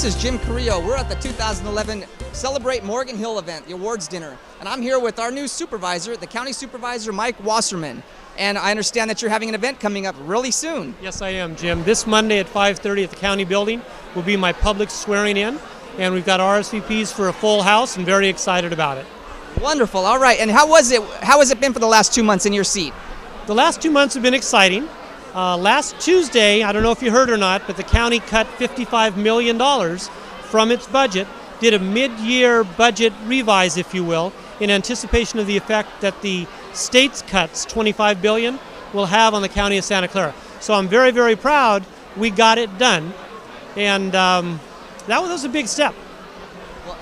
this is Jim Carrillo. We're at the 2011 Celebrate Morgan Hill event, the awards dinner. And I'm here with our new supervisor, the county supervisor, Mike Wasserman. And I understand that you're having an event coming up really soon. Yes, I am, Jim. This Monday at 5:30 at the county building will be my public swearing in. And we've got RSVPs for a full house and very excited about it. Wonderful. All right. And how has it been for the last 2 months in your seat? The last 2 months have been exciting. Last Tuesday, I don't know if you heard or not, but the county cut $55 million from its budget, did a mid-year budget revise, if you will, in anticipation of the effect that the state's cuts, $25 billion, will have on the county of Santa Clara. So I'm very, very proud we got it done, and that was a big step. Well,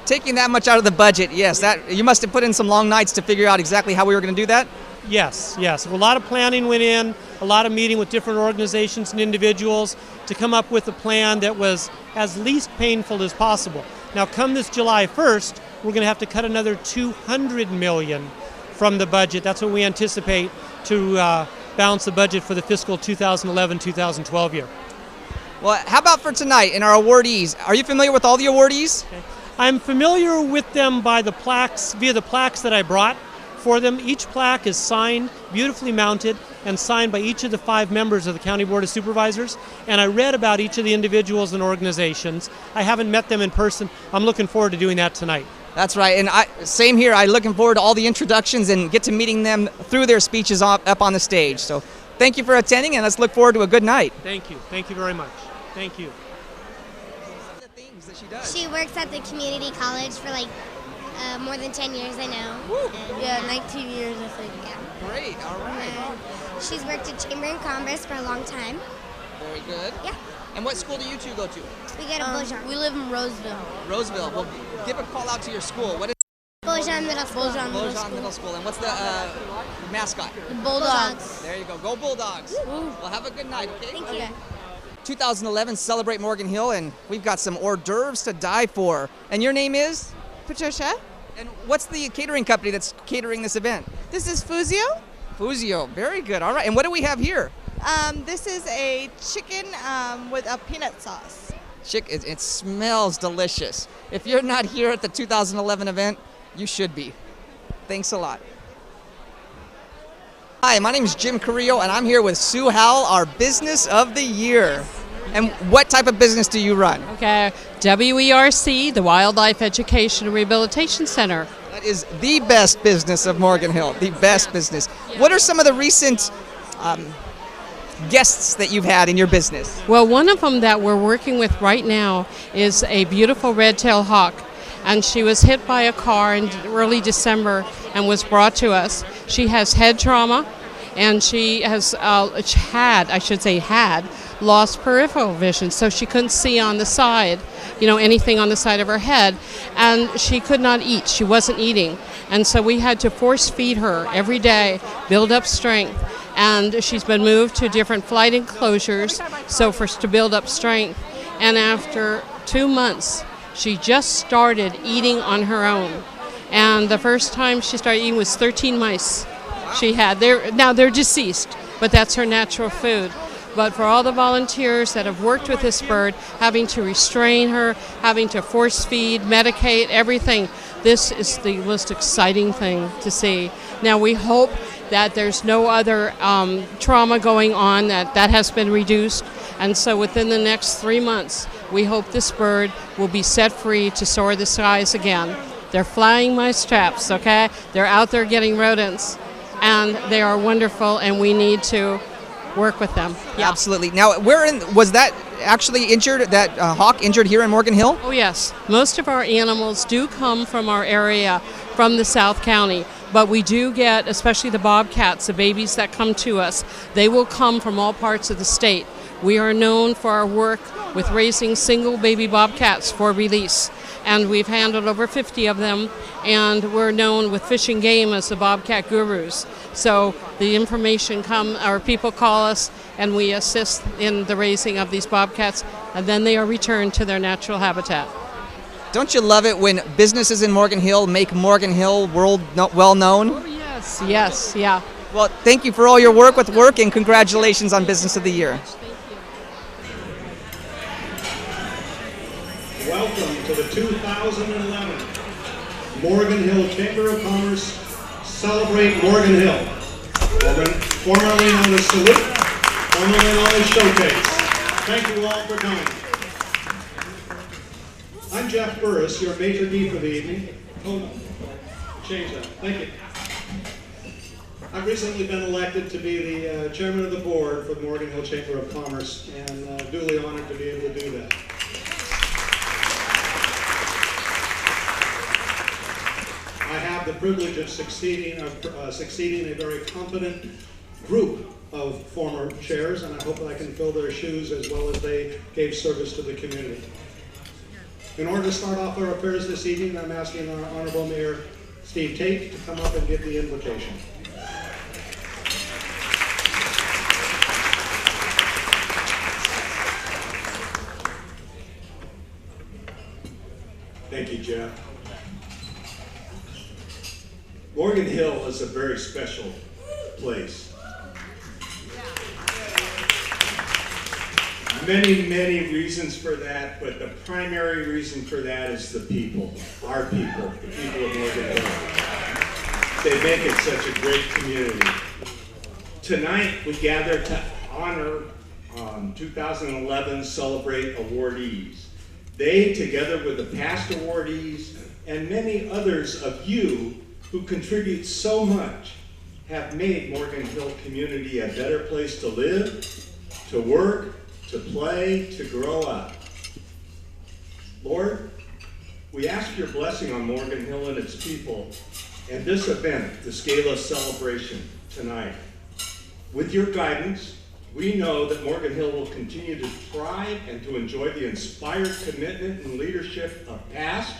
taking that much out of the budget, yes, that you must have put in some long nights to figure out exactly how we were going to do that? Yes. A lot of planning went in, a lot of meeting with different organizations and individuals to come up with a plan that was as least painful as possible. Now, come this July 1st, we're going to have to cut another $200 million from the budget. That's what we anticipate to balance the budget for the fiscal 2011-2012 year. Well, how about for tonight and our awardees? Are you familiar with all the awardees? Okay. I'm familiar with them by the plaques, via the plaques that I brought for them. Each plaque is signed, beautifully mounted, and signed by each of the 5 members of the County Board of Supervisors. And I read about each of the individuals and organizations. I haven't met them in person. I'm looking forward to doing that tonight. That's right. And same here. I'm looking forward to all the introductions and get to meeting them through their speeches up on the stage. So thank you for attending, and let's look forward to a good night. Thank you. Thank you very much. Thank you. Some of the things that she does. She works at the community college for more than 10 years, I know. Woo. Yeah, 19 years, I think. Yeah. Great. All right. And she's worked at Chamber and Commerce for a long time. Very good. Yeah. And what school do you two go to? We go to Beaujean. We live in Roseville. Roseville. Well, give a call out to your school. What is Beaujean Middle School. Beaujean Middle School? And what's the mascot? The Bulldogs. There you go. Go Bulldogs. Well, have a good night, okay? Thank you. 2011 Celebrate Morgan Hill, and we've got some hors d'oeuvres to die for. And your name is? Patricia, And what's the catering company that's catering this event? this is Fuzio. Fuzio. Very good. All right. And what do we have here? This is a chicken with a peanut sauce. It smells delicious. If you're not here at the 2011 event, you should be. Thanks a lot. Hi, my name is Jim Carrillo, and I'm here with Sue Howell, our Business of the Year. And what type of business do you run? Okay, WERC, the Wildlife Education and Rehabilitation Center. That is the best business of Morgan Hill, the best business. What are some of the recent guests that you've had in your business? Well, one of them that we're working with right now is a beautiful red-tailed hawk, and she was hit by a car in early December and was brought to us. She has head trauma, and she has had lost peripheral vision, so she couldn't see on the side, anything on the side of her head, and she could not eat. She wasn't eating, and so we had to force feed her every day, build up strength, and she's been moved to different flight enclosures to build up strength. And after 2 months, she just started eating on her own, and the first time she started eating was 13 mice she had. They're deceased, but that's her natural food. But for all the volunteers that have worked with this bird, having to restrain her, having to force feed, medicate, everything, this is the most exciting thing to see. Now we hope that there's no other trauma going on, that has been reduced. And so within the next 3 months, we hope this bird will be set free to soar the skies again. They're flying mice traps, okay? They're out there getting rodents, and they are wonderful, and we need to work with them. Yeah. Absolutely. Now, was that actually injured, that hawk injured here in Morgan Hill? Oh, yes. Most of our animals do come from our area, from the South County. But we do get, especially the bobcats, the babies that come to us, they will come from all parts of the state. We are known for our work with raising single baby bobcats for release. And we've handled over 50 of them, and we're known with Fish and Game as the Bobcat Gurus. So the information people call us, and we assist in the raising of these bobcats, and then they are returned to their natural habitat. Don't you love it when businesses in Morgan Hill make Morgan Hill well known? Oh, yes, yeah. Well, thank you for all your work with work, and congratulations on Business of the Year. Thank you. welcome to the 2011 Morgan Hill Chamber of Commerce Celebrate Morgan Hill, formerly known as Salute, formerly known as Showcase. Thank you all for coming. I'm Jeff Burris, your maitre d' for the evening. Oh no, change that. Thank you. I've recently been elected to be the chairman of the board for the Morgan Hill Chamber of Commerce, and duly honored to be able to do that. I have the privilege of succeeding a very competent group of former chairs, and I hope that I can fill their shoes as well as they gave service to the community. In order to start off our affairs this evening, I'm asking our Honorable Mayor Steve Tate to come up and give the invocation. Thank you, Jeff. Morgan Hill is a very special place. Many reasons for that, but the primary reason for that is the people, our people, the people of Morgan Hill. They make it such a great community. Tonight, we gather to honor 2011 Celebrate awardees. They, together with the past awardees and many others of you who contribute so much, have made Morgan Hill community a better place to live, to work, to play, to grow up. Lord, we ask your blessing on Morgan Hill and its people and this event, the Scala Celebration tonight. With your guidance, we know that Morgan Hill will continue to thrive and to enjoy the inspired commitment and leadership of past,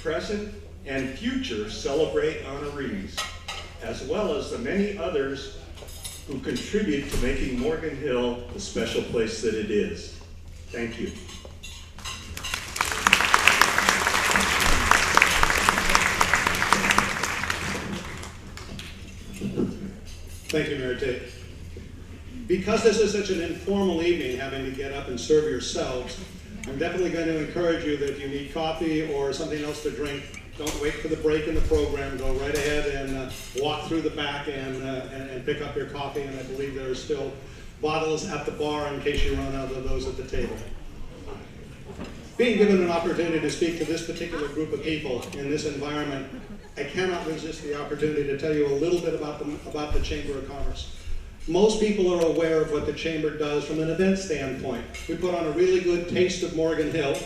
present, and future Celebrate honorees, as well as the many others who contribute to making Morgan Hill the special place that it is. Thank you. Thank you, Mayor Tate. Because this is such an informal evening, having to get up and serve yourselves, I'm definitely going to encourage you that if you need coffee or something else to drink, don't wait for the break in the program. Go right ahead and walk through the back and pick up your coffee. And I believe there are still bottles at the bar in case you run out of those at the table. Being given an opportunity to speak to this particular group of people in this environment, I cannot resist the opportunity to tell you a little bit about the Chamber of Commerce. Most people are aware of what the Chamber does from an event standpoint. We put on a really good Taste of Morgan Hill.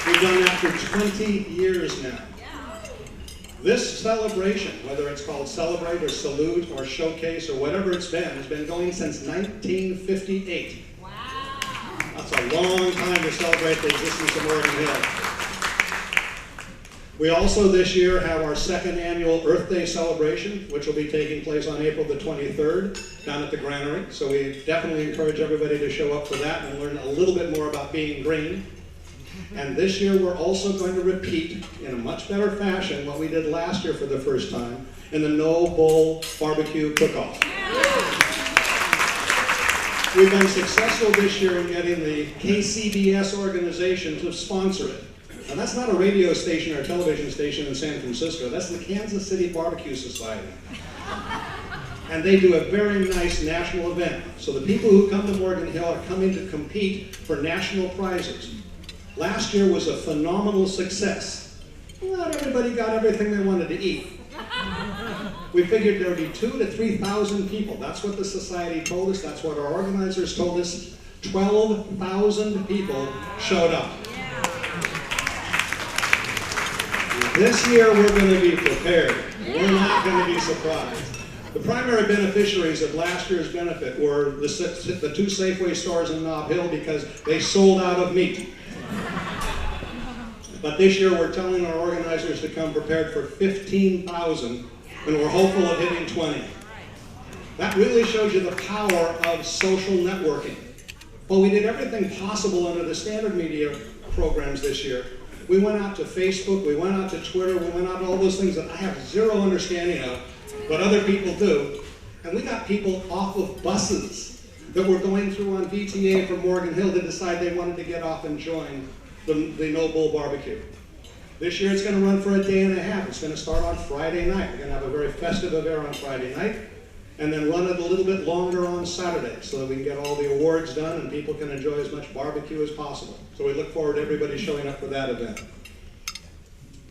We've done that for 20 years now. This celebration, whether it's called Celebrate or Salute or Showcase or whatever it's been, has been going since 1958. Wow. That's a long time to celebrate the existence of Morgan Hill. We also this year have our second annual Earth Day celebration, which will be taking place on April the 23rd down at the Granary. So we definitely encourage everybody to show up for that and learn a little bit more about being green. And this year we're also going to repeat in a much better fashion what we did last year for the first time in the No Bull Barbecue Cook-Off. We've been successful this year in getting the KCBS organization to sponsor it. And that's not a radio station or a television station in San Francisco. That's the Kansas City Barbecue Society. And they do a very nice national event. So the people who come to Morgan Hill are coming to compete for national prizes. Last year was a phenomenal success. Not everybody got everything they wanted to eat. We figured there would be 2,000 to 3,000 people. That's what the society told us. That's what our organizers told us. 12,000 people showed up. This year we're going to be prepared. We're not going to be surprised. The primary beneficiaries of last year's benefit were the two Safeway stores in Nob Hill because they sold out of meat. But this year we're telling our organizers to come prepared for 15,000 and we're hopeful of hitting 20. That really shows you the power of social networking. Well, we did everything possible under the standard media programs this year. We went out to Facebook, we went out to Twitter, we went out to all those things that I have zero understanding of, but other people do. And we got people off of buses. that were going through on VTA from Morgan Hill to decide they wanted to get off and join the No Bull Barbecue. This year it's going to run for a day and a half. It's going to start on Friday night. We're going to have a very festive affair on Friday night, and then run it a little bit longer on Saturday so that we can get all the awards done and people can enjoy as much barbecue as possible. So we look forward to everybody showing up for that event.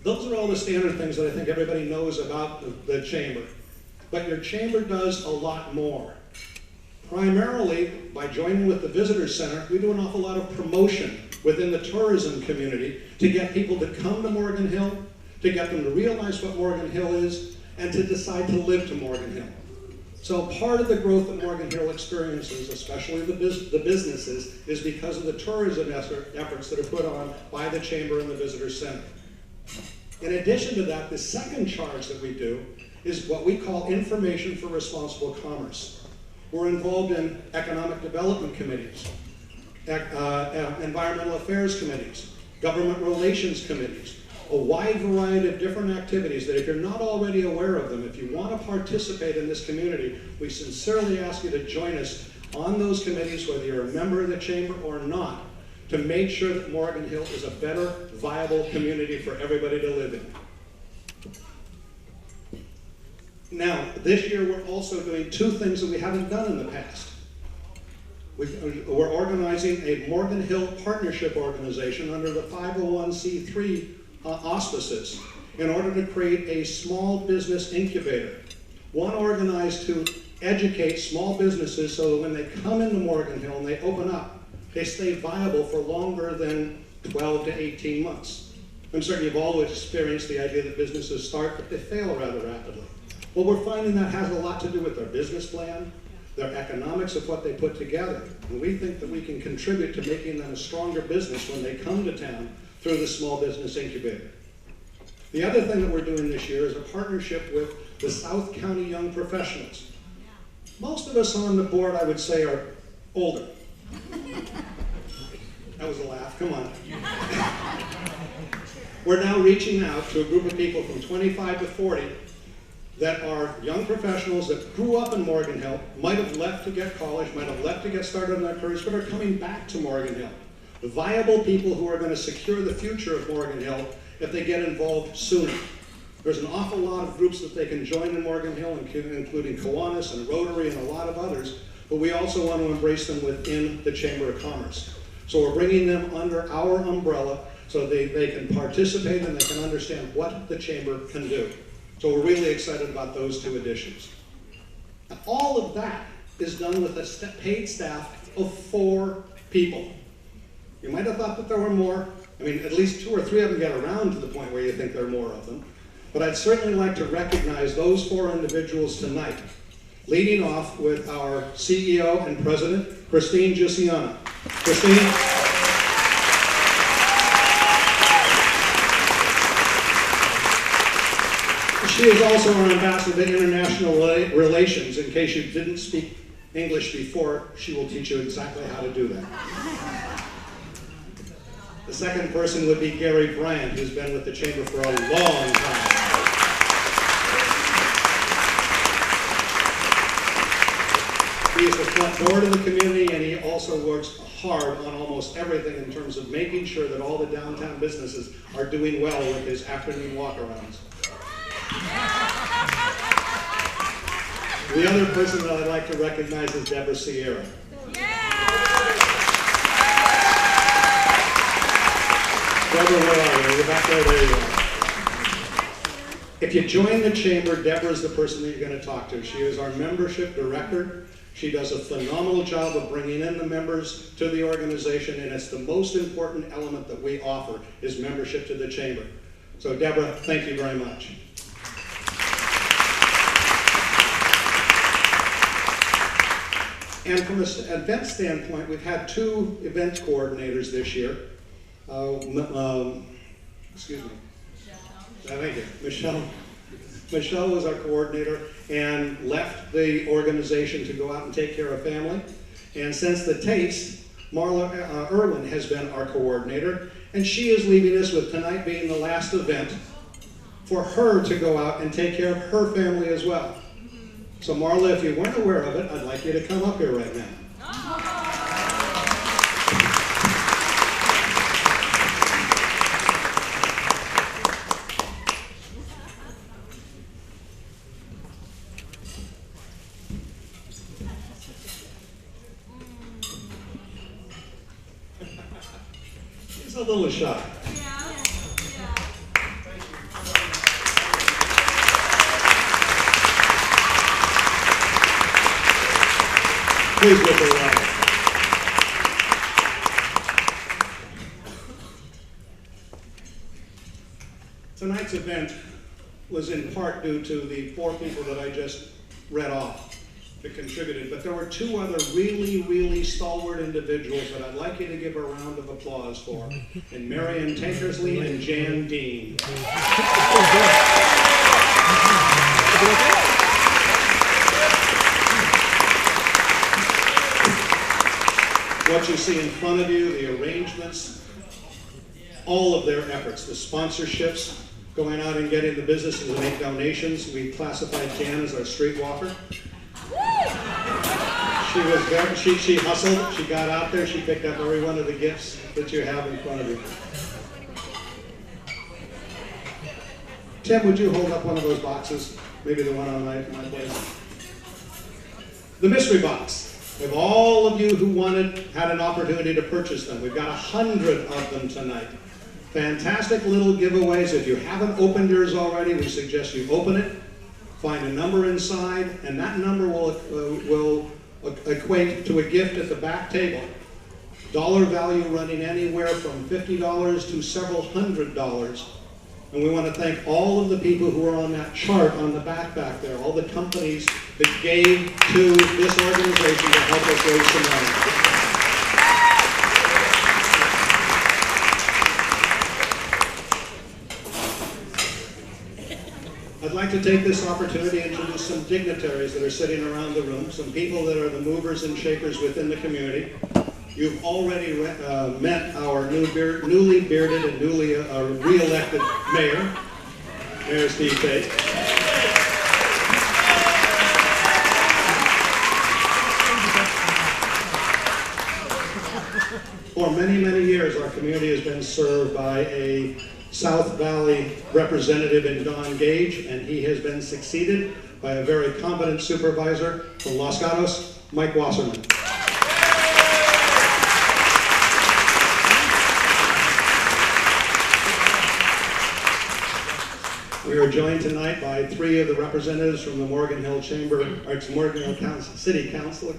Those are all the standard things that I think everybody knows about the chamber. But your chamber does a lot more. Primarily, by joining with the Visitor Center, we do an awful lot of promotion within the tourism community to get people to come to Morgan Hill, to get them to realize what Morgan Hill is, and to decide to live to Morgan Hill. So part of the growth that Morgan Hill experiences, especially the businesses, is because of the tourism efforts that are put on by the Chamber and the Visitor Center. In addition to that, the second charge that we do is what we call Information for Responsible Commerce. We're involved in economic development committees, environmental affairs committees, government relations committees, a wide variety of different activities that if you're not already aware of them, if you want to participate in this community, we sincerely ask you to join us on those committees, whether you're a member of the Chamber or not, to make sure that Morgan Hill is a better, viable community for everybody to live in. Now, this year we're also doing two things that we haven't done in the past. We're organizing a Morgan Hill Partnership Organization under the 501c3 auspices in order to create a small business incubator. One organized to educate small businesses so that when they come into Morgan Hill and they open up, they stay viable for longer than 12 to 18 months. I'm certain you've always experienced the idea that businesses start, but they fail rather rapidly. Well, we're finding that has a lot to do with their business plan, their economics of what they put together. And we think that we can contribute to making them a stronger business when they come to town through the Small Business Incubator. The other thing that we're doing this year is a partnership with the South County Young Professionals. Most of us on the board, I would say, are older. That was a laugh, come on. We're now reaching out to a group of people from 25 to 40 that are young professionals that grew up in Morgan Hill, might have left to get college, might have left to get started in their careers, but are coming back to Morgan Hill. Viable people who are going to secure the future of Morgan Hill if they get involved sooner. There's an awful lot of groups that they can join in Morgan Hill, including Kiwanis and Rotary and a lot of others, but we also want to embrace them within the Chamber of Commerce. So we're bringing them under our umbrella so they can participate and they can understand what the Chamber can do. So we're really excited about those two additions. Now, all of that is done with a paid staff of 4 people. You might have thought that there were more. I mean, at least 2 or 3 of them get around to the point where you think there are more of them. But I'd certainly like to recognize those 4 individuals tonight, leading off with our CEO and President, Christine Giussiana. Christine. She is also our ambassador to international relations. In case you didn't speak English before, she will teach you exactly how to do that. The second person would be Gary Bryant, who's been with the Chamber for a long time. He is the front door to the community, and he also works hard on almost everything in terms of making sure that all the downtown businesses are doing well with his afternoon walkarounds. The other person that I'd like to recognize is Deborah Sierra. Deborah, where are you? You're back there. There you are. If you join the Chamber, Deborah is the person that you're going to talk to. She is our membership director. She does a phenomenal job of bringing in the members to the organization, and it's the most important element that we offer is membership to the Chamber. So Deborah, thank you very much. And from an event standpoint, we've had 2 event coordinators this year. Excuse me. Thank you. Michelle was our coordinator and left the organization to go out and take care of family. And since the Taste, Marla Irwin has been our coordinator, and she is leaving us with tonight being the last event for her to go out and take care of her family as well. So Marla, if you weren't aware of it, I'd like you to come up here right now. a little shy. Please give her a round. Tonight's event was in part due to the 4 people that I just read off that contributed, but there were 2 other really stalwart individuals that I'd like you to give a round of applause for, and Marion Tankersley and Jan Dean. What you see in front of you, the arrangements, all of their efforts, the sponsorships, going out and getting the businesses to make donations. We classified Jan as our streetwalker. She was there, she hustled, she got out there, she picked up every one of the gifts that you have in front of you. Tim, would you hold up one of those boxes? Maybe the one on my place. The mystery box. We have all of you who had an opportunity to purchase them. We've got 100 of them tonight. Fantastic little giveaways. If you haven't opened yours already, we suggest you open it, find a number inside, and that number will equate to a gift at the back table. Dollar value running anywhere from $50 to several $100s. And we want to thank all of the people who are on that chart on the back there, all the companies that gave to this organization to help us raise some money. I'd like to take this opportunity to introduce some dignitaries that are sitting around the room, some people that are the movers and shakers within the community. You've already met our newly bearded and newly re-elected mayor, Mayor Steve Tate. For many years, our community has been served by a South Valley representative in Don Gage, and he has been succeeded by a very competent supervisor from Los Gatos, Mike Wasserman. We are joined tonight by 3 of the representatives from the Morgan Hill Morgan Hill City Council,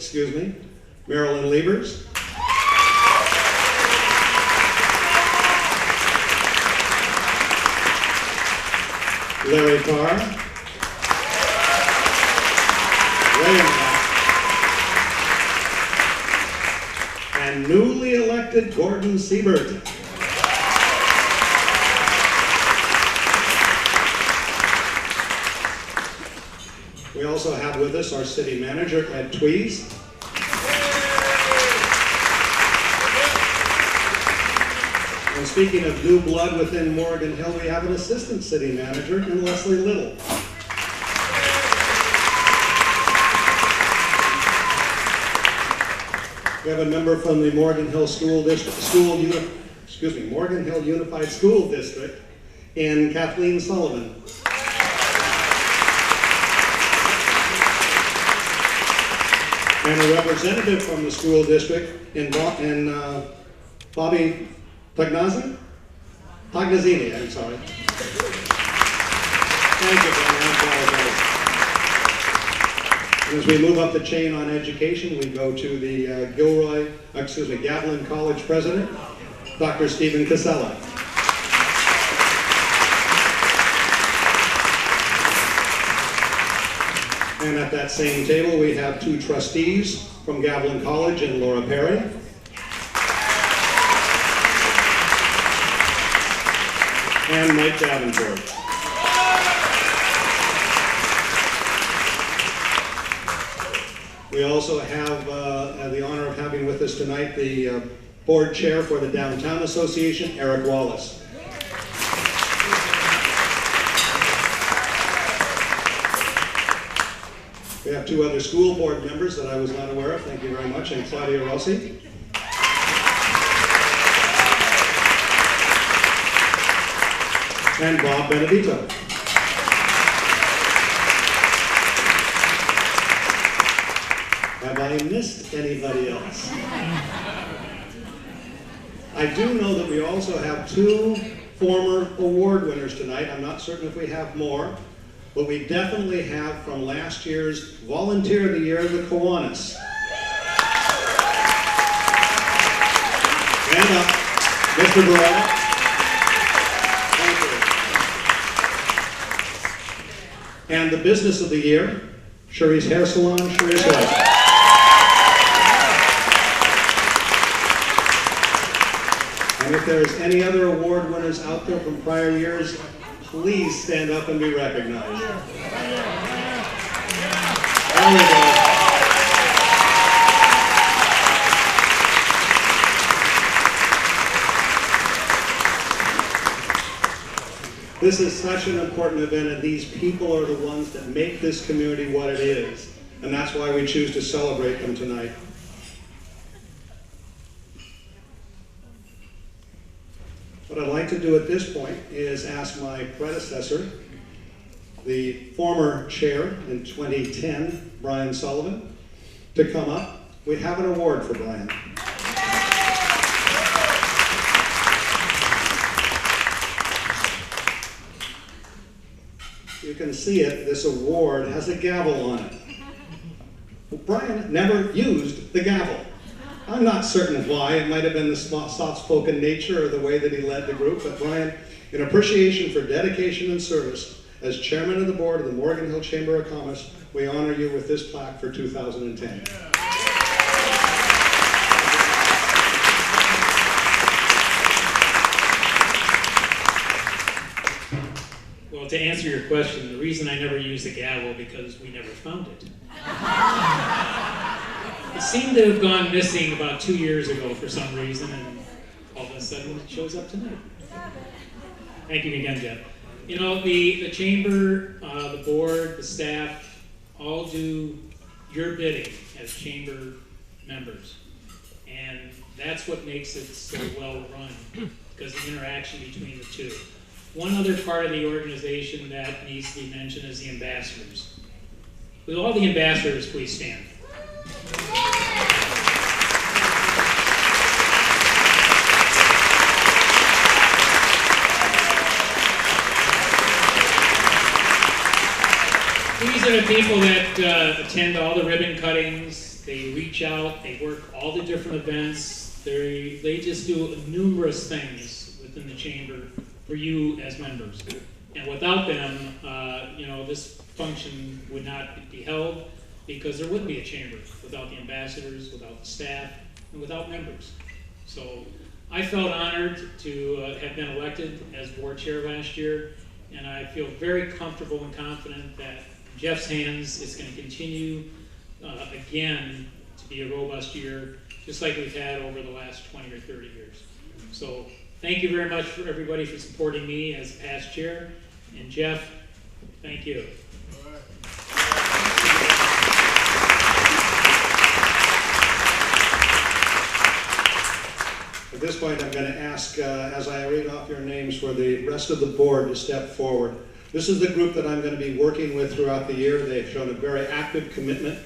Marilyn Liebers, Larry Carr, William Carr, and newly elected Gordon Siebert. We also have with us our city manager, Ed Tweez. And speaking of new blood within Morgan Hill, we have an assistant city manager in Leslie Little. We have a member from the Morgan Hill Morgan Hill Unified School District in Kathleen Sullivan. And a representative from the school district in Bobby Tagnazini, I'm sorry. Thank you, Bobby. And as we move up the chain on education, we go to the Gavilan College president, Dr. Stephen Casella. And at that same table, we have 2 trustees from Gavilan College and Laura Perry. And Mike Davenport. We also have the honor of having with us tonight the board chair for the Downtown Association, Eric Wallace. We have 2 other school board members that I was not aware of. Thank you very much. And Claudia Rossi. And Bob Benedito. Have I missed anybody else? I do know that we also have 2 former award winners tonight. I'm not certain if we have more, but we definitely have from last year's Volunteer of the Year, the Kiwanis. Stand up, Mr. Burrell. Thank you. And the Business of the Year, Cherie's Hair Salon, Cherie's Hair. And if there's any other award winners out there from prior years, please stand up and be recognized. There we go. This is such an important event, and these people are the ones that make this community what it is. And that's why we choose to celebrate them tonight. What I'd like to do at this point is ask my predecessor, the former chair in 2010, Brian Sullivan, to come up. We have an award for Brian. You can see it, this award has a gavel on it. Well, Brian never used the gavel. I'm not certain why. It might have been the soft-spoken nature or the way that he led the group, but Brian, in appreciation for dedication and service, as chairman of the board of the Morgan Hill Chamber of Commerce, we honor you with this plaque for 2010. Well, to answer your question, the reason I never used the gavel because we never found it. It seemed to have gone missing about 2 years ago for some reason, and all of a sudden it shows up tonight. Thank you again, Jeff. You know, the chamber, the board, the staff, all do your bidding as chamber members. And that's what makes it so well run, because the interaction between the two. One other part of the organization that needs to be mentioned is the ambassadors. With all the ambassadors, please stand. These are the people that attend all the ribbon cuttings. They reach out, they work all the different events. They just do numerous things within the chamber for you as members. And without them, you know, this function would not be held, because there wouldn't be a chamber without the ambassadors, without the staff, and without members. So I felt honored to have been elected as board chair last year, and I feel very comfortable and confident that in Jeff's hands it's going to continue again to be a robust year, just like we've had over the last 20 or 30 years. So thank you very much for everybody for supporting me as past chair, and Jeff, thank you. At this point, I'm going to ask, as I read off your names, for the rest of the board to step forward. This is the group that I'm going to be working with throughout the year. They've shown a very active commitment.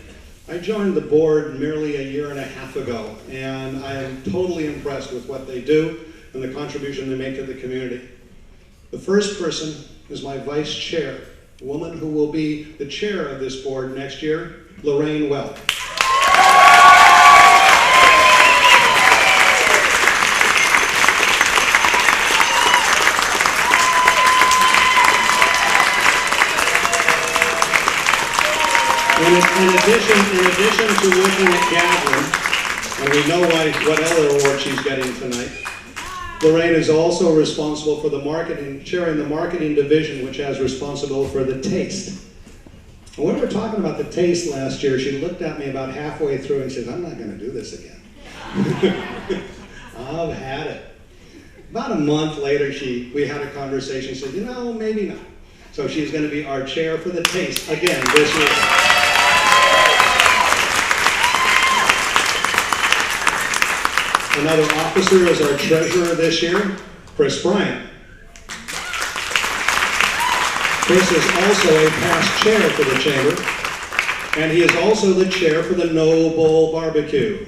I joined the board merely a year and a half ago, and I am totally impressed with what they do and the contribution they make to the community. The first person is my vice chair, a woman who will be the chair of this board next year, Lorraine Welk. In addition to looking at Gavin, and we know what other award she's getting tonight, Lorraine is also responsible for the marketing, chairing the marketing division, which has responsibility for the taste. And when we were talking about the taste last year, she looked at me about halfway through and said, "I'm not going to do this again." I've had it. About a month later, we had a conversation. She said, "You know, maybe not." So she's going to be our chair for the taste again this year. Another officer is our treasurer this year, Chris Bryant. Chris is also a past chair for the chamber, and he is also the chair for the No Bull Barbecue.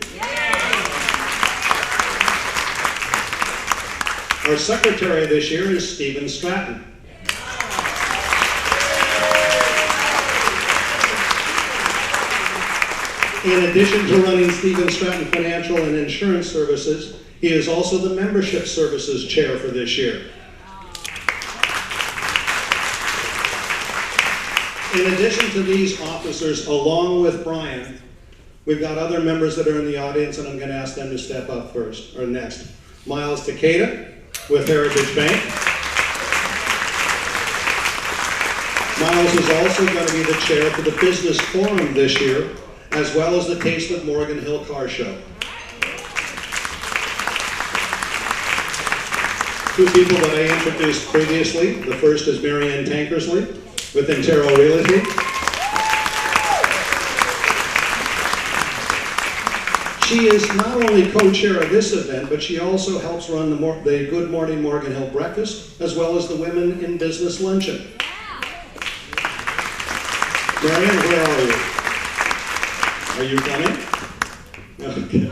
Our secretary this year is Stephen Stratton. In addition to running Stephen Stratton Financial and Insurance Services, he is also the Membership Services Chair for this year. In addition to these officers, along with Brian, we've got other members that are in the audience, and I'm going to ask them to step up first, or next. Miles Takeda with Heritage Bank. Miles is also going to be the chair for the Business Forum this year, as well as the Taste of Morgan Hill Car Show. Two people that I introduced previously. The first is Marianne Tankersley with Intero Realty. She is not only co-chair of this event, but she also helps run the Good Morning Morgan Hill Breakfast, as well as the Women in Business Luncheon. Marianne, where are you? Are you coming? Okay.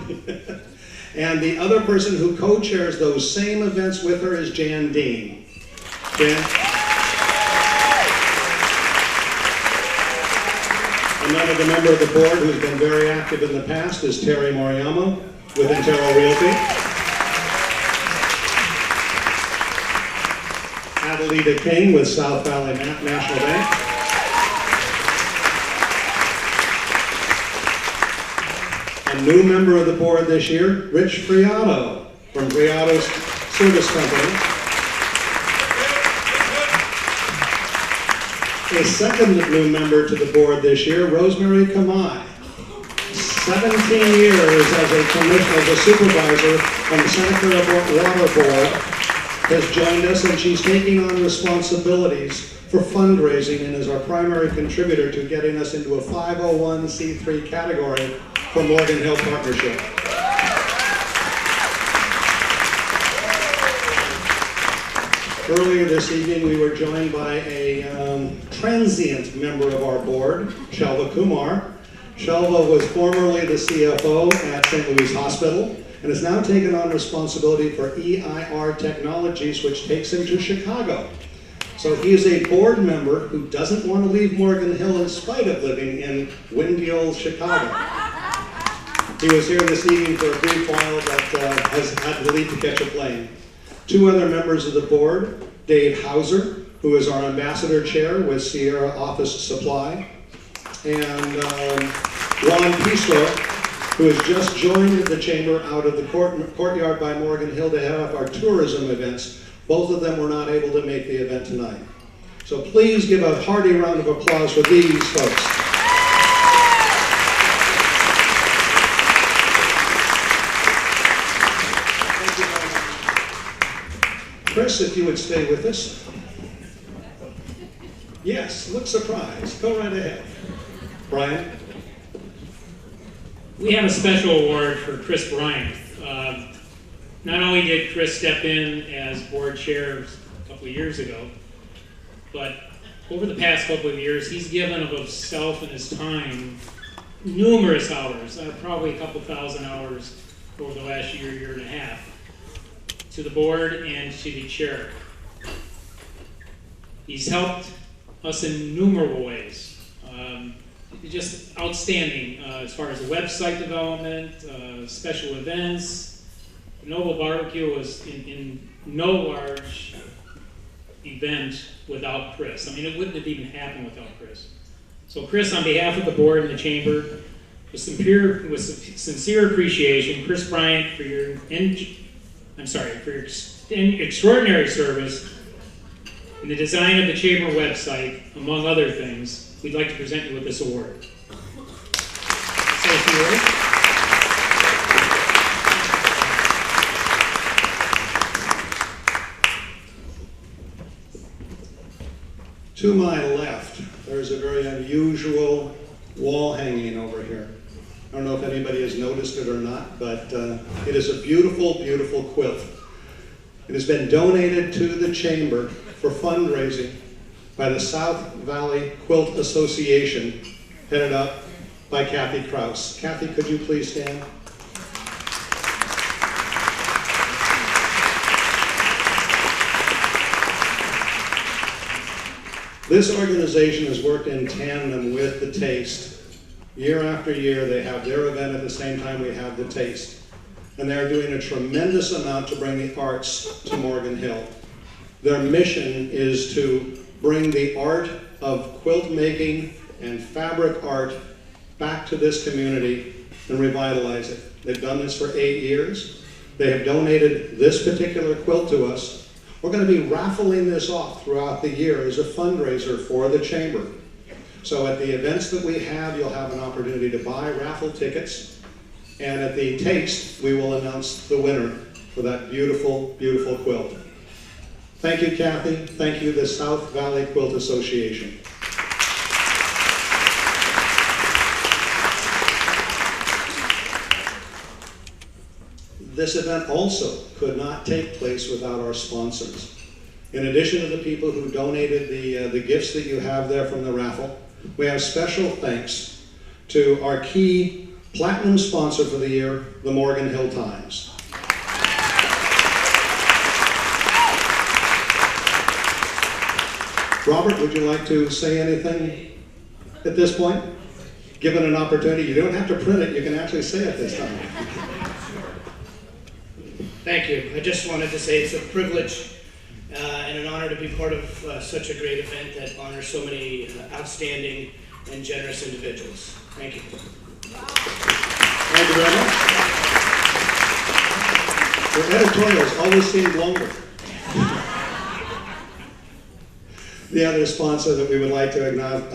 And the other person who co-chairs those same events with her is Jan Dean. Jan? Another member of the board who's been very active in the past is Terry Moriyama with Intero Realty. Adelita King with South Valley National Bank. A new member of the board this year, Rich Friato from Friato's Service Company. A second new member to the board this year, Rosemary Kamai. 17 years as a supervisor on the Santa Clara Water Board, has joined us, and she's taking on responsibilities for fundraising and is our primary contributor to getting us into a 501c3 category for Morgan Hill Partnership. Earlier this evening, we were joined by a transient member of our board, Shelva Kumar. Shelva was formerly the CFO at St. Louis Hospital and has now taken on responsibility for EIR Technologies, which takes him to Chicago. So he is a board member who doesn't want to leave Morgan Hill in spite of living in windy old Chicago. He was here this evening for a brief while, but has had to leave to catch a plane. Two other members of the board, Dave Hauser, who is our ambassador chair with Sierra Office Supply, and Ron Pisro, who has just joined the chamber out of the courtyard by Morgan Hill to head up our tourism events. Both of them were not able to make the event tonight. So please give a hearty round of applause for these folks. Chris, if you would stay with us. Yes, look surprised. Go right ahead. Brian? We have a special award for Chris Bryant. Not only did Chris step in as board chair a couple of years ago, but over the past couple of years, he's given of himself and his time numerous hours, probably a couple thousand hours over the last year, year and a half, to the board and to the chair. He's helped us in innumerable ways. Just outstanding as far as the website development, special events. Noble Barbecue was in no large event without Chris. I mean, it wouldn't have even happened without Chris. So Chris, on behalf of the board and the chamber, with sincere appreciation, Chris Bryant, for your extraordinary service in the design of the chamber website, among other things, we'd like to present you with this award. Say a few words. To my left, there's a very unusual wall hanging over here. I don't know if anybody has noticed it or not, but it is a beautiful, beautiful quilt. It has been donated to the chamber for fundraising by the South Valley Quilt Association, headed up by Kathy Kraus. Kathy, could you please stand? This organization has worked in tandem with the Taste. Year after year, they have their event at the same time we have the Taste. And they're doing a tremendous amount to bring the arts to Morgan Hill. Their mission is to bring the art of quilt making and fabric art back to this community and revitalize it. They've done this for 8 years. They have donated this particular quilt to us. We're going to be raffling this off throughout the year as a fundraiser for the Chamber. So at the events that we have, you'll have an opportunity to buy raffle tickets. And at the Taste, we will announce the winner for that beautiful, beautiful quilt. Thank you, Kathy. Thank you, the South Valley Quilt Association. This event also could not take place without our sponsors. In addition to the people who donated the gifts that you have there from the raffle, we have special thanks to our key platinum sponsor for the year, the Morgan Hill Times. Robert, would you like to say anything at this point? Given an opportunity, you don't have to print it, you can actually say it this time. Thank you. I just wanted to say it's a privilege and an honor to be part of such a great event that honors so many outstanding and generous individuals. Thank you. Thank you very much. Your editorials always seem longer. The other sponsor that we would like to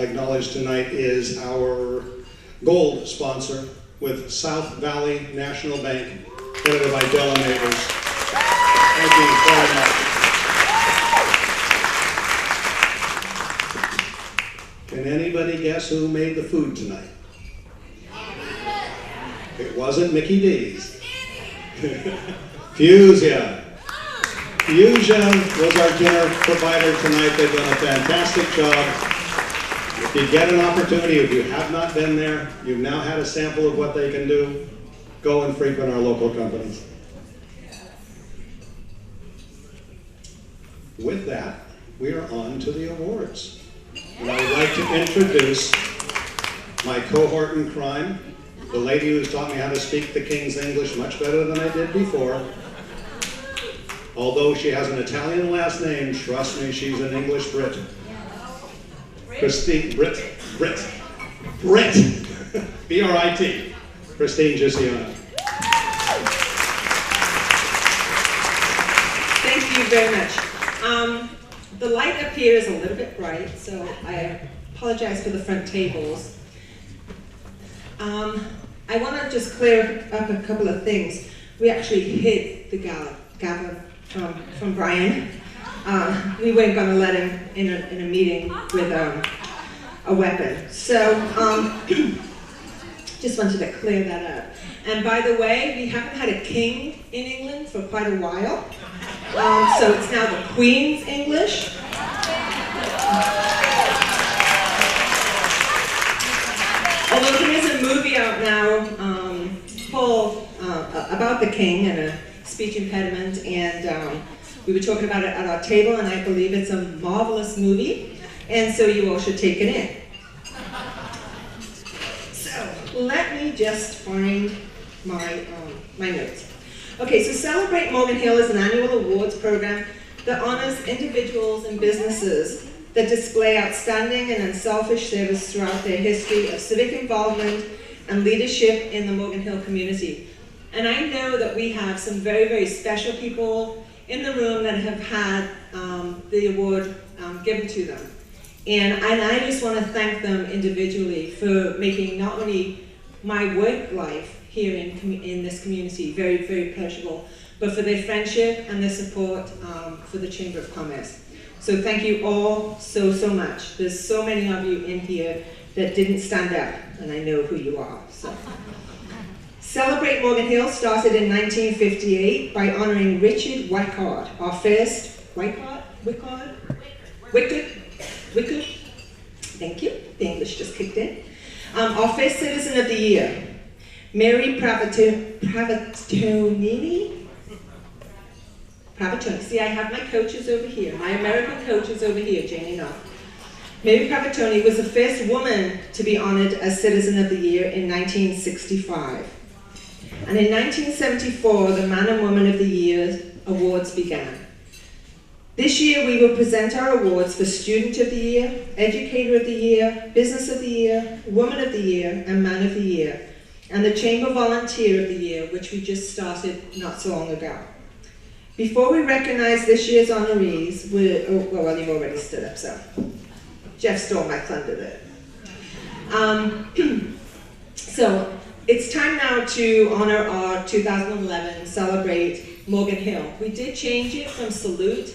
acknowledge tonight is our gold sponsor with South Valley National Bank, headed by Della Neighbors. Thank you very much. Can anybody guess who made the food tonight? It wasn't Mickey D's. Fusia. Fusia was our dinner provider tonight. They've done a fantastic job. If you get an opportunity, if you have not been there, you've now had a sample of what they can do, go and frequent our local companies. With that, we are on to the awards. And I would like to introduce my cohort in crime, the lady who's taught me how to speak the King's English much better than I did before. Although she has an Italian last name, trust me, she's an English Brit. Christine, Brit, B-R-I-T, Christine Giussiano. Thank you very much. The light up here is a little bit bright, so I apologize for the front tables. I want to just clear up a couple of things. We actually hid the gavel from Brian. We weren't going to let him in a meeting with a weapon. So just wanted to clear that up. And by the way, we haven't had a king in England for quite a while. So it's now the Queen's English. Although there is a movie out now called about the king and a speech impediment, and we were talking about it at our table, and I believe it's a marvelous movie, and so you all should take it in. So let me just find my notes. Okay, so Celebrate Morgan Hill is an annual awards program that honors individuals and businesses that display outstanding and unselfish service throughout their history of civic involvement and leadership in the Morgan Hill community. And I know that we have some very, very special people in the room that have had the award given to them. And I just want to thank them individually for making not only my work life here in this community very, very pleasurable, but for their friendship and their support for the Chamber of Commerce. So thank you all so, so much. There's so many of you in here that didn't stand up, and I know who you are. So. Celebrate Morgan Hill started in 1958 by honoring Richard Wickard, our first, Wickard, thank you, the English just kicked in. Our first Citizen of the Year, Mary Pravatonini. See, I have my coaches over here, my American coaches over here, Janie Knopf. Mary Pavatoni was the first woman to be honored as Citizen of the Year in 1965. And in 1974, the Man and Woman of the Year awards began. This year, we will present our awards for Student of the Year, Educator of the Year, Business of the Year, Woman of the Year, and Man of the Year, and the Chamber Volunteer of the Year, which we just started not so long ago. Before we recognize this year's honorees, well, you've already stood up, so Jeff stole my thunder there. So it's time now to honor our 2011 Celebrate Morgan Hill. We did change it from Salute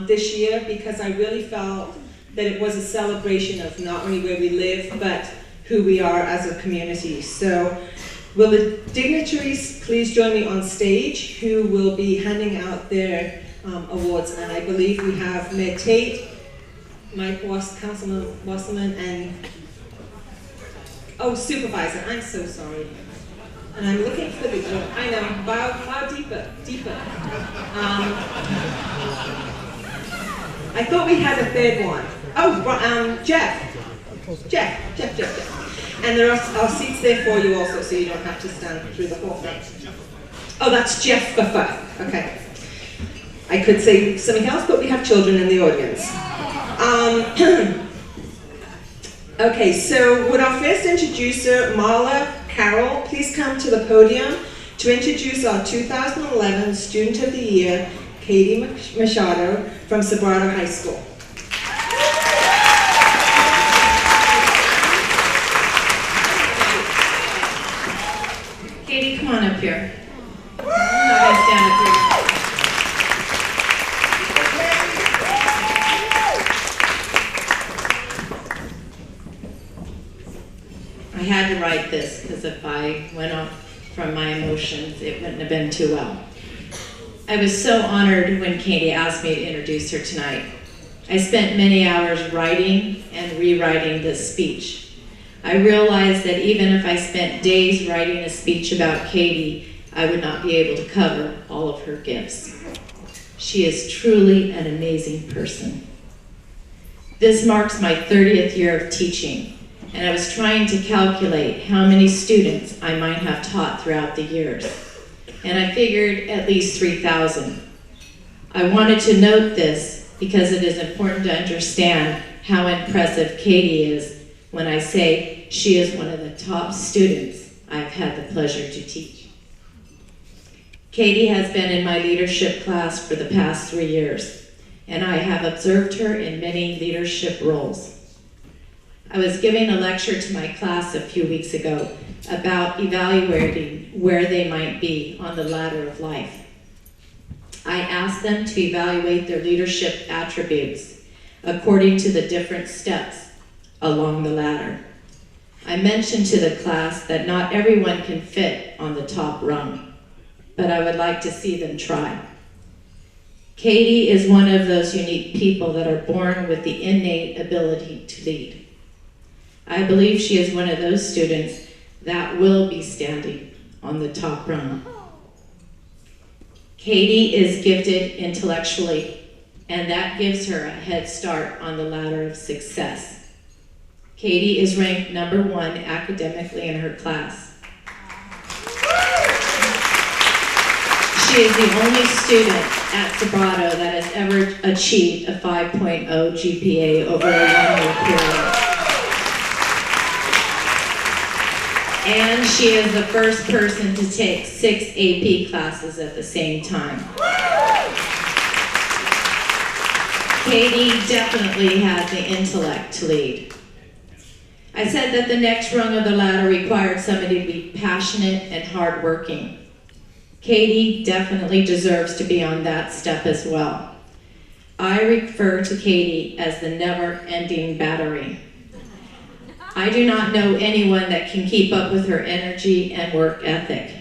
this year because I really felt that it was a celebration of not only where we live, but who we are as a community. So will the dignitaries please join me on stage, who will be handing out their awards. And I believe we have Mayor Tate, Councilman Wasserman, and Supervisor, I'm so sorry. And I'm looking for the, I know, bow deeper. I thought we had a third one. Jeff. And there are seats there for you also, so you don't have to stand through the whole thing. Oh, that's Jeff Buffer. Okay. I could say something else, but we have children in the audience. Okay, so would our first introducer, Marla Carroll, please come to the podium to introduce our 2011 Student of the Year, Katie Machado from Sobrato High School. Katie, come on up here. I'm not going to stand up here. I had to write this because if I went off from my emotions, it wouldn't have been too well. I was so honored when Katie asked me to introduce her tonight. I spent many hours writing and rewriting this speech. I realized that even if I spent days writing a speech about Katie, I would not be able to cover all of her gifts. She is truly an amazing person. This marks my 30th year of teaching, and I was trying to calculate how many students I might have taught throughout the years. And I figured at least 3,000. I wanted to note this because it is important to understand how impressive Katie is when I say she is one of the top students I've had the pleasure to teach. Katie has been in my leadership class for the past 3 years, and I have observed her in many leadership roles. I was giving a lecture to my class a few weeks ago about evaluating where they might be on the ladder of life. I asked them to evaluate their leadership attributes according to the different steps along the ladder. I mentioned to the class that not everyone can fit on the top rung, but I would like to see them try. Katie is one of those unique people that are born with the innate ability to lead. I believe she is one of those students that will be standing on the top rung. Katie is gifted intellectually, and that gives her a head start on the ladder of success. Katie is ranked #1 academically in her class. She is the only student at Sobrato that has ever achieved a 5.0 GPA over a 1-year period. And she is the first person to take 6 AP classes at the same time. Katie definitely has the intellect to lead. I said that the next rung of the ladder required somebody to be passionate and hardworking. Katie definitely deserves to be on that step as well. I refer to Katie as the never-ending battery. I do not know anyone that can keep up with her energy and work ethic.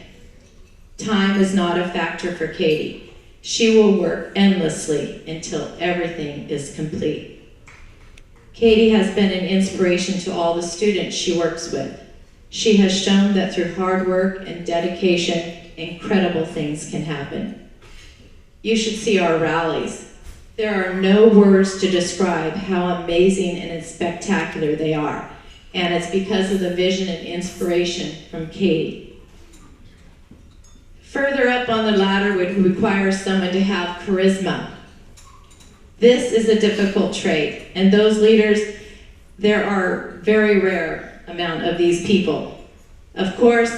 Time is not a factor for Katie. She will work endlessly until everything is complete. Katie has been an inspiration to all the students she works with. She has shown that through hard work and dedication, incredible things can happen. You should see our rallies. There are no words to describe how amazing and spectacular they are, and it's because of the vision and inspiration from Katie. Further up on the ladder would require someone to have charisma. This is a difficult trait, and those leaders, there are very rare amount of these people. Of course,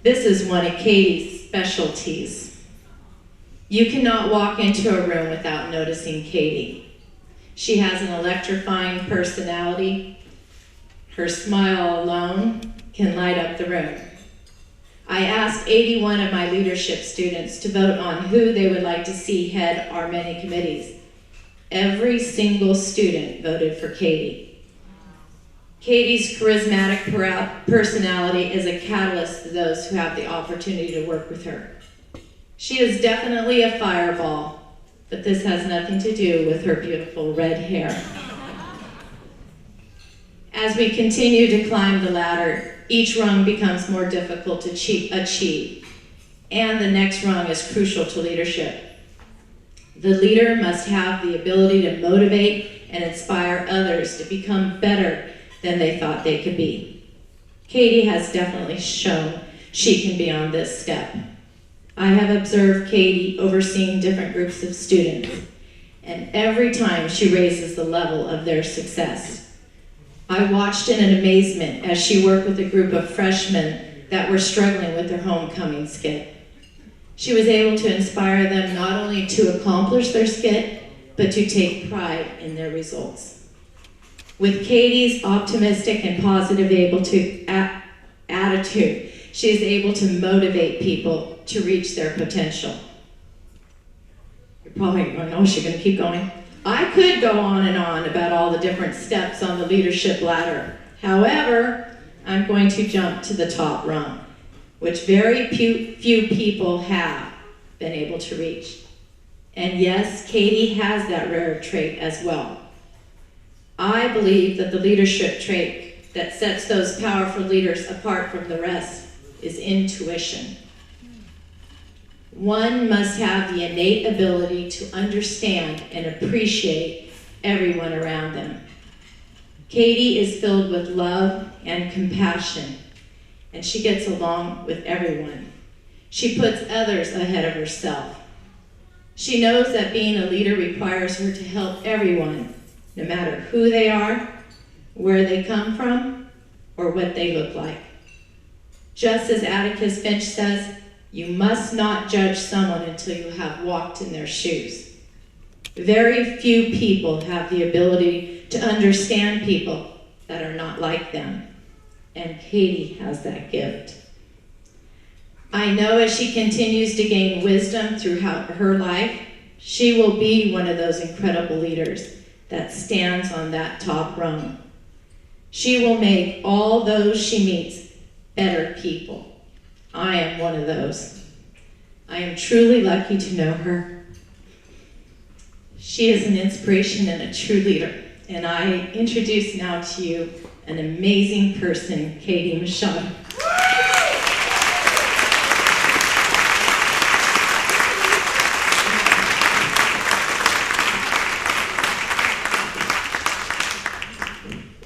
this is one of Katie's specialties. You cannot walk into a room without noticing Katie. She has an electrifying personality. Her smile alone can light up the room. I asked 81 of my leadership students to vote on who they would like to see head our many committees. Every single student voted for Katie. Katie's charismatic personality is a catalyst to those who have the opportunity to work with her. She is definitely a fireball, but this has nothing to do with her beautiful red hair. As we continue to climb the ladder, each rung becomes more difficult to achieve, and the next rung is crucial to leadership. The leader must have the ability to motivate and inspire others to become better than they thought they could be. Katie has definitely shown she can be on this step. I have observed Katie overseeing different groups of students, and every time she raises the level of their success. I watched in amazement as she worked with a group of freshmen that were struggling with their homecoming skit. She was able to inspire them not only to accomplish their skit, but to take pride in their results. With Katie's optimistic and positive attitude, she is able to motivate people to reach their potential. You're probably going, oh, she's going to keep going. I could go on and on about all the different steps on the leadership ladder. However, I'm going to jump to the top rung, which very few people have been able to reach. And yes, Katie has that rare trait as well. I believe that the leadership trait that sets those powerful leaders apart from the rest is intuition. One must have the innate ability to understand and appreciate everyone around them. Katie is filled with love and compassion, and she gets along with everyone. She puts others ahead of herself. She knows that being a leader requires her to help everyone, no matter who they are, where they come from, or what they look like. Just as Atticus Finch says, you must not judge someone until you have walked in their shoes. Very few people have the ability to understand people that are not like them, and Katie has that gift. I know as she continues to gain wisdom throughout her life, she will be one of those incredible leaders that stands on that top rung. She will make all those she meets better people. I am one of those. I am truly lucky to know her. She is an inspiration and a true leader. And I introduce now to you an amazing person, Katie Machado.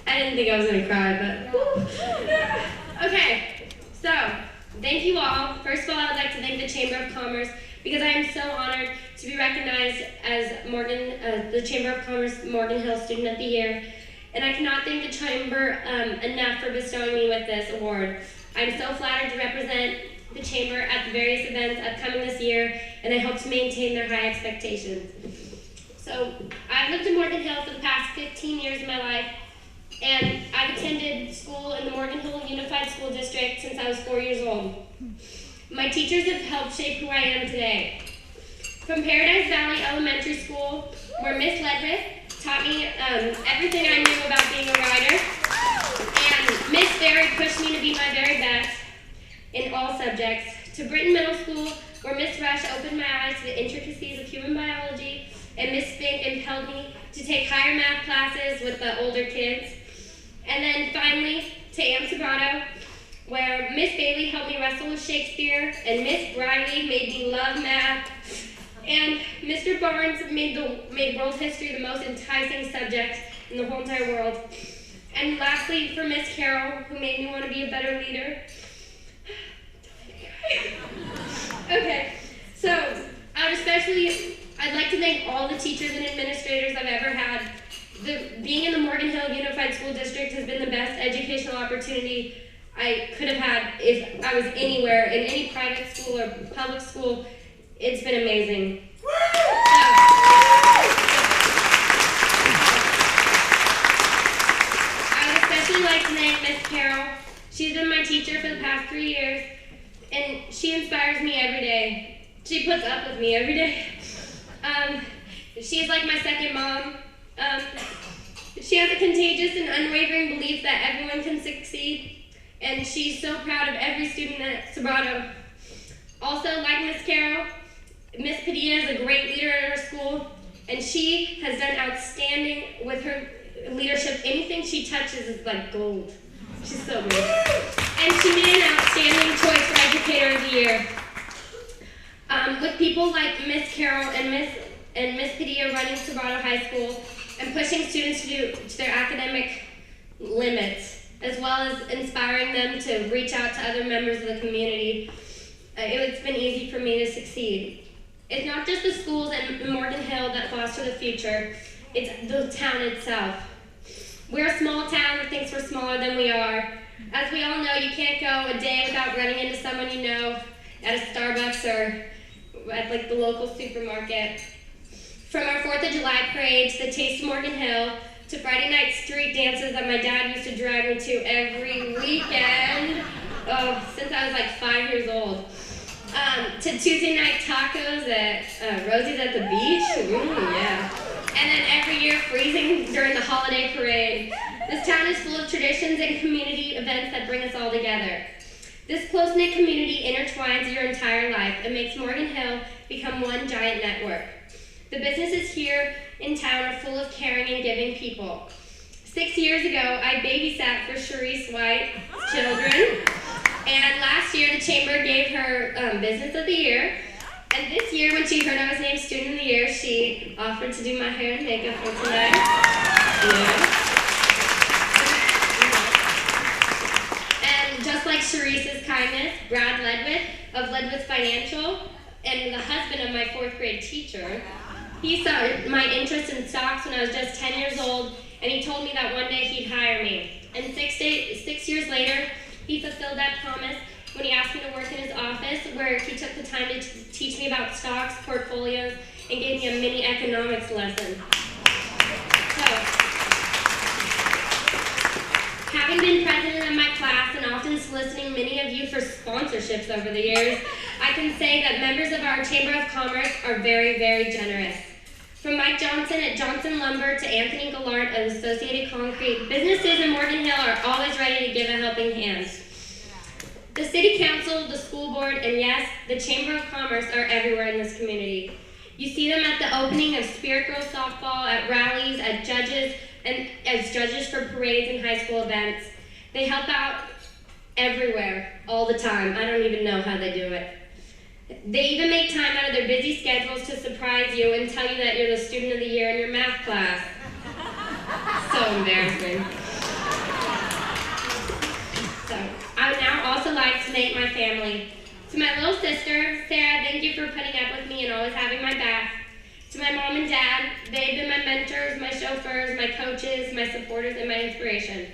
I didn't think I was gonna cry, but okay. So, thank you all. First of all, I would like to thank the Chamber of Commerce because I am so honored to be recognized as the Chamber of Commerce Morgan Hill Student of the Year. And I cannot thank the Chamber enough for bestowing me with this award. I'm so flattered to represent the Chamber at the various events upcoming this year, and I hope to maintain their high expectations. So, I've lived in Morgan Hill for the past 15 years of my life, and I've attended school in the Morgan Hill Unified School District since I was 4 years old. My teachers have helped shape who I am today. From Paradise Valley Elementary School, where Miss Ledwith taught me everything I knew about being a writer, and Miss Berry pushed me to be my very best in all subjects, to Britton Middle School, where Miss Rush opened my eyes to the intricacies of human biology, and Miss Fink impelled me to take higher math classes with the older kids. And then finally to Am Sabrato, where Miss Bailey helped me wrestle with Shakespeare, and Miss Briley made me love math, and Mr. Mr. Barnes made world history the most enticing subject in the whole entire world. And lastly, for Miss Carol, who made me want to be a better leader. Okay, so I'd like to thank all the teachers and administrators I've ever had. Being in the Morgan Hill Unified School District has been the best educational opportunity I could have had if I was anywhere, in any private school or public school. It's been amazing. I would especially like to thank Miss Carol. She's been my teacher for the past 3 years, and she inspires me every day. She puts up with me every day. She's like my second mom. She has a contagious and unwavering belief that everyone can succeed, and she's so proud of every student at Sobrato. Also, like Miss Carol, Miss Padilla is a great leader at her school, and she has done outstanding with her leadership. Anything she touches is like gold. She's so great. And she made an outstanding choice for Educator of the Year. With people like Miss Carol and Miss Padilla running Sobrato High School and pushing students to their academic limits, as well as inspiring them to reach out to other members of the community, it's been easy for me to succeed. It's not just the schools in Morgan Hill that foster the future, it's the town itself. We're a small town that thinks we're smaller than we are. As we all know, you can't go a day without running into someone you know at a Starbucks or at like the local supermarket. From our 4th of July parade to the Taste of Morgan Hill to Friday night street dances that my dad used to drag me to every weekend since I was like 5 years old. To Tuesday night tacos at Rosie's at the beach. Ooh, yeah. And then every year freezing during the holiday parade. This town is full of traditions and community events that bring us all together. This close-knit community intertwines your entire life and makes Morgan Hill become one giant network. The businesses here in town are full of caring and giving people. 6 years ago, I babysat for Sharice White's children. And last year, the Chamber gave her Business of the Year. And this year, when she heard I was named Student of the Year, she offered to do my hair and makeup for tonight. Yeah. And just like Sharice's kindness, Brad Ledwith of Ledwith Financial, and the husband of my 4th grade teacher, he saw my interest in stocks when I was just 10 years old, and he told me that one day he'd hire me. And 6 years later, he fulfilled that promise when he asked me to work in his office, where he took the time to teach me about stocks, portfolios, and gave me a mini economics lesson. So, having been president of my class and often soliciting many of you for sponsorships over the years, I can say that members of our Chamber of Commerce are very, very generous. From Mike Johnson at Johnson Lumber to Anthony Gallart at Associated Concrete, businesses in Morgan Hill are always ready to give a helping hand. The City Council, the school board, and yes, the Chamber of Commerce are everywhere in this community. You see them at the opening of Spirit Girls softball, at rallies, at judges, and as judges for parades and high school events. They help out everywhere, all the time. I don't even know how they do it. They even make time out of their busy schedules to surprise you and tell you that you're the Student of the Year in your math class. So embarrassing. So, I would now also like to thank my family. To my little sister, Sarah, thank you for putting up with me and always having my back. To my mom and dad, they've been my mentors, my chauffeurs, my coaches, my supporters, and my inspiration.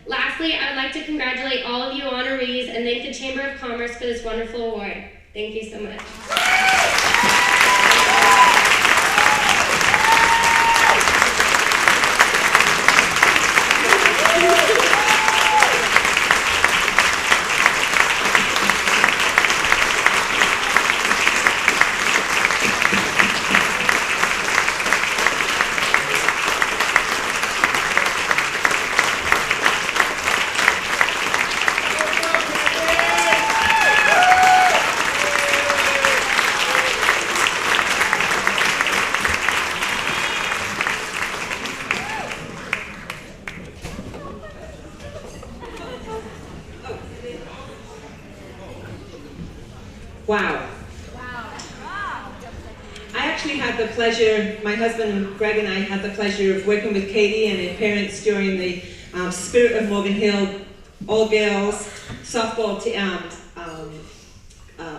Lastly, I would like to congratulate all of you honorees and thank the Chamber of Commerce for this wonderful award. Thank you so much. actually had the pleasure, my husband Greg and I had the pleasure of working with Katie and her parents during the Spirit of Morgan Hill all-girls softball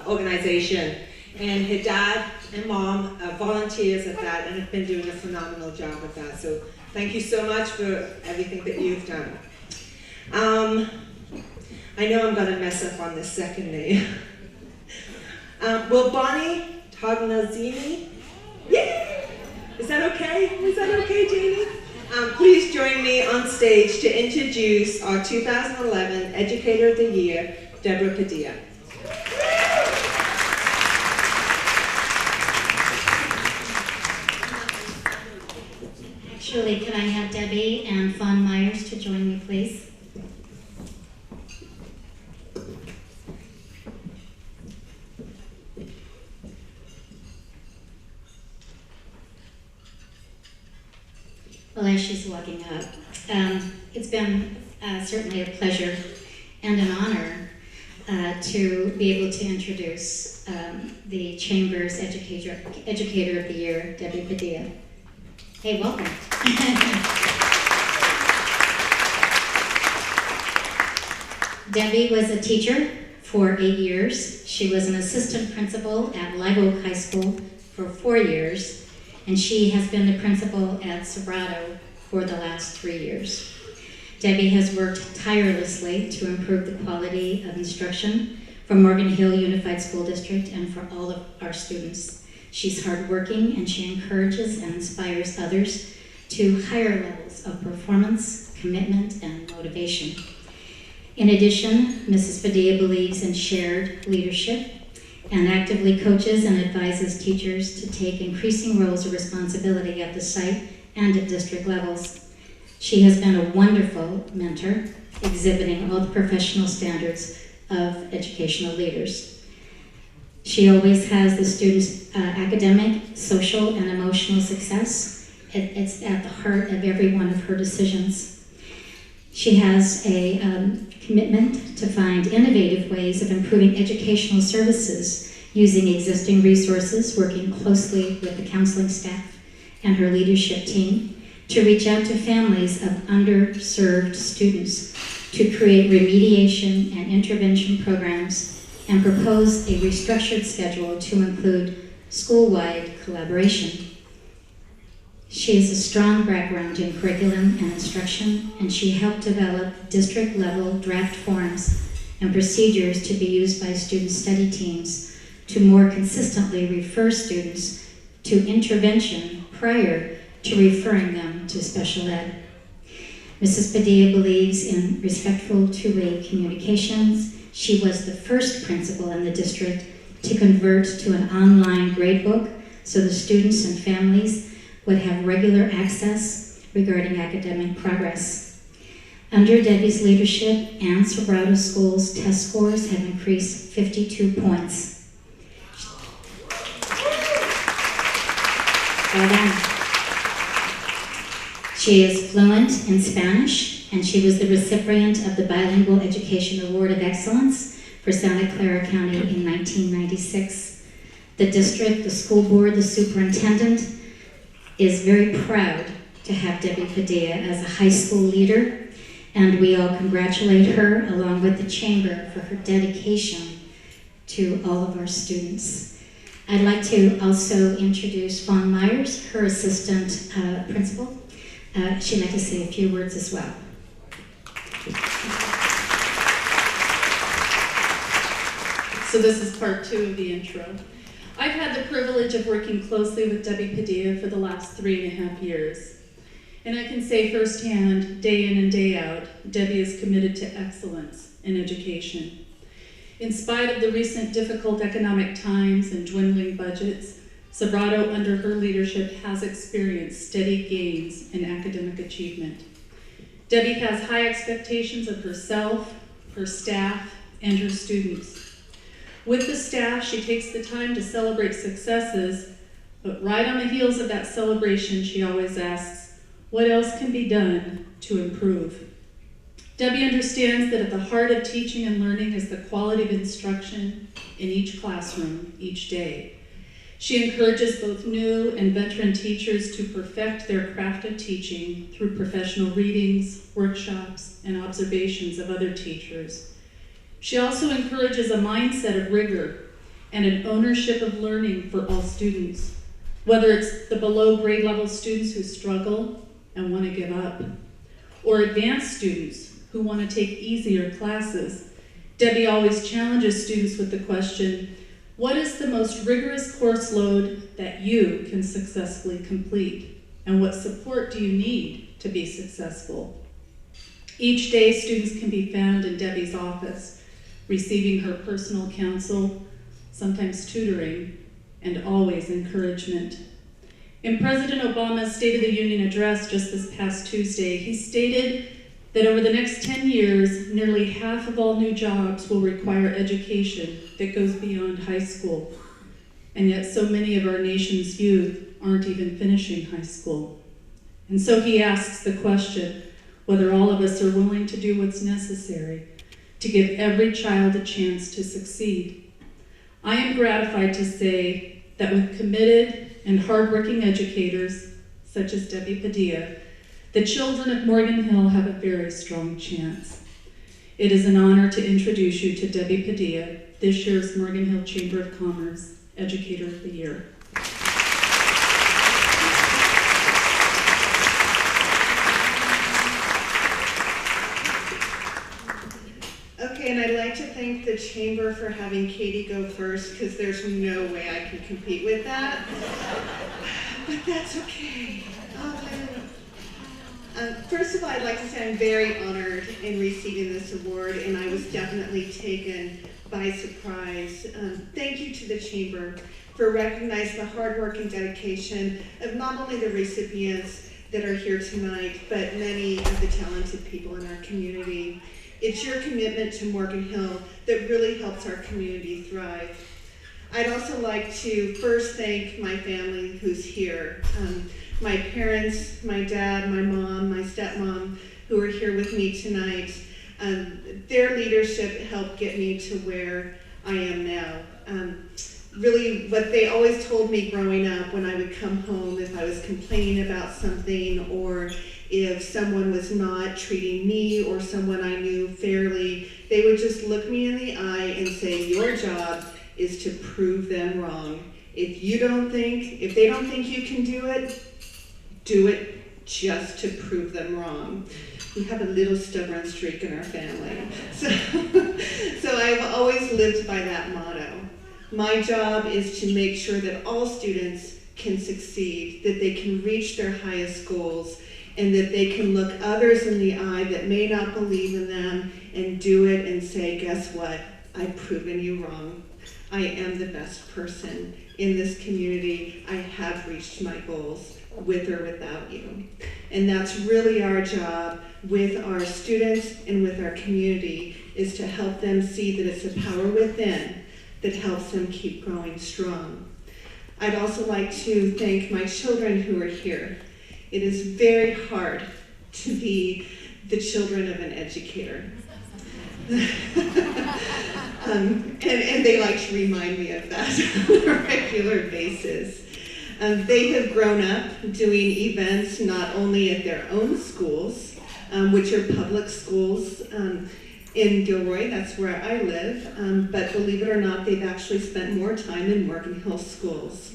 organization. And her dad and mom are volunteers at that and have been doing a phenomenal job of that. So thank you so much for everything that you've done. I know I'm going to mess up on this second name. Will Bonnie Tognazini? Yay! Is that okay? Is that okay, Jamie? Please join me on stage to introduce our 2011 Educator of the Year, Deborah Padilla. Actually, could I have Debbie and Fawn Myers to join me, please? Well, as she's walking up, it's been certainly a pleasure and an honor to be able to introduce the Chamber's Educator of the Year, Debbie Padilla. Hey, welcome. Debbie was a teacher for 8 years. She was an assistant principal at Live Oak High School for 4 years. And she has been the principal at Sobrato for the last 3 years. Debbie has worked tirelessly to improve the quality of instruction for Morgan Hill Unified School District and for all of our students. She's hardworking and she encourages and inspires others to higher levels of performance, commitment, and motivation. In addition, Mrs. Padilla believes in shared leadership and actively coaches and advises teachers to take increasing roles of responsibility at the site and at district levels. She has been a wonderful mentor, exhibiting all the professional standards of educational leaders. She always has the students' academic, social, and emotional success. It's at the heart of every one of her decisions. She has a commitment to find innovative ways of improving educational services using existing resources, working closely with the counseling staff and her leadership team to reach out to families of underserved students to create remediation and intervention programs and propose a restructured schedule to include school-wide collaboration. She has a strong background in curriculum and instruction, and she helped develop district-level draft forms and procedures to be used by student study teams to more consistently refer students to intervention prior to referring them to special ed. Mrs. Padilla believes in respectful two-way communications. She was the first principal in the district to convert to an online gradebook so the students and families would have regular access regarding academic progress. Under Debbie's leadership, Ann Sobrato School's test scores have increased 52 points. Well done. She is fluent in Spanish, and she was the recipient of the Bilingual Education Award of Excellence for Santa Clara County in 1996. The district, the school board, the superintendent is very proud to have Debbie Padilla as a high school leader, and we all congratulate her along with the Chamber for her dedication to all of our students. I'd like to also introduce Fawn Myers, her assistant principal. She'd like to say a few words as well. So this is part 2 of the intro. I've had the privilege of working closely with Debbie Padilla for the last 3.5 years. And I can say firsthand, day in and day out, Debbie is committed to excellence in education. In spite of the recent difficult economic times and dwindling budgets, Sobrato, under her leadership, has experienced steady gains in academic achievement. Debbie has high expectations of herself, her staff, and her students. With the staff, she takes the time to celebrate successes, but right on the heels of that celebration, she always asks, what else can be done to improve? Debbie understands that at the heart of teaching and learning is the quality of instruction in each classroom, each day. She encourages both new and veteran teachers to perfect their craft of teaching through professional readings, workshops, and observations of other teachers. She also encourages a mindset of rigor and an ownership of learning for all students, whether it's the below grade level students who struggle and want to give up, or advanced students who want to take easier classes. Debbie always challenges students with the question, what is the most rigorous course load that you can successfully complete? And what support do you need to be successful? Each day, students can be found in Debbie's office, receiving her personal counsel, sometimes tutoring, and always encouragement. In President Obama's State of the Union address just this past Tuesday, he stated that over the next 10 years, nearly half of all new jobs will require education that goes beyond high school. And yet so many of our nation's youth aren't even finishing high school. And so he asks the question whether all of us are willing to do what's necessary to give every child a chance to succeed. I am gratified to say that with committed and hardworking educators, such as Debbie Padilla, the children of Morgan Hill have a very strong chance. It is an honor to introduce you to Debbie Padilla, this year's Morgan Hill Chamber of Commerce Educator of the Year. Okay, and I'd like to thank the Chamber for having Katie go first, because there's no way I can compete with that. But that's okay. First of all, I'd like to say I'm very honored in receiving this award, and I was definitely taken by surprise. Thank you to the Chamber for recognizing the hard work and dedication of not only the recipients that are here tonight, but many of the talented people in our community. It's your commitment to Morgan Hill that really helps our community thrive. I'd also like to first thank my family who's here. My parents, my dad, my mom, my stepmom, who are here with me tonight. Their leadership helped get me to where I am now. Really, what they always told me growing up when I would come home if I was complaining about something, or if someone was not treating me or someone I knew fairly, they would just look me in the eye and say, your job is to prove them wrong. If they don't think you can do it just to prove them wrong. We have a little stubborn streak in our family. So I've always lived by that motto. My job is to make sure that all students can succeed, that they can reach their highest goals, and that they can look others in the eye that may not believe in them and do it and say, guess what? I've proven you wrong. I am the best person in this community. I have reached my goals with or without you. And that's really our job with our students and with our community, is to help them see that it's a power within that helps them keep growing strong. I'd also like to thank my children who are here. It is very hard to be the children of an educator. And they like to remind me of that on a regular basis. They have grown up doing events not only at their own schools, which are public schools in Gilroy, that's where I live, but believe it or not, they've actually spent more time in Morgan Hill schools.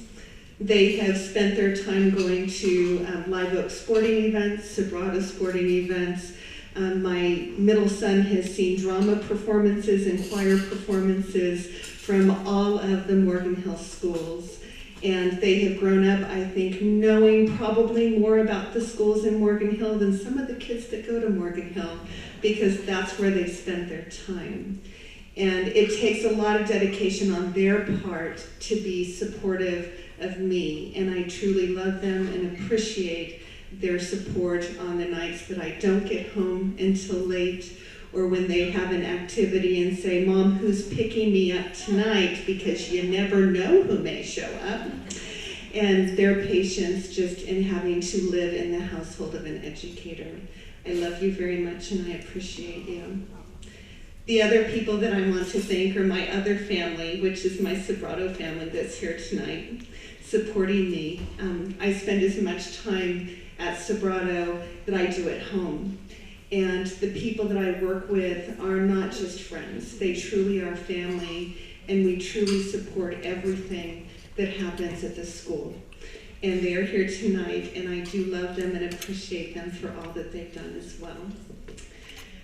They have spent their time going to Live Oak sporting events, Sabrata sporting events. My middle son has seen drama performances and choir performances from all of the Morgan Hill schools. And they have grown up, I think, knowing probably more about the schools in Morgan Hill than some of the kids that go to Morgan Hill, because that's where they spend their time. And it takes a lot of dedication on their part to be supportive of me, and I truly love them and appreciate their support on the nights that I don't get home until late, or when they have an activity and say, Mom, who's picking me up tonight? Because you never know who may show up. And their patience just in having to live in the household of an educator. I love you very much and I appreciate you. The other people that I want to thank are my other family, which is my Sobrato family that's here tonight, supporting me. I spend as much time at Sobrato that I do at home. And the people that I work with are not just friends, they truly are family, and we truly support everything that happens at the school. And they are here tonight, and I do love them and appreciate them for all that they've done as well.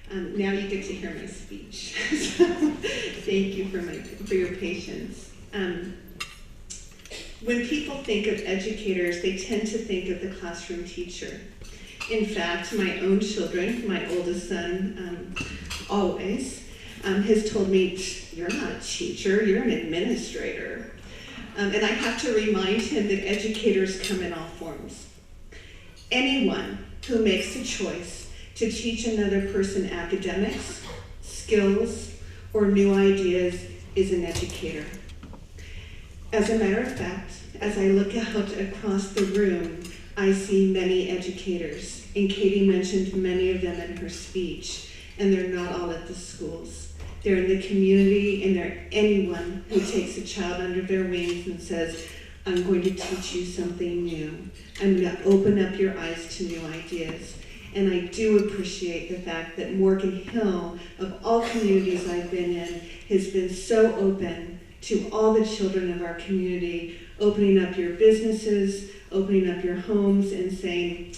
Now you get to hear my speech. So, thank you for your patience. When people think of educators, they tend to think of the classroom teacher. In fact, my own children, my oldest son always, has told me, you're not a teacher, you're an administrator. And I have to remind him that educators come in all forms. Anyone who makes a choice to teach another person academics, skills, or new ideas is an educator. As a matter of fact, as I look out across the room, I see many educators, and Katie mentioned many of them in her speech, and they're not all at the schools. They're in the community, and they're anyone who takes a child under their wings and says, I'm going to teach you something new. I'm going to open up your eyes to new ideas. And I do appreciate the fact that Morgan Hill, of all communities I've been in, has been so open to all the children of our community, opening up your businesses, opening up your homes, and saying,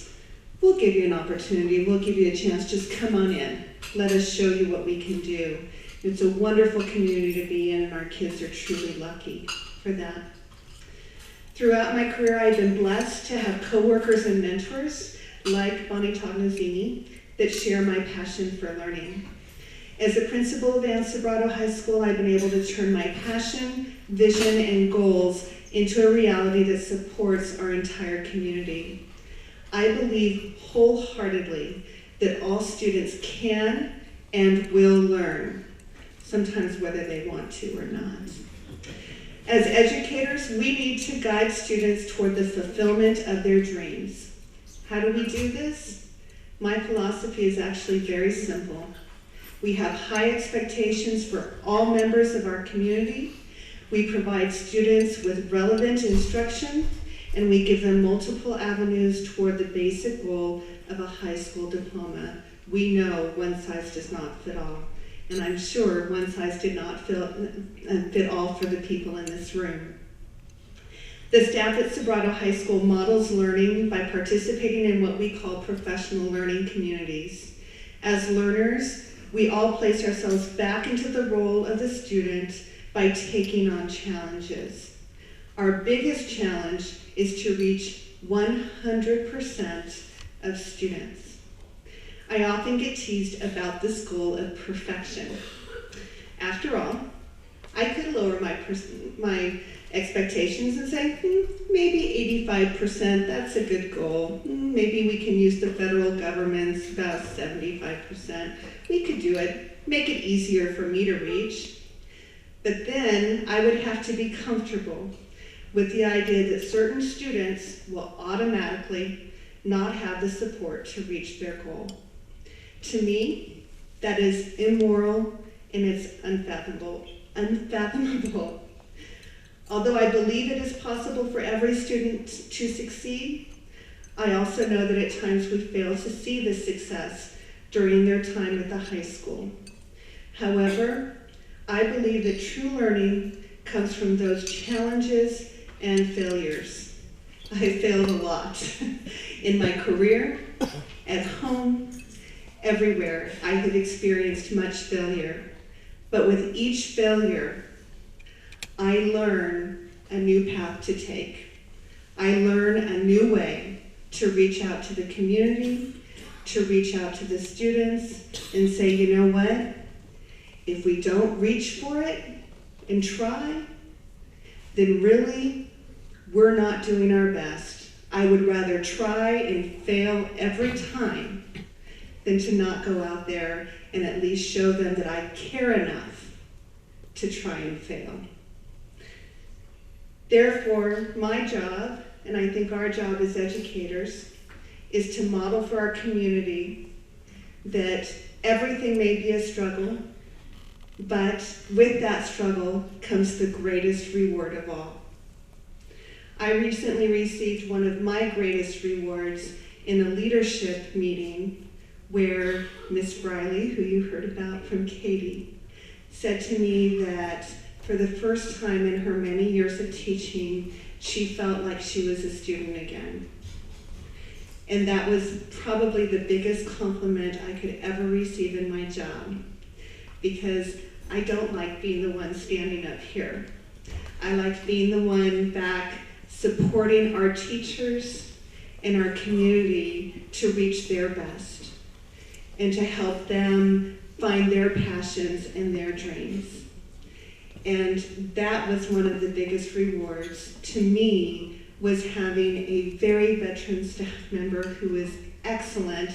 we'll give you an opportunity, we'll give you a chance, just come on in. Let us show you what we can do. It's a wonderful community to be in, and our kids are truly lucky for that. Throughout my career, I've been blessed to have coworkers and mentors like Bonnie Tognazini that share my passion for learning. As a principal of Van Sobrato High School, I've been able to turn my passion, vision, and goals into a reality that supports our entire community. I believe wholeheartedly that all students can and will learn, sometimes whether they want to or not. As educators, we need to guide students toward the fulfillment of their dreams. How do we do this? My philosophy is actually very simple. We have high expectations for all members of our community. We provide students with relevant instruction, and we give them multiple avenues toward the basic goal of a high school diploma. We know one size does not fit all, and I'm sure one size did not fit all for the people in this room. The staff at Sobrato High School models learning by participating in what we call professional learning communities. As learners, we all place ourselves back into the role of the student by taking on challenges. Our biggest challenge is to reach 100% of students. I often get teased about this goal of perfection. After all, I could lower my expectations and say, maybe 85%, that's a good goal. Maybe we can use the federal government's about 75%. We could do it, make it easier for me to reach. But then I would have to be comfortable with the idea that certain students will automatically not have the support to reach their goal. To me, that is immoral and it's unfathomable. Although I believe it is possible for every student to succeed, I also know that at times we fail to see this success during their time at the high school. However, I believe that true learning comes from those challenges and failures. I failed a lot in my career, at home, everywhere. I have experienced much failure, but with each failure, I learn a new path to take. I learn a new way to reach out to the community, to reach out to the students and say, you know what? If we don't reach for it and try, then really we're not doing our best. I would rather try and fail every time than to not go out there and at least show them that I care enough to try and fail. Therefore, my job, and I think our job as educators, is to model for our community that everything may be a struggle, But with that struggle comes the greatest reward of all. I recently received one of my greatest rewards in a leadership meeting where Miss Briley, who you heard about from Katie, said to me that for the first time in her many years of teaching, she felt like she was a student again. And that was probably the biggest compliment I could ever receive in my job, because I don't like being the one standing up here. I like being the one back supporting our teachers and our community to reach their best and to help them find their passions and their dreams. And that was one of the biggest rewards to me, was having a very veteran staff member who is excellent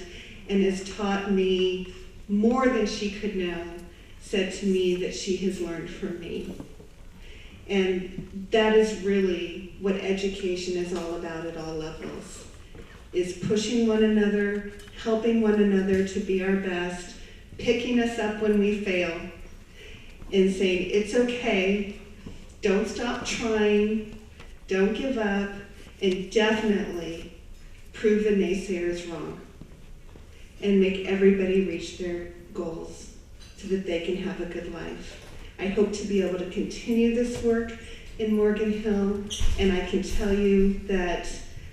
and has taught me more than she could know, said to me that she has learned from me. And that is really what education is all about at all levels, is pushing one another, helping one another to be our best, picking us up when we fail, and saying, it's okay, don't stop trying, don't give up, and definitely prove the naysayers wrong, and make everybody reach their goals so that they can have a good life. I hope to be able to continue this work in Morgan Hill, and I can tell you that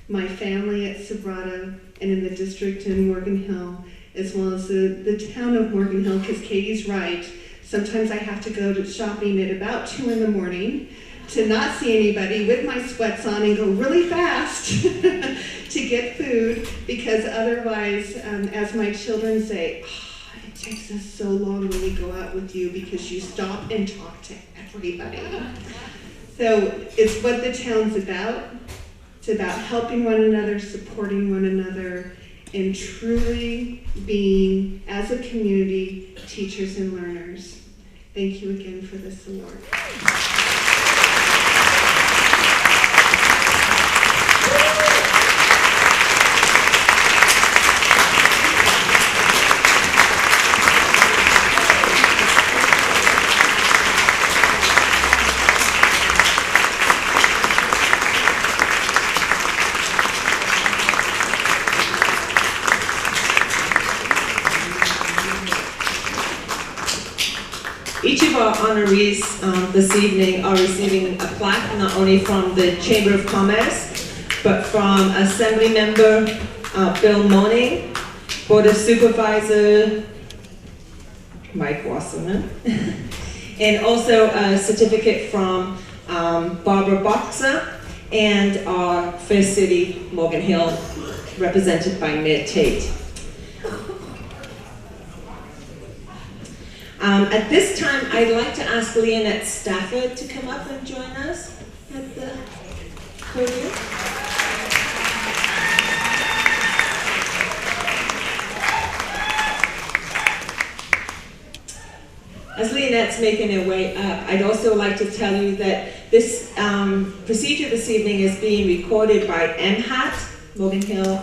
my family at Sobrato and in the district in Morgan Hill, as well as the town of Morgan Hill, because Katie's right, sometimes I have to go to shopping at about 2 in the morning to not see anybody with my sweats on and go really fast to get food, because otherwise, as my children say, it takes us so long when we go out with you because you stop and talk to everybody. So it's what the town's about. It's about helping one another, supporting one another, and truly being, as a community, teachers and learners. Thank you again for this award. Each of our honorees this evening are receiving a plaque not only from the Chamber of Commerce, but from Assembly Member Bill Moaning, Board of Supervisor Mike Wasserman, and also a certificate from Barbara Boxer and our Fair City, Morgan Hill, represented by Mayor Tate. At this time, I'd like to ask Leonette Stafford to come up and join us at the podium. As Leonette's making her way up, I'd also like to tell you that this procedure this evening is being recorded by MHAT, Morgan Hill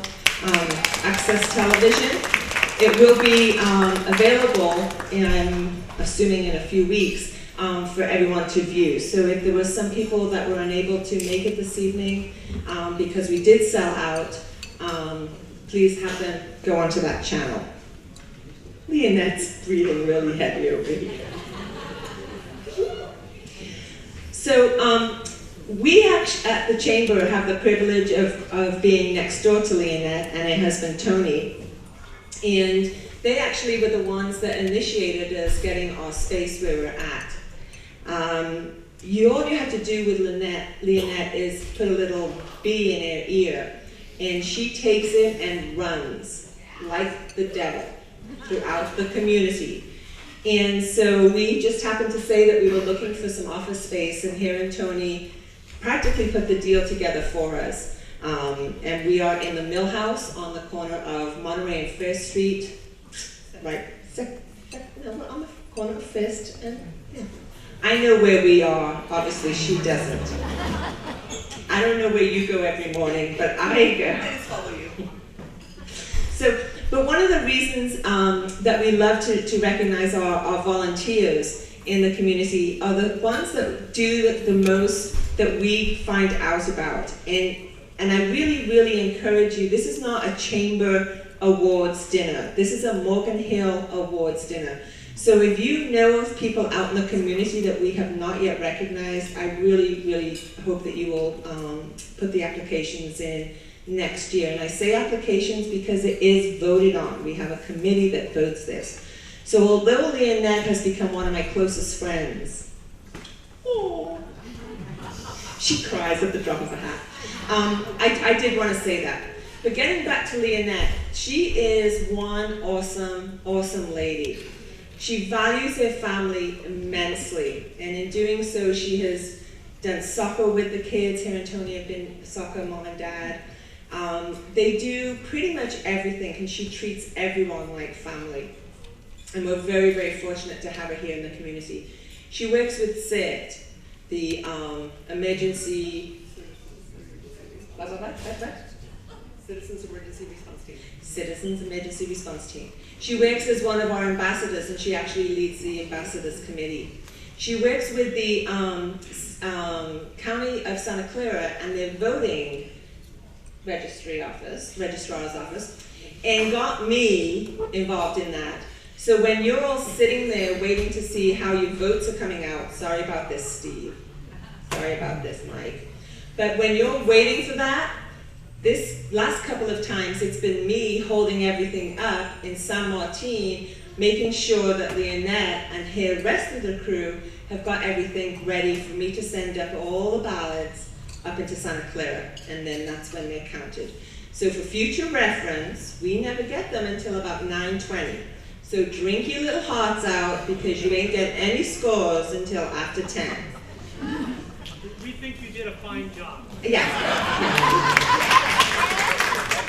Access Television. It will be available, I'm assuming in a few weeks, for everyone to view. So if there were some people that were unable to make it this evening because we did sell out, please have them go onto that channel. Leonette's breathing really heavy over here. So we actually, at the Chamber, have the privilege of being next door to Leonette and her husband Tony. And they actually were the ones that initiated us getting our space where we're at. All you have to do with Leonette is put a little bee in her ear, and she takes it and runs like the devil throughout the community. And so we just happened to say that we were looking for some office space, and here and Tony practically put the deal together for us. And we are in the Mill House on the corner of Monterey and First Street, right? No, we're on the corner of First and yeah. I know where we are. Obviously, she doesn't. I don't know where you go every morning, but I go. I just follow you. But one of the reasons that we love to recognize our volunteers in the community are the ones that do the most that we find out about. And I really, really encourage you, this is not a chamber awards dinner. This is a Morgan Hill awards dinner. So if you know of people out in the community that we have not yet recognized, I really, really hope that you will put the applications in next year. And I say applications because it is voted on. We have a committee that votes this. So although Leonette has become one of my closest friends, oh, she cries at the drop of a hat. I did want to say that. But getting back to Leonette, she is one awesome, awesome lady. She values her family immensely, and in doing so, she has done soccer with the kids. Her and Tony have been soccer mom and dad. They do pretty much everything, and she treats everyone like family. And we're very, very fortunate to have her here in the community. She works with CIRT, the emergency, Citizens Emergency Response Team. Citizens Emergency Response Team. She works as one of our ambassadors, and she actually leads the ambassadors committee. She works with the County of Santa Clara and their voting registrar's office, and got me involved in that. So when you're all sitting there waiting to see how your votes are coming out, sorry about this, Steve. Sorry about this, Mike. But when you're waiting for that, this last couple of times, it's been me holding everything up in San Martin, making sure that Leonette and her rest of the crew have got everything ready for me to send up all the ballots up into Santa Clara, and then that's when they're counted. So for future reference, we never get them until about 9:20. So drink your little hearts out, because you ain't get any scores until after 10. We think you did a fine job. Yeah.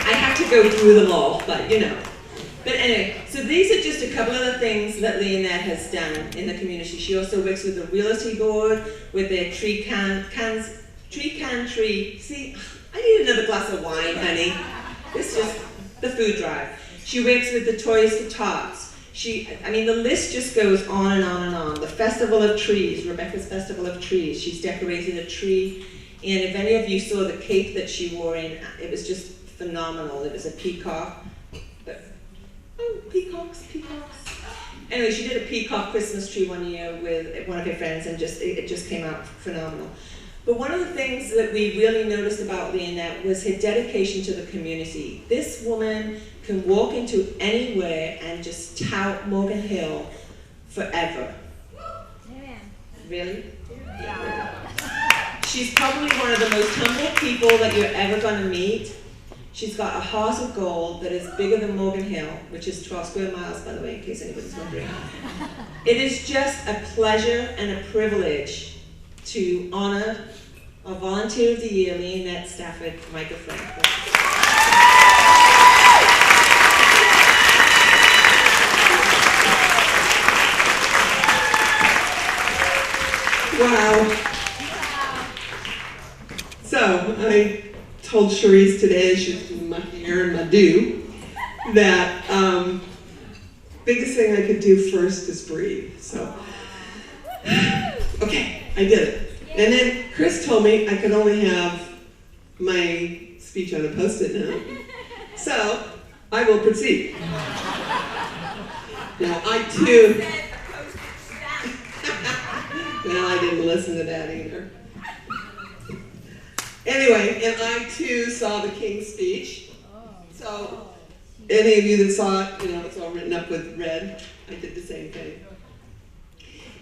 I have to go through them all, but you know. But anyway, so these are just a couple of the things that Leonette has done in the community. She also works with the realty board, with their tree can tree. See, I need another glass of wine, honey. It's just the food drive. She works with the Toys for Tots. I mean, the list just goes on and on and on. The Festival of Trees, Rebecca's Festival of Trees. She's decorated a tree. And if any of you saw the cape that she wore in, it was just phenomenal. It was a peacock. Oh, peacocks. Anyway, she did a peacock Christmas tree one year with one of her friends, and it just came out phenomenal. But one of the things that we really noticed about Leonette was her dedication to the community. This woman can walk into anywhere and just tout Morgan Hill forever. Yeah. Really? Yeah. She's probably one of the most humble people that you're ever going to meet. She's got a heart of gold that is bigger than Morgan Hill, which is 12 square miles, by the way, in case anybody's wondering. It is just a pleasure and a privilege to honor our Volunteer of the Year, Leonette Stafford microphone. Wow. So I told Cherise today, she's my hair and my do, that biggest thing I could do first is breathe. So, okay, I did it. And then Chris told me I could only have my speech on a Post-it note. So I will proceed. Now I too. Well, I didn't listen to that either. Anyway, and I too saw the King's speech. So, any of you that saw it, you know, it's all written up with red. I did the same thing.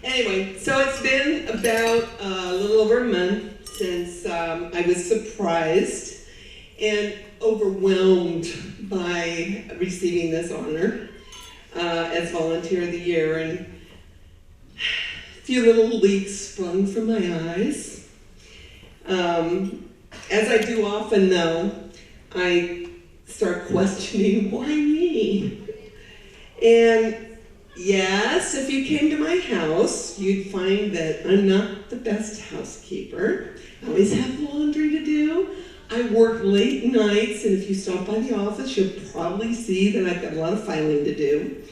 Anyway, so it's been about a little over a month since I was surprised and overwhelmed by receiving this honor as Volunteer of the Year. And a few little leaks sprung from my eyes. As I do often, though, I start questioning, why me? And yes, if you came to my house, you'd find that I'm not the best housekeeper. I always have laundry to do. I work late nights, and if you stop by the office, you'll probably see that I've got a lot of filing to do.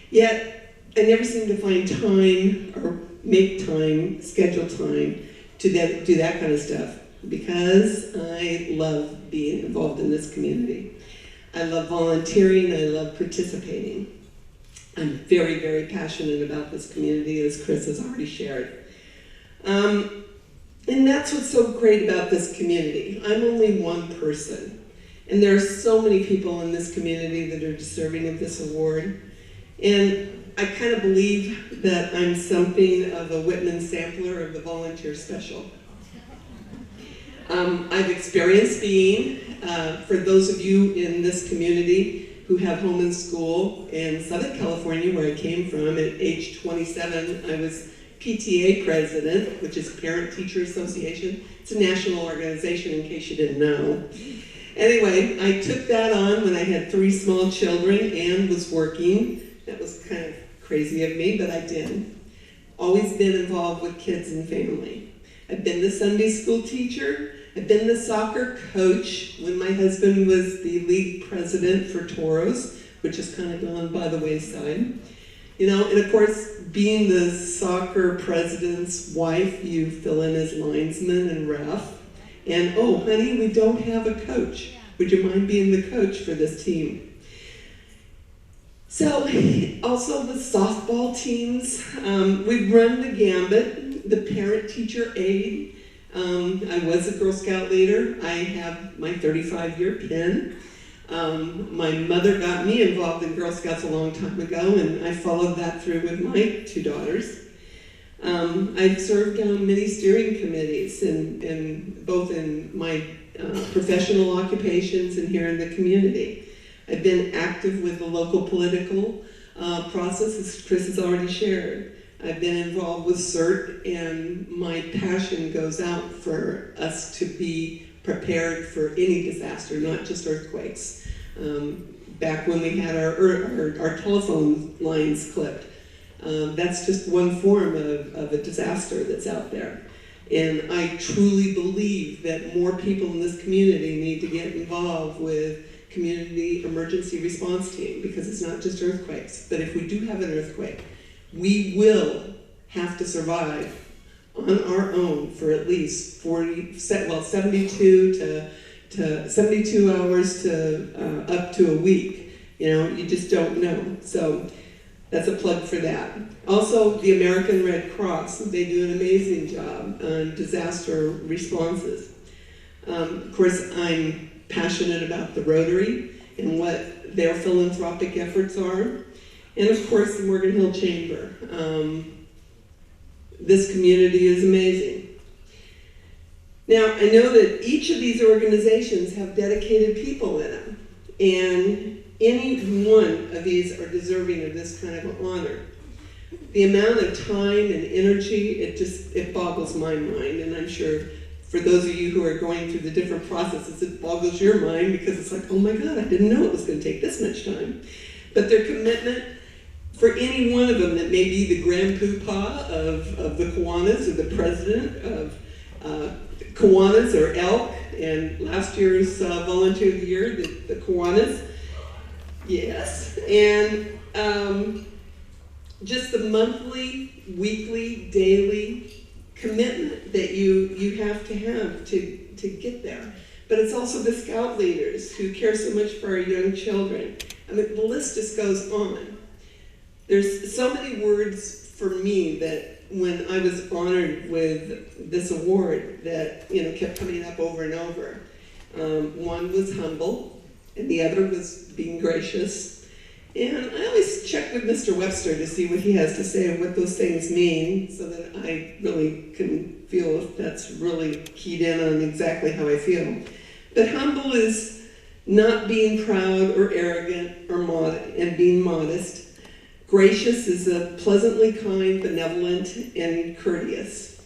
Yet, I never seem to find time or make time, schedule time to do that kind of stuff, because I love being involved in this community. I love volunteering, I love participating. I'm very, very passionate about this community, as Chris has already shared. And that's what's so great about this community. I'm only one person, and there are so many people in this community that are deserving of this award. And I kind of believe that I'm something of a Whitman sampler of the volunteer special. I've experienced being, for those of you in this community who have home and school in Southern California, where I came from, at age 27, I was PTA president, which is Parent Teacher Association. It's a national organization, in case you didn't know. Anyway, I took that on when I had 3 small children and was working. That was kind of crazy of me, but I did. Always been involved with kids and family. I've been the Sunday school teacher. I've been the soccer coach when my husband was the league president for Toros, which has kind of gone by the wayside. You know, and of course, being the soccer president's wife, you fill in as linesman and ref. And, oh, honey, we don't have a coach. Would you mind being the coach for this team? So, also the softball teams. We've run the gambit, the parent-teacher aid. I was a Girl Scout leader. I have my 35-year pin. My mother got me involved in Girl Scouts a long time ago, and I followed that through with my 2 daughters. I've served on many steering committees, both in my professional occupations and here in the community. I've been active with the local political process, as Chris has already shared. I've been involved with CERT, and my passion goes out for us to be prepared for any disaster, not just earthquakes. Back when we had our telephone lines clipped, that's just one form of a disaster that's out there. And I truly believe that more people in this community need to get involved with community emergency response team, because it's not just earthquakes. But if we do have an earthquake, we will have to survive on our own for at least 72 hours to up to a week. You know, you just don't know. So that's a plug for that. Also, the American Red Cross, they do an amazing job on disaster responses. Of course, I'm passionate about the Rotary and what their philanthropic efforts are. And of course, the Morgan Hill Chamber. This community is amazing. Now, I know that each of these organizations have dedicated people in them, and any one of these are deserving of this kind of an honor. The amount of time and energy, it boggles my mind, and I'm sure for those of you who are going through the different processes, it boggles your mind, because it's like, oh my God, I didn't know it was going to take this much time. But their commitment, for any one of them that may be the grand poobah of the Kiwanis, or the president of Kiwanis or Elk, and last year's Volunteer of the Year, the Kiwanis. Yes, and just the monthly, weekly, daily commitment that you have to get there. But it's also the Scout leaders who care so much for our young children. I mean, the list just goes on. There's so many words for me that when I was honored with this award that, you know, kept coming up over and over. One was humble, and the other was being gracious. And I always check with Mr. Webster to see what he has to say and what those things mean, so that I really can feel if that's really keyed in on exactly how I feel. But humble is not being proud or arrogant or and being modest. Gracious is a pleasantly kind, benevolent, and courteous.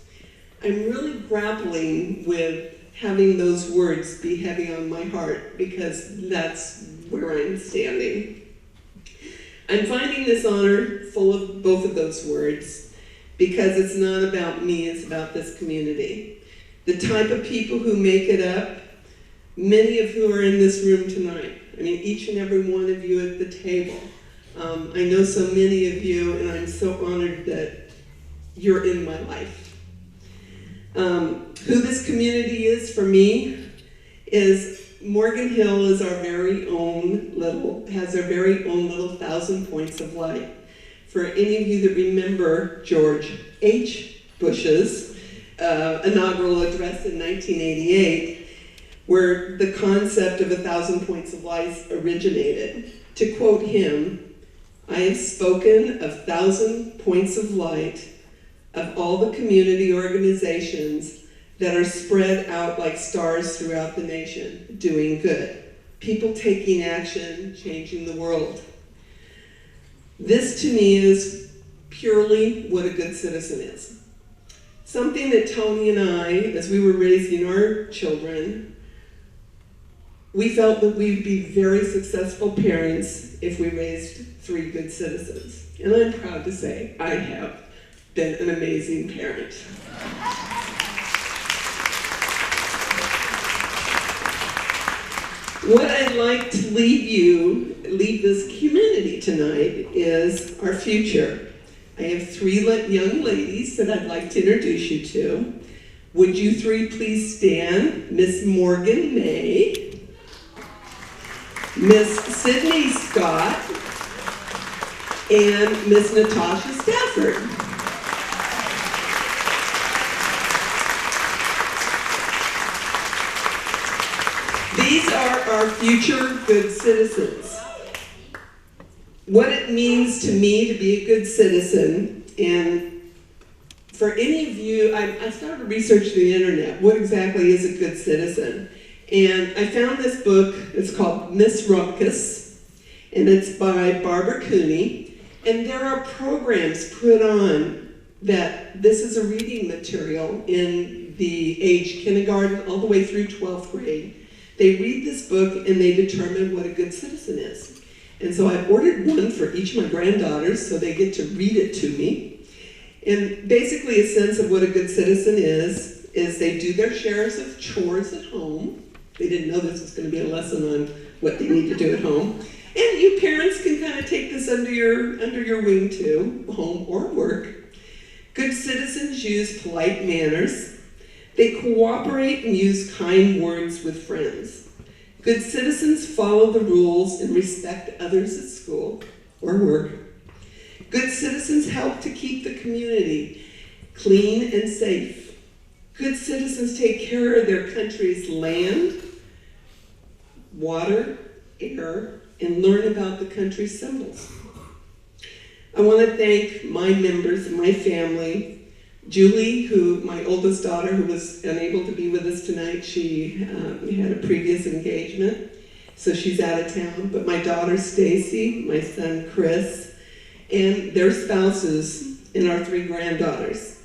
I'm really grappling with having those words be heavy on my heart, because that's where I'm standing. I'm finding this honor full of both of those words, because it's not about me, it's about this community. The type of people who make it up, many of who are in this room tonight. I mean, each and every one of you at the table. I know so many of you, and I'm so honored that you're in my life. Who this community is for me is Morgan Hill is our very own has our very own little 1,000 points of light. For any of you that remember George H. Bush's inaugural address in 1988, where the concept of 1,000 points of light originated. To quote him, "I have spoken of 1,000 points of light of all the community organizations that are spread out like stars throughout the nation, doing good. People taking action, changing the world." This to me is purely what a good citizen is. Something that Tony and I, as we were raising our children, we felt that we'd be very successful parents if we raised 3 good citizens. And I'm proud to say I have been an amazing parent. What I'd like to leave this community tonight is our future. I have 3 young ladies that I'd like to introduce you to. Would you 3 please stand? Miss Morgan May, Miss Sydney Scott, and Miss Natasha Stafford. These are our future good citizens. What it means to me to be a good citizen, and for any of you, I started researching the internet. What exactly is a good citizen? And I found this book. It's called Miss Rumpkus, and it's by Barbara Cooney. And there are programs put on that this is a reading material in the age kindergarten all the way through 12th grade. They read this book and they determine what a good citizen is. And so I ordered one for each of my granddaughters so they get to read it to me. And basically a sense of what a good citizen is they do their shares of chores at home. They didn't know this was going to be a lesson on what they need to do at home. And you parents can kind of take this under your wing too, home or work. Good citizens use polite manners. They cooperate and use kind words with friends. Good citizens follow the rules and respect others at school or work. Good citizens help to keep the community clean and safe. Good citizens take care of their country's land, water, air, and learn about the country's symbols. I want to thank my members and my family. Julie, my oldest daughter, who was unable to be with us tonight, she had a previous engagement, so she's out of town. But my daughter Stacy, my son Chris, and their spouses, and our 3 granddaughters,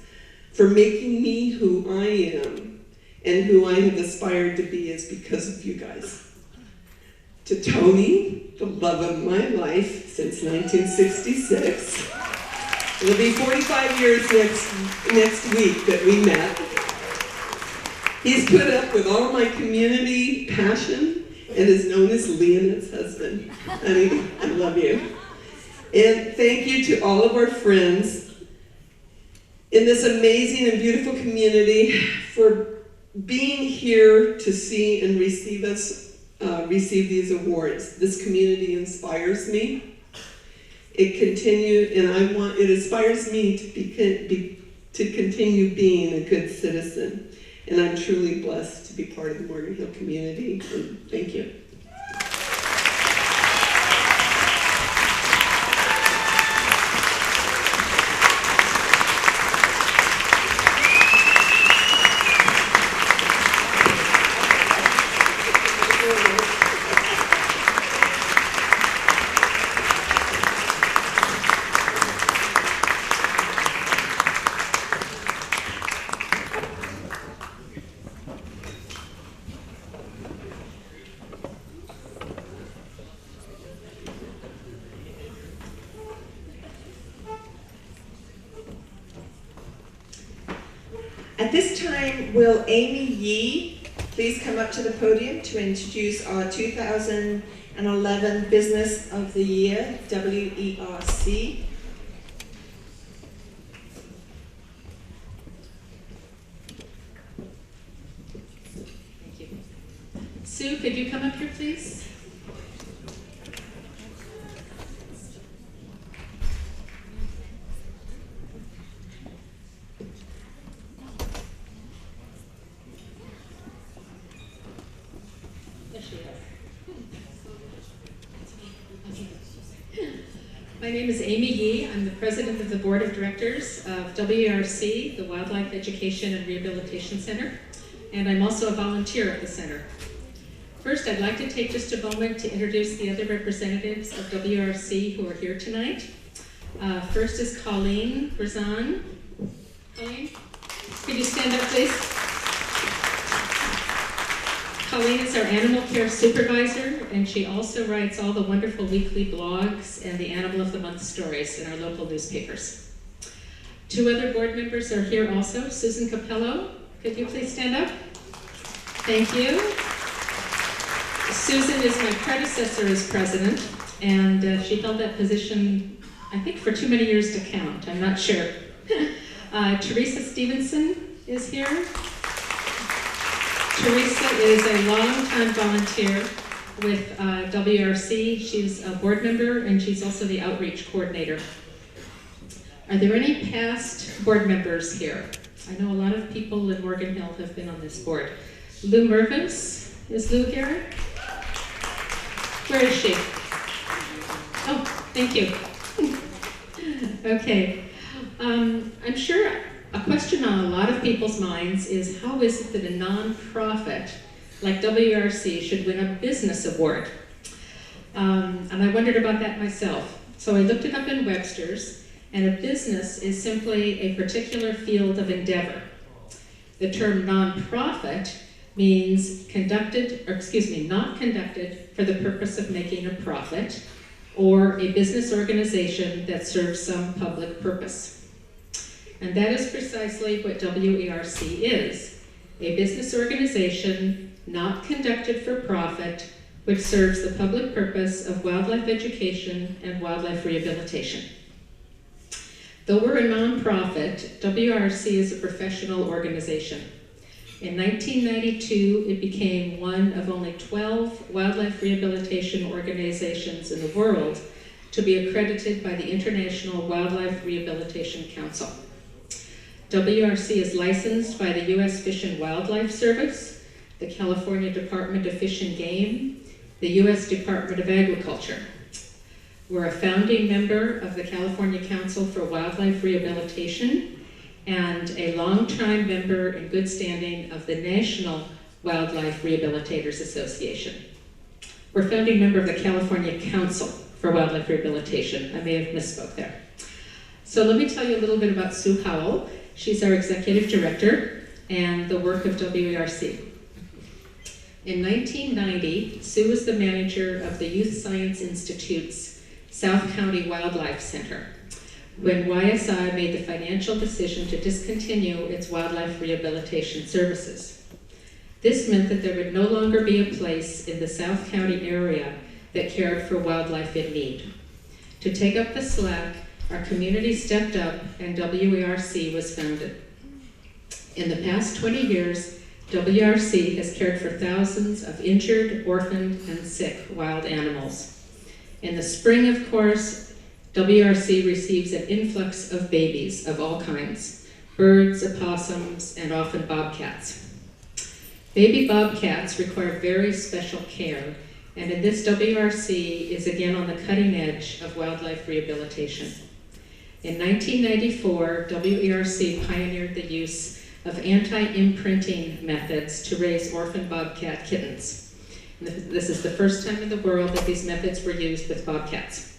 for making me who I am and who I have aspired to be is because of you guys. To Tony, the love of my life since 1966. It'll be 45 years next week that we met. He's put up with all my community passion and is known as Leonette's husband. Honey, I love you. And thank you to all of our friends in this amazing and beautiful community for being here to see and receive these awards. This community inspires me. It inspires me to continue being a good citizen. And I'm truly blessed to be part of the Morgan Hill community. And thank you. At this time, will Amy Yee please come up to the podium to introduce our 2011 Business of the Year, WERC. Sue, could you come up here, please? There she is. My name is Amy Yee. I'm the president of the board of directors of WRC, the Wildlife Education and Rehabilitation Center, and I'm also a volunteer at the center. First, I'd like to take just a moment to introduce the other representatives of WRC who are here tonight. First is Colleen Brazan. Colleen, could you stand up, please? Colleen is our animal care supervisor, and she also writes all the wonderful weekly blogs and the Animal of the Month stories in our local newspapers. Two other board members are here also. Susan Capello, could you please stand up? Thank you. Susan is my predecessor as president, and she held that position, I think, for too many years to count. I'm not sure. Teresa Stevenson is here. Teresa is a long-time volunteer with WRC. She's a board member, and she's also the outreach coordinator. Are there any past board members here? I know a lot of people in Morgan Hill have been on this board. Lou Mervis, is Lou here? Where is she? Oh, thank you. Okay. I'm sure a question on a lot of people's minds is, how is it that a nonprofit like WRC should win a business award? And I wondered about that myself. So I looked it up in Webster's, and a business is simply a particular field of endeavor. The term nonprofit means not conducted for the purpose of making a profit, or a business organization that serves some public purpose. And that is precisely what WERC is, a business organization not conducted for profit, which serves the public purpose of wildlife education and wildlife rehabilitation. Though we're a nonprofit, WRC is a professional organization. In 1992, it became one of only 12 wildlife rehabilitation organizations in the world to be accredited by the International Wildlife Rehabilitation Council. WRC is licensed by the U.S. Fish and Wildlife Service, the California Department of Fish and Game, the U.S. Department of Agriculture. We're a founding member of the California Council for Wildlife Rehabilitation and a longtime member in good standing of the National Wildlife Rehabilitators Association. We're a founding member of the California Council for Wildlife Rehabilitation. I may have misspoke there. So let me tell you a little bit about Sue Howell. She's our executive director and the work of WERC. In 1990, Sue was the manager of the Youth Science Institute's South County Wildlife Center, when YSI made the financial decision to discontinue its wildlife rehabilitation services. This meant that there would no longer be a place in the South County area that cared for wildlife in need. To take up the slack, our community stepped up and WERC was founded. In the past 20 years, WRC has cared for thousands of injured, orphaned, and sick wild animals. In the spring, of course, WRC receives an influx of babies of all kinds, birds, opossums, and often bobcats. Baby bobcats require very special care, and in this WRC is again on the cutting edge of wildlife rehabilitation. In 1994, WERC pioneered the use of anti-imprinting methods to raise orphan bobcat kittens. This is the first time in the world that these methods were used with bobcats.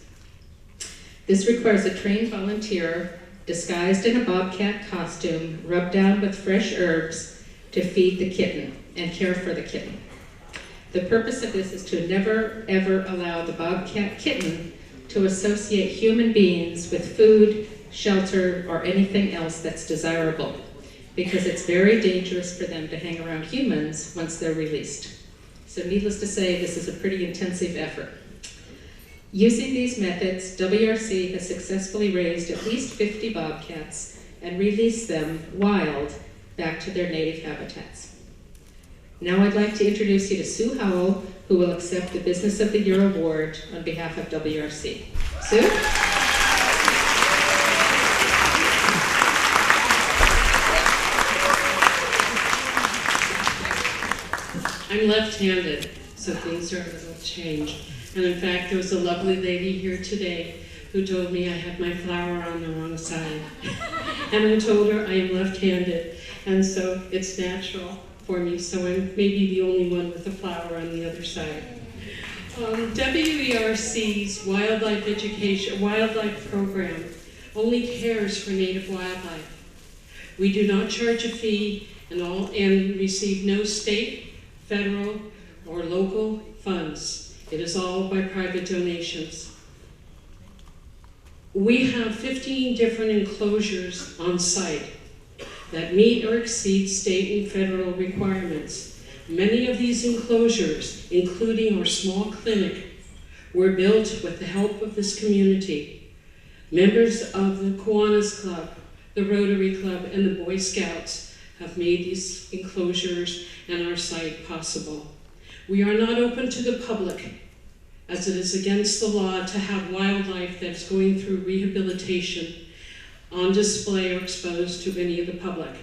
This requires a trained volunteer disguised in a bobcat costume, rubbed down with fresh herbs to feed the kitten and care for the kitten. The purpose of this is to never, ever allow the bobcat kitten to associate human beings with food, shelter, or anything else that's desirable, because it's very dangerous for them to hang around humans once they're released. So needless to say, this is a pretty intensive effort. Using these methods, WRC has successfully raised at least 50 bobcats and released them wild back to their native habitats. Now I'd like to introduce you to Sue Howell, who will accept the Business of the Year Award on behalf of WRC. Sue? I'm left-handed, so things are a little changed. And in fact, there was a lovely lady here today who told me I had my flower on the wrong side. And I told her I am left-handed, and so it's natural for me, so I'm maybe the only one with a flower on the other side. WERC's wildlife program only cares for native wildlife. We do not charge a fee and receive no state, federal, or local funds. It is all by private donations. We have 15 different enclosures on site that meet or exceed state and federal requirements. Many of these enclosures, including our small clinic, were built with the help of this community. Members of the Kiwanis Club, the Rotary Club, and the Boy Scouts have made these enclosures and our site possible. We are not open to the public, as it is against the law to have wildlife that is going through rehabilitation on display or exposed to any of the public.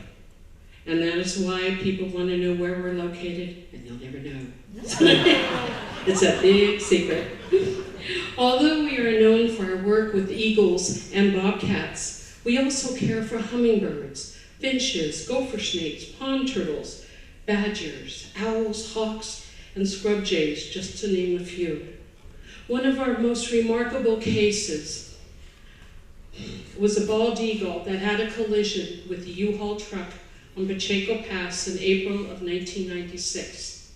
And that is why people want to know where we're located, and they'll never know. It's a big secret. Although we are known for our work with eagles and bobcats, we also care for hummingbirds, finches, gopher snakes, pond turtles, badgers, owls, hawks, and scrub jays, just to name a few. One of our most remarkable cases was a bald eagle that had a collision with the U-Haul truck on Pacheco Pass in April of 1996.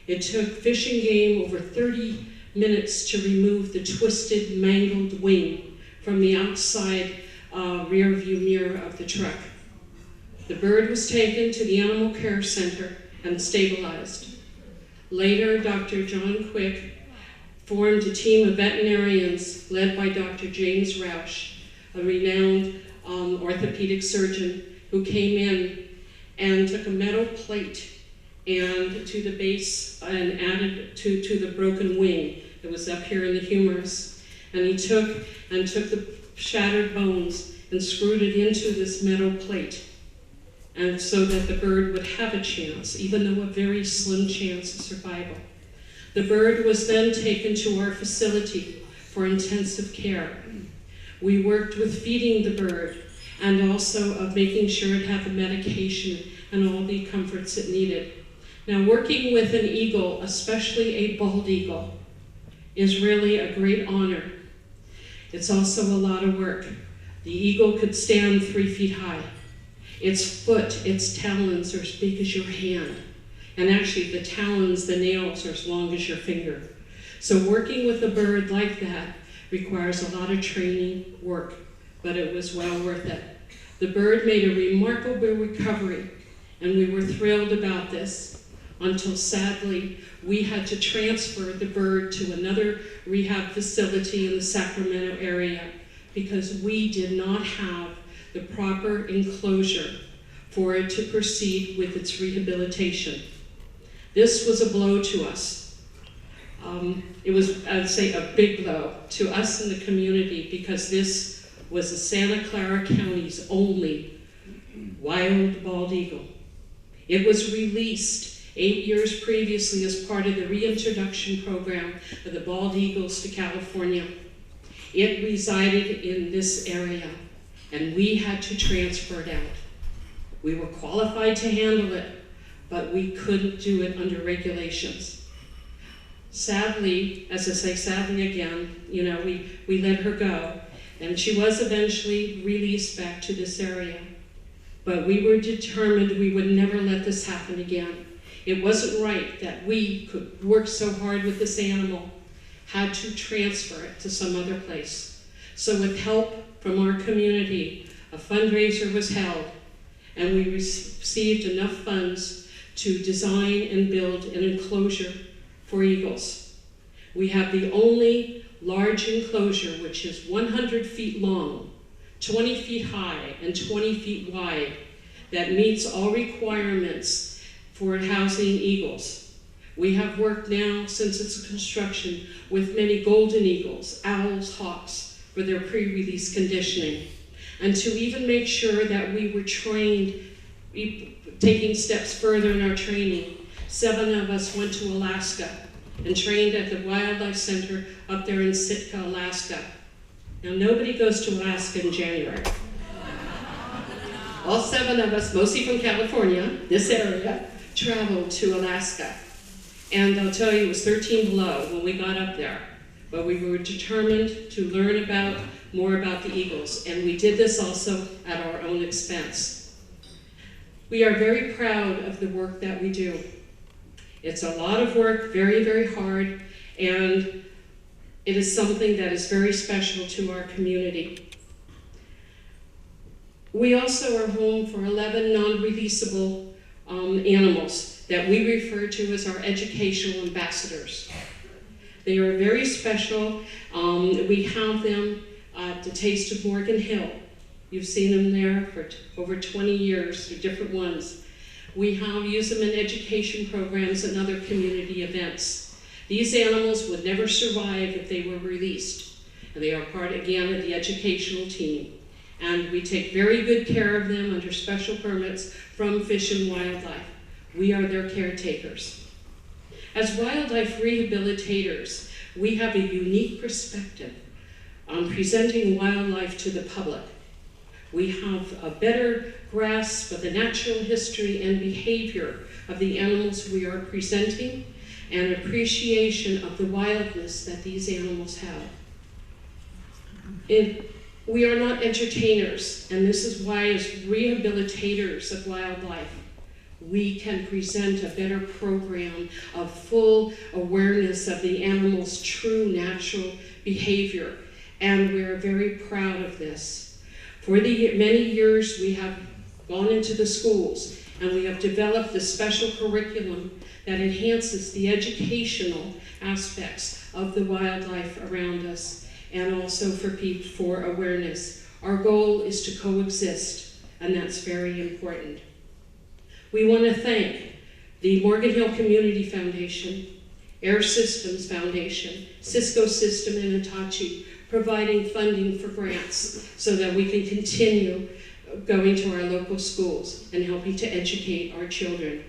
It took Fish and Game over 30 minutes to remove the twisted, mangled wing from the outside rear view mirror of the truck. The bird was taken to the Animal Care Center and stabilized. Later, Dr. John Quick formed a team of veterinarians led by Dr. James Roush, a renowned orthopedic surgeon, who came in and took a metal plate and to the base and added to the broken wing that was up here in the humerus. And he took the shattered bones and screwed it into this metal plate, and so that the bird would have a chance, even though a very slim chance of survival. The bird was then taken to our facility for intensive care. We worked with feeding the bird and also of making sure it had the medication and all the comforts it needed. Now, working with an eagle, especially a bald eagle, is really a great honor. It's also a lot of work. The eagle could stand 3 feet high. Its foot, its talons are as big as your hand. And actually the talons, the nails, are as long as your finger. So working with a bird like that requires a lot of training, work, but it was well worth it. The bird made a remarkable recovery, and we were thrilled about this, until sadly we had to transfer the bird to another rehab facility in the Sacramento area because we did not have the proper enclosure for it to proceed with its rehabilitation. This was a blow to us. It was, I'd say, a big blow to us in the community because this was the Santa Clara County's only wild bald eagle. It was released 8 years previously as part of the reintroduction program of the bald eagles to California. It resided in this area, and we had to transfer it out. We were qualified to handle it, but we couldn't do it under regulations. Sadly, as I say, sadly again, we let her go, and she was eventually released back to this area. But we were determined we would never let this happen again. It wasn't right that we could work so hard with this animal, had to transfer it to some other place. So with help from our community, a fundraiser was held, and we received enough funds to design and build an enclosure for eagles. We have the only large enclosure, which is 100 feet long, 20 feet high, and 20 feet wide, that meets all requirements for housing eagles. We have worked now since its construction with many golden eagles, owls, hawks for their pre-release conditioning. And to even make sure that we were trained, taking steps further in our training, 7 of us went to Alaska and trained at the Wildlife Center up there in Sitka, Alaska. Now, nobody goes to Alaska in January. All 7 of us, mostly from California, this area, traveled to Alaska. And I'll tell you, it was 13 below when we got up there. But we were determined to learn more about the eagles. And we did this also at our own expense. We are very proud of the work that we do. It's a lot of work, very, very hard, and it is something that is very special to our community. We also are home for 11 non-releasable animals that we refer to as our educational ambassadors. They are very special. We have them at the Taste of Morgan Hill. You've seen them there for over 20 years, they're different ones. We have used them in education programs and other community events. These animals would never survive if they were released. And they are part, again, of the educational team. And we take very good care of them under special permits from Fish and Wildlife. We are their caretakers. As wildlife rehabilitators, we have a unique perspective on presenting wildlife to the public. We have a better grasp of the natural history and behavior of the animals we are presenting and appreciation of the wildness that these animals have. We are not entertainers, and this is why as rehabilitators of wildlife, we can present a better program of full awareness of the animal's true natural behavior, and we're very proud of this. For the many years we have gone into the schools and we have developed a special curriculum that enhances the educational aspects of the wildlife around us and also for awareness. Our goal is to coexist, and that's very important. We want to thank the Morgan Hill Community Foundation, Air Systems Foundation, Cisco System, and Hitachi, providing funding for grants so that we can continue going to our local schools and helping to educate our children.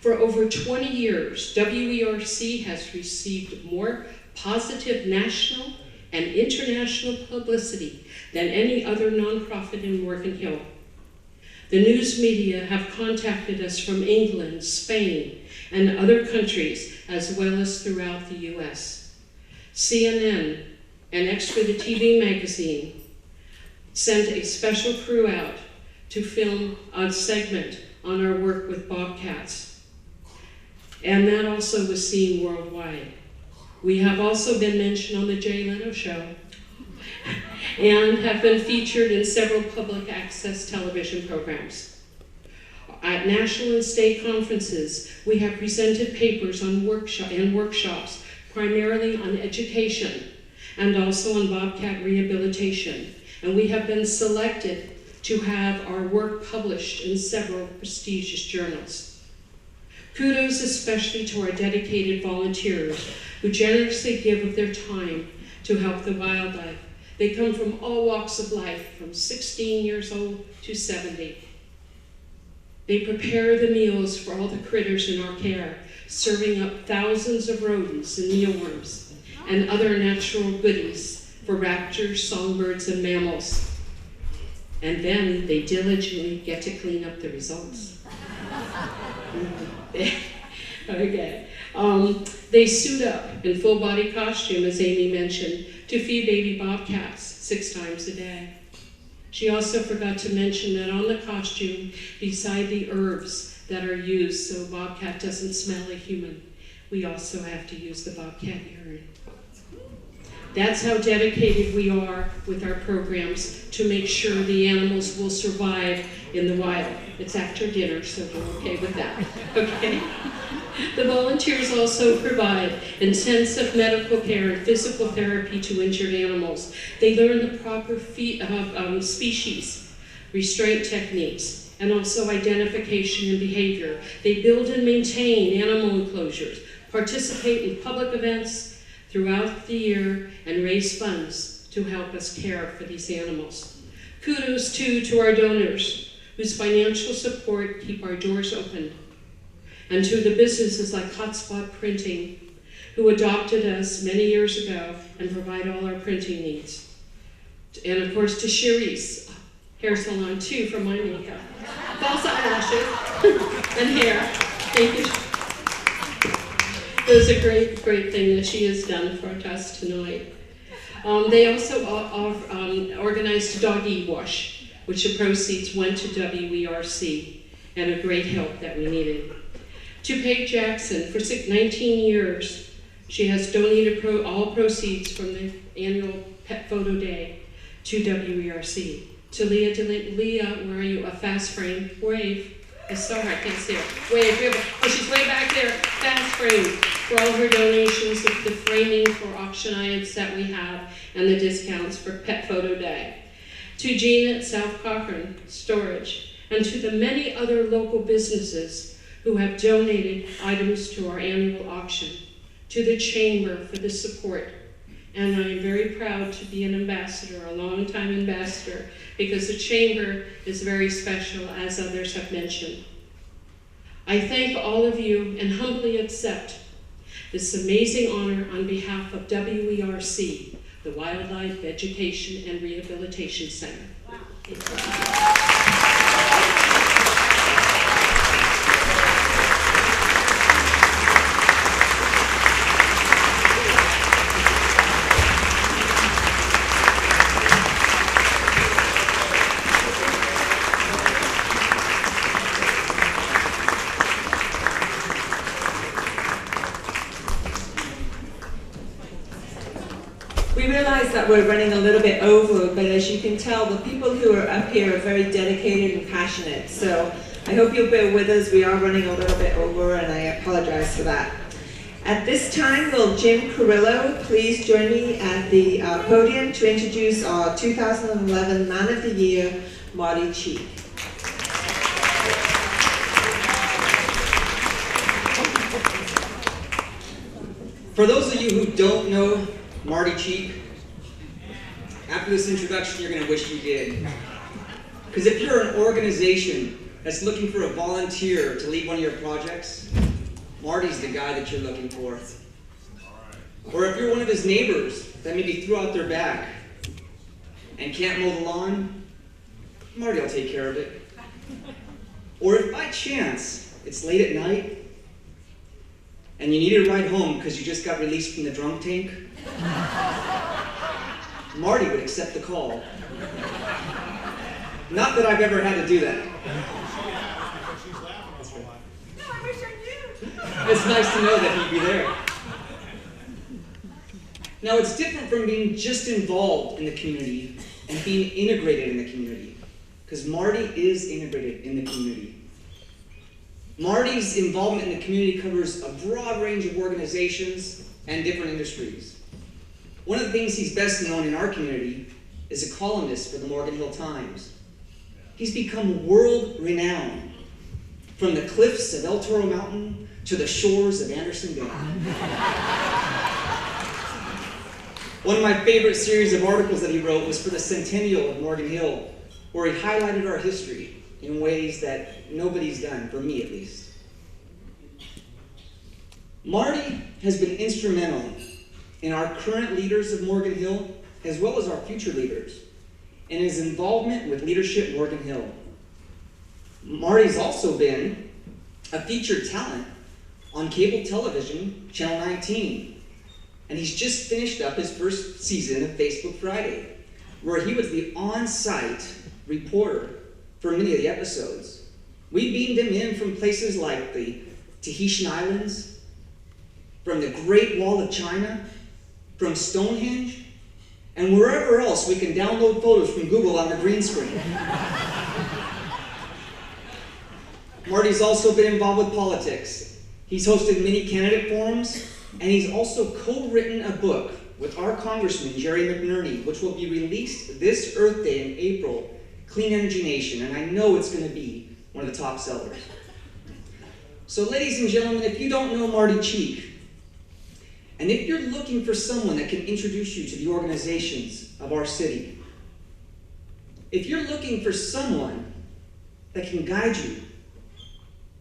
For over 20 years, WERC has received more positive national and international publicity than any other nonprofit in Morgan Hill. The news media have contacted us from England, Spain, and other countries, as well as throughout the US. CNN and Extra the TV magazine sent a special crew out to film a segment on our work with bobcats. And that also was seen worldwide. We have also been mentioned on the Jay Leno Show and have been featured in several public access television programs. At national and state conferences, we have presented papers on workshops, primarily on education and also on bobcat rehabilitation. And we have been selected to have our work published in several prestigious journals. Kudos especially to our dedicated volunteers who generously give of their time to help the wildlife. They come from all walks of life, from 16 years old to 70. They prepare the meals for all the critters in our care, serving up thousands of rodents and mealworms and other natural goodies for raptors, songbirds, and mammals. And then they diligently get to clean up the results. Okay. They suit up in full body costume, as Amy mentioned, to feed baby bobcats 6 times a day. She also forgot to mention that on the costume, beside the herbs that are used so bobcat doesn't smell a human, we also have to use the bobcat urine. That's how dedicated we are with our programs to make sure the animals will survive in the wild. It's after dinner, so we're okay with that, okay? The volunteers also provide intensive medical care and physical therapy to injured animals. They learn the proper species, restraint techniques, and also identification and behavior. They build and maintain animal enclosures, participate in public events throughout the year, and raise funds to help us care for these animals. Kudos too to our donors, whose financial support keep our doors open, and to the businesses like Hotspot Printing, who adopted us many years ago and provide all our printing needs. And of course to Cherise, hair salon too for my makeup. False eyelashes and hair. Thank you. It was a great, great thing that she has done for us tonight. They also organized a doggy wash, which the proceeds went to WERC, and a great help that we needed. To Paige Jackson, for 19 years, she has donated all proceeds from the annual Pet Photo Day to WERC. To Leah, where are you? A fast frame. Wave. Sorry, I can't see her. Wave. Oh, she's way back there. Fast frame. For all her donations of the framing for auction items that we have and the discounts for Pet Photo Day. To Jean at South Cochrane Storage, and to the many other local businesses who have donated items to our annual auction. To the Chamber for the support. And I am very proud to be an ambassador, a long-time ambassador, because the Chamber is very special, as others have mentioned. I thank all of you and humbly accept this amazing honor on behalf of WERC, the Wildlife Education and Rehabilitation Center. Wow. We realize that we're running a little bit over, but as you can tell, the people who are up here are very dedicated and passionate. So I hope you'll bear with us. We are running a little bit over, and I apologize for that. At this time, will Jim Carrillo please join me at the podium to introduce our 2011 Man of the Year, Marty Cheek. For those of you who don't know Marty Cheek, after this introduction, you're going to wish you did. Because if you're an organization that's looking for a volunteer to lead one of your projects, Marty's the guy that you're looking for. Or if you're one of his neighbors that maybe threw out their back and can't mow the lawn, Marty will take care of it. Or if by chance it's late at night and you need a ride home because you just got released from the drunk tank, Marty would accept the call. Not that I've ever had to do that. It's nice to know that he'd be there. Now, it's different from being just involved in the community and being integrated in the community, because Marty is integrated in the community. Marty's involvement in the community covers a broad range of organizations and different industries. One of the things he's best known in our community is a columnist for the Morgan Hill Times. He's become world-renowned, from the cliffs of El Toro Mountain to the shores of Anderson Bay. One of my favorite series of articles that he wrote was for the Centennial of Morgan Hill, where he highlighted our history in ways that nobody's done, for me at least. Marty has been instrumental in our current leaders of Morgan Hill, as well as our future leaders, and his involvement with Leadership Morgan Hill. Marty's also been a featured talent on cable television, Channel 19, and he's just finished up his first season of Facebook Friday, where he was the on-site reporter for many of the episodes. We beamed him in from places like the Tahitian Islands, from the Great Wall of China, from Stonehenge, and wherever else we can download photos from Google on the green screen. Marty's also been involved with politics. He's hosted many candidate forums, and he's also co-written a book with our Congressman, Jerry McNerney, which will be released this Earth Day in April, Clean Energy Nation, and I know it's going to be one of the top sellers. So ladies and gentlemen, if you don't know Marty Cheek, and if you're looking for someone that can introduce you to the organizations of our city, if you're looking for someone that can guide you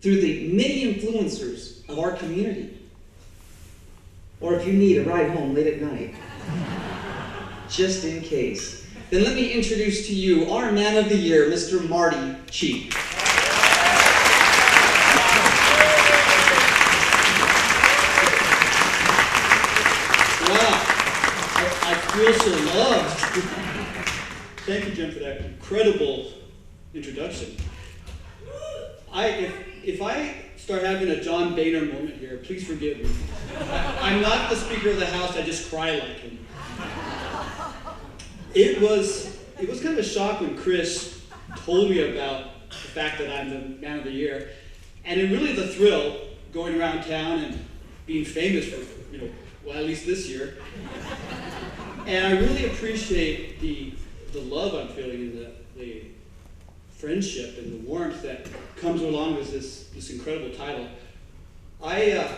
through the many influencers of our community, or if you need a ride home late at night, just in case, then let me introduce to you our man of the year, Mr. Marty Cheek. I feel so loved. Thank you, Jim, for that incredible introduction. If I start having a John Boehner moment here, please forgive me. I'm not the Speaker of the House, I just cry like him. It was kind of a shock when Chris told me about the fact that I'm the Man of the Year, and it really the thrill going around town and being famous for, well, at least this year. And I really appreciate the love I'm feeling and the friendship and the warmth that comes along with this incredible title. I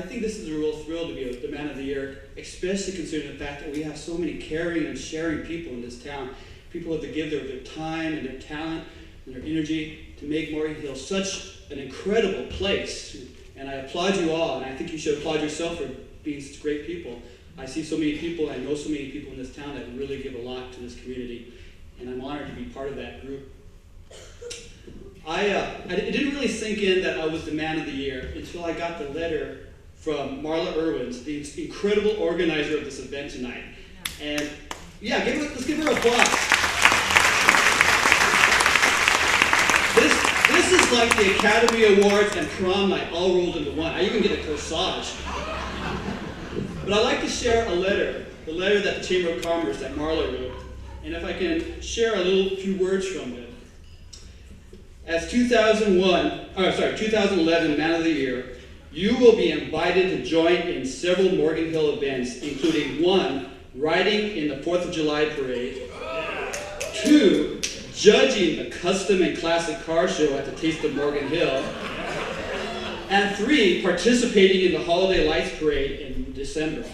think this is a real thrill to be the Man of the Year, especially considering the fact that we have so many caring and sharing people in this town. People have to give their time and their talent and their energy to make Morgan Hill such an incredible place. And I applaud you all, and I think you should applaud yourself for being such great people. I see so many people, I know so many people in this town that really give a lot to this community, and I'm honored to be part of that group. It didn't really sink in that I was the Man of the Year until I got the letter from Marla Irwins, the incredible organizer of this event tonight. And yeah, let's give her applause. This is like the Academy Awards and prom night all rolled into one. I even get a corsage. But I'd like to share a letter that the Chamber of Commerce that Marla wrote, and if I can share a few words from it. As 2011 Man of the Year, you will be invited to join in several Morgan Hill events, including 1, riding in the 4th of July parade, 2, judging the custom and classic car show at the Taste of Morgan Hill, and 3, participating in the Holiday Lights Parade in December.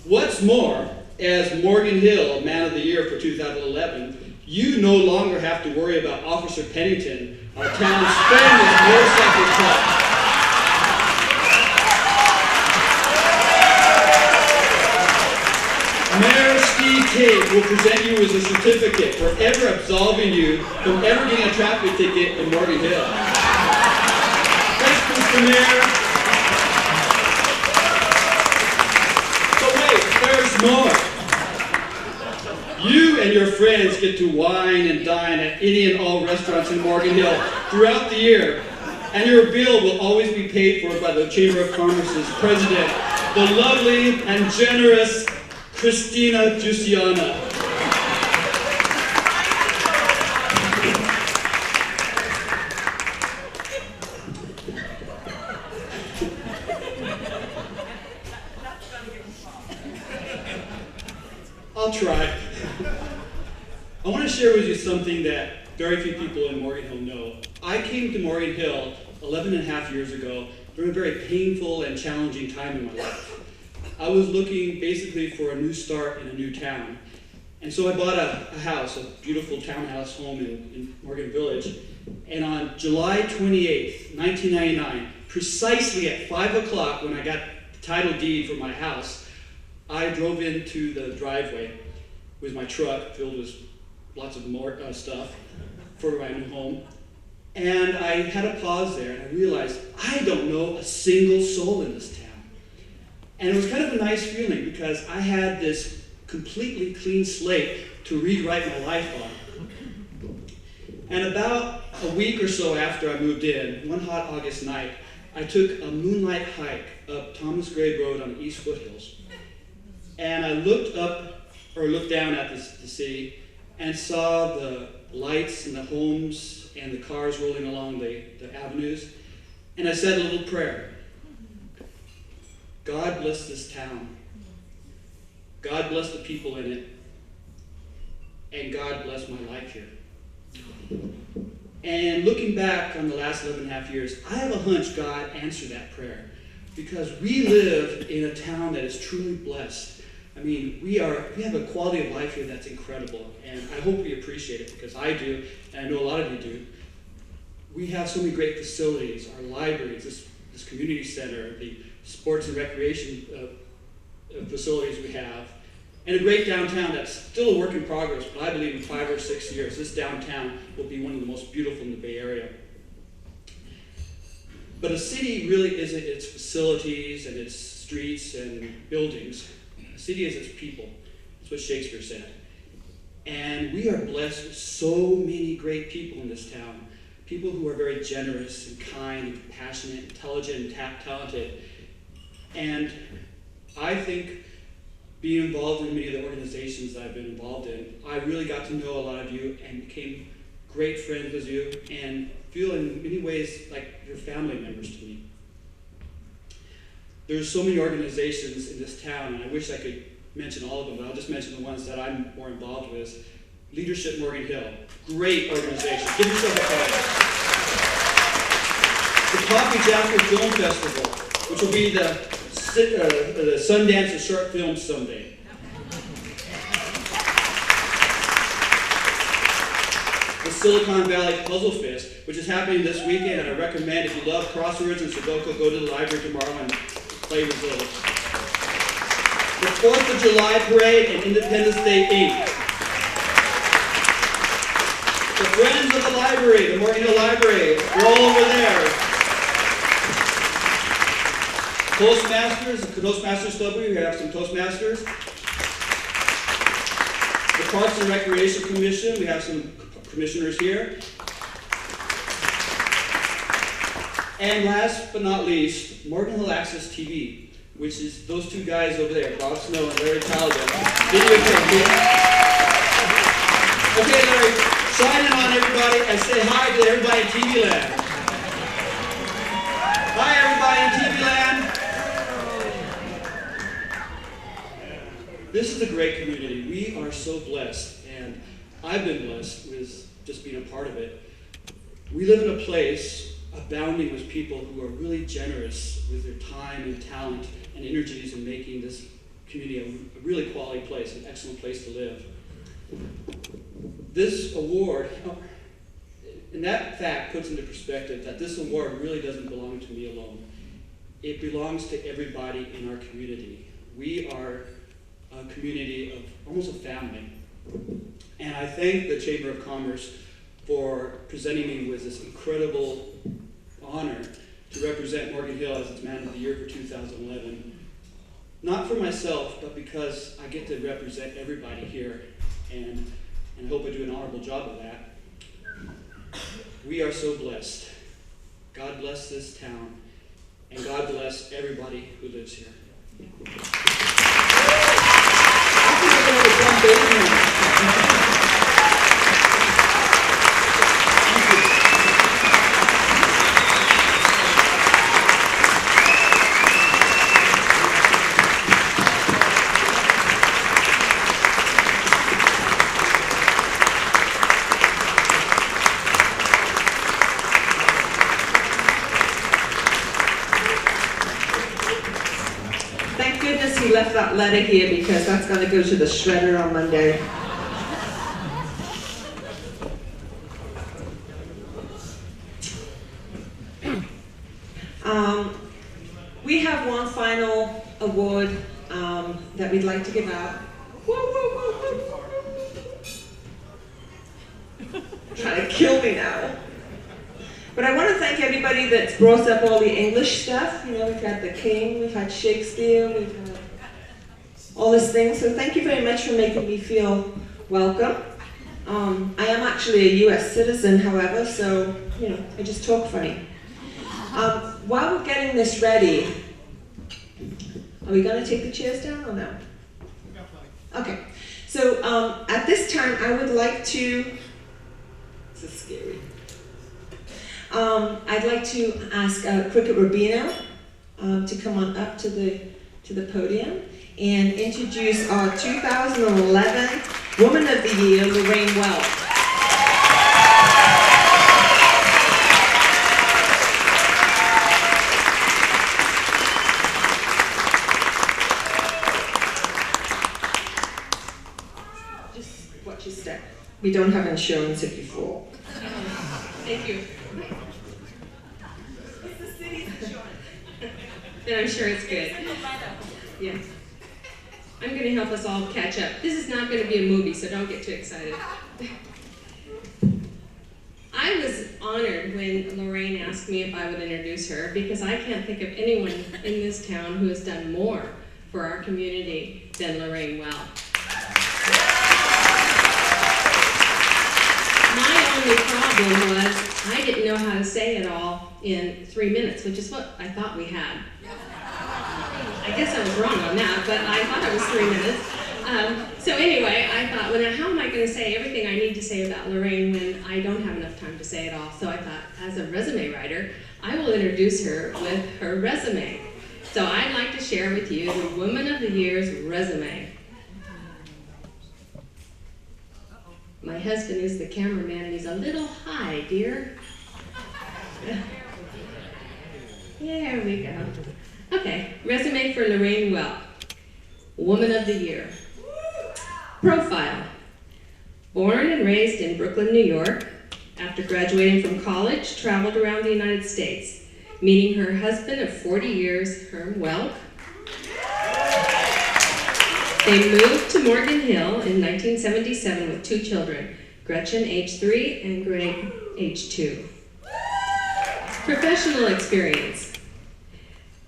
What's more, as Morgan Hill Man of the Year for 2011, you no longer have to worry about Officer Pennington, our town's famous motorcycle club. Mayor Steve Tate will present you with a certificate for ever absolving you from ever getting a traffic ticket in Morgan Hill. Thanks, Mr. Mayor. But wait, there's more. You and your friends get to wine and dine at any and all restaurants in Morgan Hill throughout the year, and your bill will always be paid for by the Chamber of Commerce's president, the lovely and generous Christina Giussiana. I'll try. I want to share with you something that very few people in Morgan Hill know. I came to Morgan Hill 11 and a half years ago during a very painful and challenging time in my life. I was looking basically for a new start in a new town. And so I bought a house, a beautiful townhouse home in Morgan Village. And on July 28th, 1999, precisely at 5 o'clock when I got the title deed for my house, I drove into the driveway with my truck filled with lots of more stuff for my new home. And I had a pause there and I realized I don't know a single soul in this town. And it was kind of a nice feeling because I had this completely clean slate to rewrite my life on. And about a week or so after I moved in, one hot August night, I took a moonlight hike up Thomas Gray Road on the East Foothills. And I looked down at the city and saw the lights and the homes and the cars rolling along the avenues. And I said a little prayer. God bless this town. God bless the people in it. and God bless my life here. And looking back on the last 11.5 years, I have a hunch God answered that prayer, because we live in a town that is truly blessed. I mean, we have a quality of life here that's incredible, and I hope we appreciate it, because I do, and I know a lot of you do. We have so many great facilities, our libraries, this community center, the sports and recreation facilities we have, and a great downtown that's still a work in progress, but I believe in 5 or 6 years, this downtown will be one of the most beautiful in the Bay Area. But a city really isn't its facilities and its streets and buildings. A city is its people. That's what Shakespeare said. And we are blessed with so many great people in this town. People who are very generous and kind and compassionate, intelligent and talented. And I think being involved in many of the organizations that I've been involved in, I really got to know a lot of you and became great friends with you and feel in many ways like you're family members to me. There's so many organizations in this town, and I wish I could mention all of them, but I'll just mention the ones that I'm more involved with. Leadership Morgan Hill, great organization. Give yourself a clap. The Coffee Jasper Film Festival, which will be the Sundance of short films someday. The Silicon Valley Puzzle Fest, which is happening this weekend, and I recommend if you love crosswords and Sudoku, go to the library tomorrow and play with those. The 4th of July Parade and Independence Day Inc. The Friends of the Library, the Morgan Hill Library, they're all over there. Toastmasters, the Toastmasters Club, we have some Toastmasters. The Parks and Recreation Commission, we have some commissioners here. And last but not least, Morgan Hill Access TV, which is those two guys over there, Bob Snow and Larry Talbot. Okay, Larry, sign in on everybody and say hi to everybody in TV land. Hi, everybody in TV land. This is a great community. We are so blessed, and I've been blessed with just being a part of it. We live in a place abounding with people who are really generous with their time and talent and energies in making this community a really quality place, an excellent place to live. This award, and that fact puts into perspective that this award really doesn't belong to me alone. It belongs to everybody in our community. We are a community of almost a family. And I thank the Chamber of Commerce for presenting me with this incredible honor to represent Morgan Hill as its Man of the Year for 2011. Not for myself, but because I get to represent everybody here, and I hope I do an honorable job of that. We are so blessed. God bless this town, and God bless everybody who lives here. Thank goodness he left that letter here, because that's going to go to the shredder on Monday. We have one final award that we'd like to give out. Trying to kill me now. But I want to thank everybody that's brought up all the English stuff. You know, we've had the King, we've had Shakespeare, we've had all this thing. So thank you very much for making me feel welcome. I am actually a US citizen, however, so, you know, I just talk funny. While we're getting this ready, are we going to take the chairs down or no? Okay. So at this time, I would like to, this is scary. I'd like to ask Cricket Rubino to come on up to the podium and introduce our 2011 Woman of the Year, Lorraine Wells. Just watch your step. We don't have insurance if you fall. Thank you. It's the city's insurance. Then I'm sure it's good. Yeah. I'm going to help us all catch up. This is not going to be a movie, so don't get too excited. I was honored when Lorraine asked me if I would introduce her because I can't think of anyone in this town who has done more for our community than Lorraine Well. My only problem was I didn't know how to say it all in 3 minutes, which is what I thought we had. I guess I was wrong on that, but I thought it was 3 minutes. So anyway, I thought, well, now how am I going to say everything I need to say about Lorraine when I don't have enough time to say it all? So I thought, as a resume writer, I will introduce her with her resume. So I'd like to share with you the Woman of the Year's resume. My husband is the cameraman, and he's a little high, dear. There we go. Okay, resume for Lorraine Well. Woman of the Year. Profile. Born and raised in Brooklyn, New York. After graduating from college, traveled around the United States, meeting her husband of 40 years, Herm Welk. They moved to Morgan Hill in 1977 with 2 children, Gretchen, age 3, and Greg, age 2. Professional experience.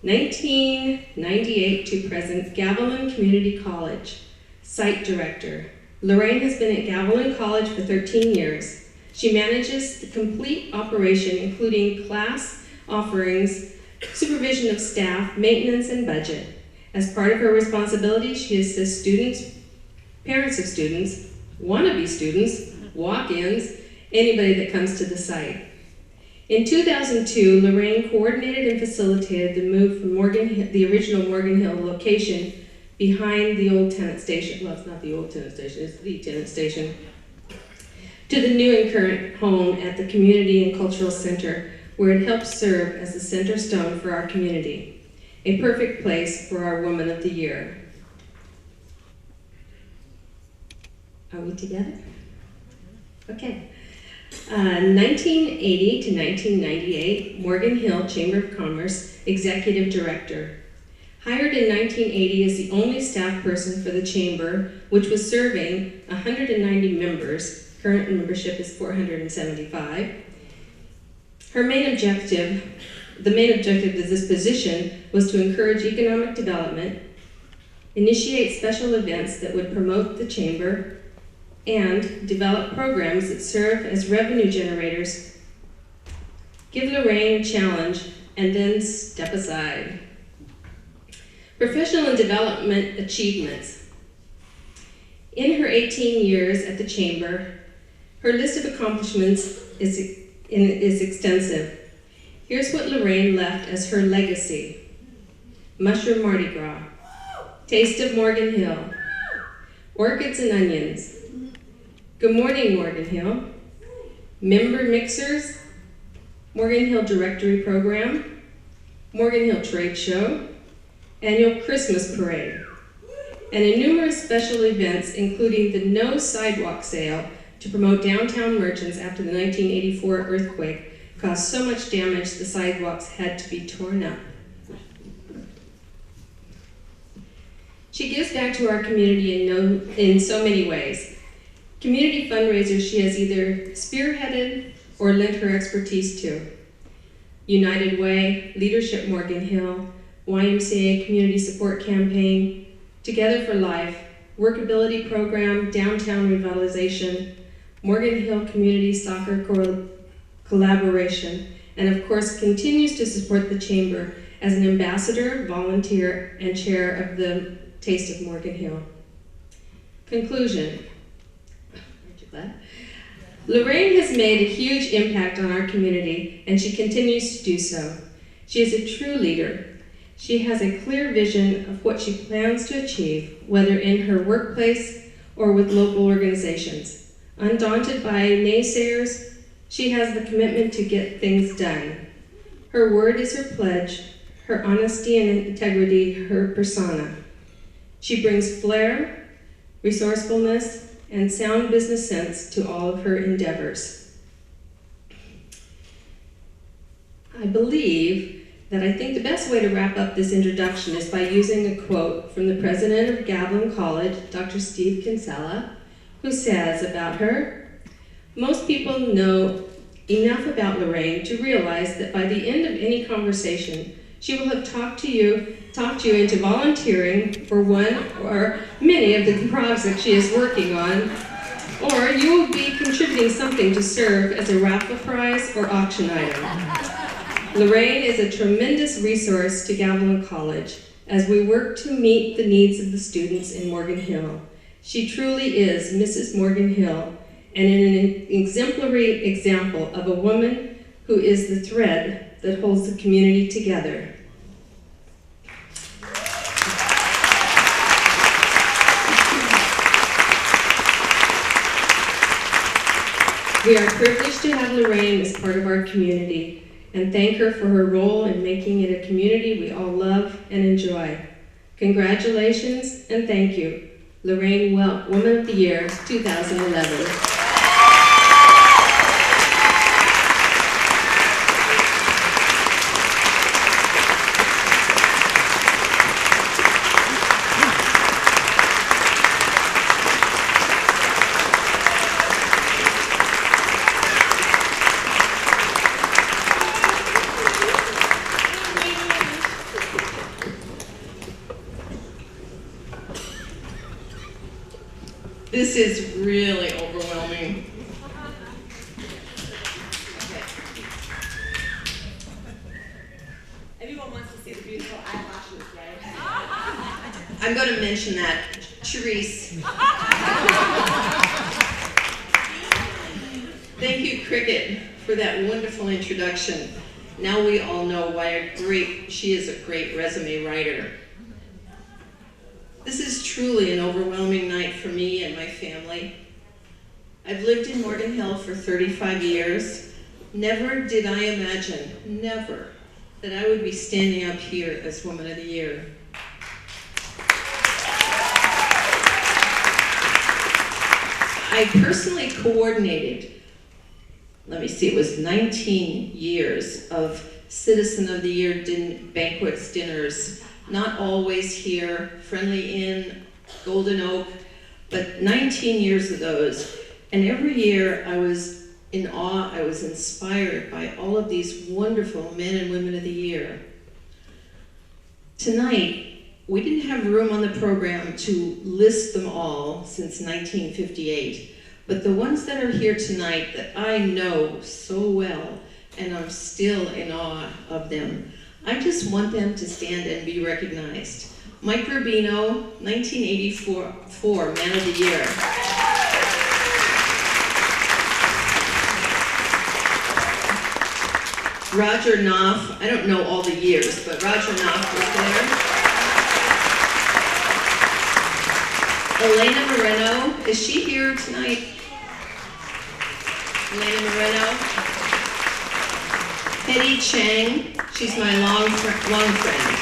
1998 to present, Gavilan Community College, site director. Lorraine has been at Gavilan College for 13 years. She manages the complete operation, including class offerings, supervision of staff, maintenance, and budget. As part of her responsibility, she assists students, parents of students, wannabe students, walk-ins, anybody that comes to the site. In 2002, Lorraine coordinated and facilitated the move from the original Morgan Hill location behind the old tenant station, well, it's not the old tenant station, it's the tenant station, to the new and current home at the Community and Cultural Center, where it helps serve as the center stone for our community. A perfect place for our Woman of the Year. Are we together? Okay. 1980 to 1998, Morgan Hill Chamber of Commerce Executive Director. Hired in 1980 as the only staff person for the Chamber, which was serving 190 members. Current membership is 475. The main objective of this position was to encourage economic development, initiate special events that would promote the Chamber, and develop programs that serve as revenue generators. Give Lorraine a challenge and then step aside. Professional and development achievements. In her 18 years at the Chamber, her list of accomplishments is extensive. Here's what Lorraine left as her legacy. Mushroom Mardi Gras, Taste of Morgan Hill, Orchids and Onions, Good Morning Morgan Hill, Member Mixers, Morgan Hill Directory Program, Morgan Hill Trade Show, Annual Christmas Parade, and in numerous special events, including the No Sidewalk Sale to promote downtown merchants after the 1984 earthquake caused so much damage the sidewalks had to be torn up. She gives back to our community in so many ways. Community fundraisers she has either spearheaded or lent her expertise to. United Way, Leadership Morgan Hill, YMCA Community Support Campaign, Together for Life, Workability Program, Downtown Revitalization, Morgan Hill Community Soccer Collaboration, and of course continues to support the Chamber as an ambassador, volunteer, and chair of the Taste of Morgan Hill. Conclusion. Aren't you glad? Lorraine has made a huge impact on our community, and she continues to do so. She is a true leader. She has a clear vision of what she plans to achieve, whether in her workplace or with local organizations. Undaunted by naysayers, she has the commitment to get things done. Her word is her pledge, her honesty and integrity, her persona. She brings flair, resourcefulness, and sound business sense to all of her endeavors. I think the best way to wrap up this introduction is by using a quote from the president of Gavilan College, Dr. Steve Kinsella, who says about her, "Most people know enough about Lorraine to realize that by the end of any conversation, she will have talked you into volunteering for one or many of the projects that she is working on, or you will be contributing something to serve as a raffle prize or auction item." Lorraine is a tremendous resource to Gavilan College as we work to meet the needs of the students in Morgan Hill. She truly is Mrs. Morgan Hill and an exemplary example of a woman who is the thread that holds the community together. We are privileged to have Lorraine as part of our community and thank her for her role in making it a community we all love and enjoy. Congratulations and thank you. Lorraine Woman of the Year 2011. This is really overwhelming. Okay. Everyone wants to see the beautiful eyelashes, right? I'm going to mention that. Therese. Thank you, Cricket, for that wonderful introduction. Now we all know why she is a great resume writer. This is truly an overwhelming night for me and my family. I've lived in Morgan Hill for 35 years. Never did I imagine, never, that I would be standing up here as Woman of the Year. I personally coordinated, it was 19 years of Citizen of the Year banquets, dinners, not always here, Friendly Inn, Golden Oak, but 19 years of those. And every year I was in awe, I was inspired by all of these wonderful men and women of the year. Tonight, we didn't have room on the program to list them all since 1958, but the ones that are here tonight that I know so well, and I'm still in awe of them, I just want them to stand and be recognized. Mike Rubino, 1984 Man of the Year. Roger Knopf, I don't know all the years, but Roger Knopf was there. Elena Moreno, is she here tonight? Elena Moreno. Hetty Chang, she's my long friend.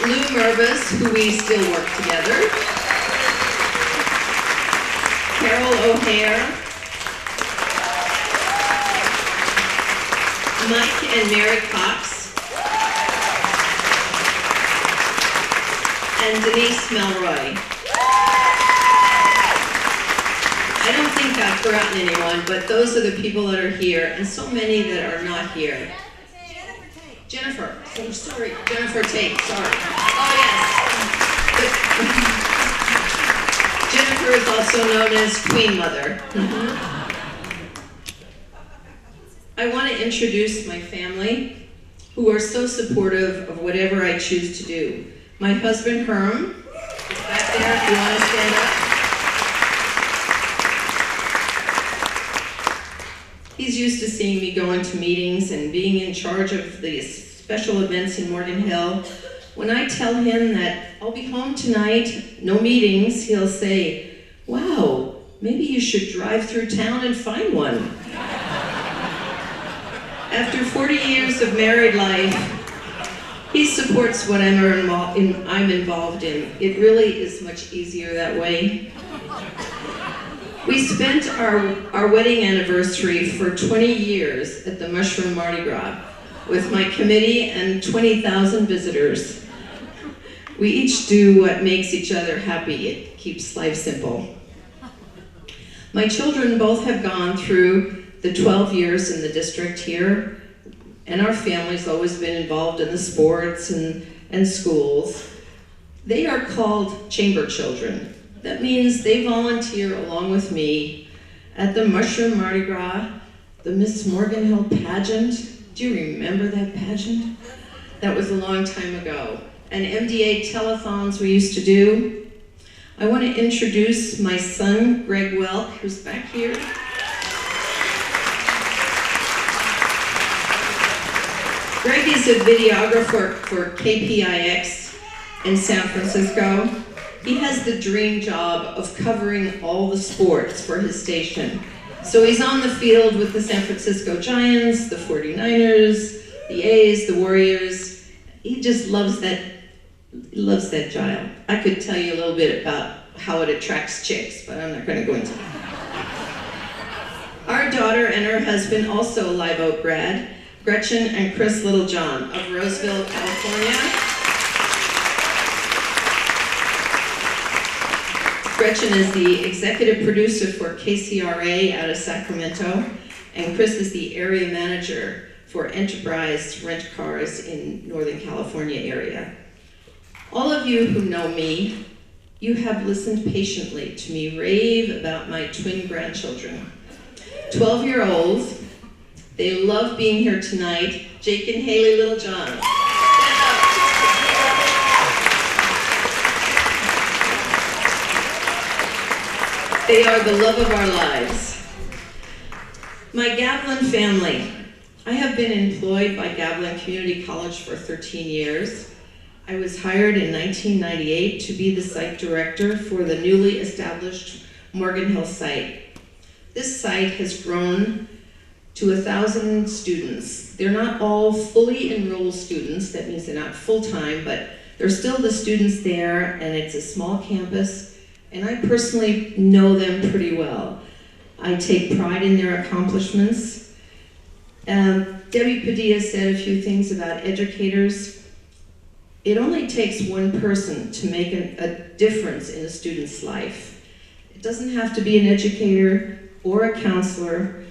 Lou Mervis, who we still work together. Carol O'Hare. Mike and Mary Cox. And Denise Melroy. I don't think I've forgotten anyone, but those are the people that are here, and so many that are not here. Jennifer, oh, sorry, Jennifer Tate, sorry. Oh yes. Jennifer is also known as Queen Mother. I want to introduce my family, who are so supportive of whatever I choose to do. My husband, Herm, is back there if you want to stand up. He's used to seeing me go into meetings and being in charge of the special events in Morgan Hill. When I tell him that I'll be home tonight, no meetings, he'll say, "Wow, maybe you should drive through town and find one." After 40 years of married life, he supports what I'm involved in. It really is much easier that way. We spent our wedding anniversary for 20 years at the Mushroom Mardi Gras with my committee and 20,000 visitors. We each do what makes each other happy. It keeps life simple. My children both have gone through the 12 years in the district here, and our family's always been involved in the sports and schools. They are called chamber children. That means they volunteer along with me at the Mushroom Mardi Gras, the Miss Morgan Hill pageant. Do you remember that pageant? That was a long time ago. And MDA telethons we used to do. I want to introduce my son, Greg Welk, who's back here. Greg is a videographer for KPIX in San Francisco. He has the dream job of covering all the sports for his station. So he's on the field with the San Francisco Giants, the 49ers, the A's, the Warriors. He just loves that child. I could tell you a little bit about how it attracts chicks, but I'm not going to go into that. Our daughter and her husband, also a Live Oak grad, Gretchen and Chris Littlejohn of Roseville, California. Gretchen is the executive producer for KCRA out of Sacramento, and Chris is the area manager for Enterprise Rent Cars in Northern California area. All of you who know me, you have listened patiently to me rave about my twin grandchildren. 12-year-olds. They love being here tonight. Jake and Haley Littlejohn. They are the love of our lives. My Gavilan family. I have been employed by Gavilan Community College for 13 years. I was hired in 1998 to be the site director for the newly established Morgan Hill site. This site has grown to 1,000 students. They're not all fully enrolled students, that means they're not full-time, but they're still the students there, and it's a small campus, and I personally know them pretty well. I take pride in their accomplishments. Debbie Padilla said a few things about educators. It only takes one person to make a difference in a student's life. It doesn't have to be an educator or a counselor.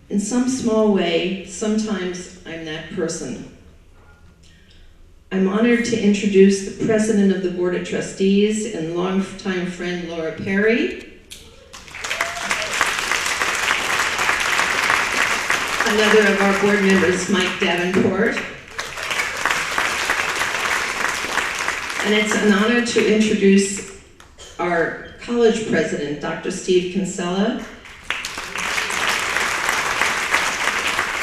In some small way, sometimes I'm that person. I'm honored to introduce the president of the Board of Trustees and longtime friend Laura Perry. Another of our board members, Mike Davenport. And it's an honor to introduce our college president, Dr. Steve Kinsella.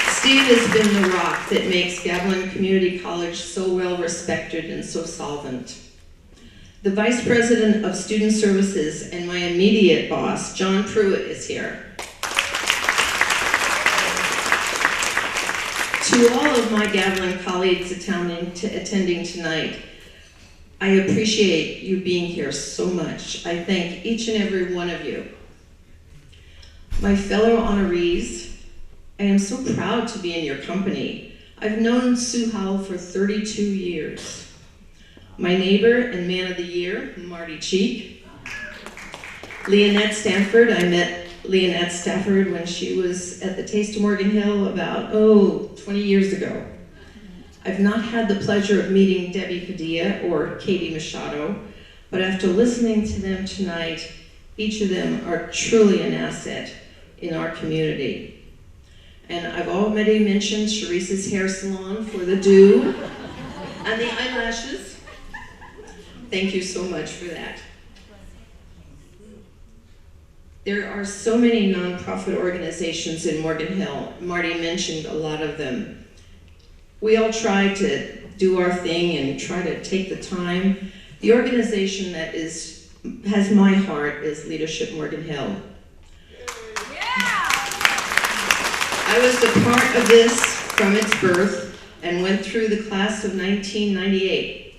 Steve has been the rock that makes Gavilan Community College so well respected and so solvent. The Vice President of Student Services and my immediate boss, John Pruitt, is here. To all of my Gavilan colleagues attending tonight, I appreciate you being here so much. I thank each and every one of you. My fellow honorees, I am so proud to be in your company. I've known Sue Howell for 32 years. My neighbor and man of the year, Marty Cheek. Leonette Stafford, I met Leonette Stafford when she was at the Taste of Morgan Hill about, 20 years ago. I've not had the pleasure of meeting Debbie Padilla or Katie Machado, but after listening to them tonight, each of them are truly an asset in our community. And I've already mentioned Sharice's hair salon for the do and the eyelashes. Thank you so much for that. There are so many nonprofit organizations in Morgan Hill. Marty mentioned a lot of them. We all try to do our thing and try to take the time. The organization that has my heart is Leadership Morgan Hill. I was a part of this from its birth and went through the class of 1998.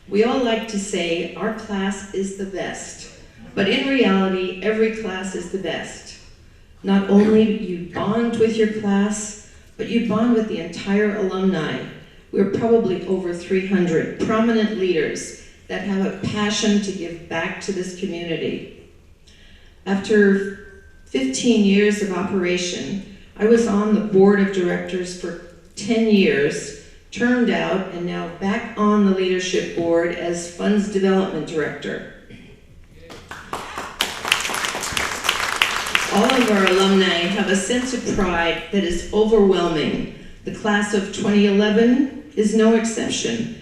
We all like to say our class is the best, but in reality, every class is the best. Not only you bond with your class, but you bond with the entire alumni. We're probably over 300 prominent leaders that have a passion to give back to this community. After 15 years of operation, I was on the board of directors for 10 years, turned out, and now back on the leadership board as funds development director. All of our alumni have a sense of pride that is overwhelming. The class of 2011 is no exception.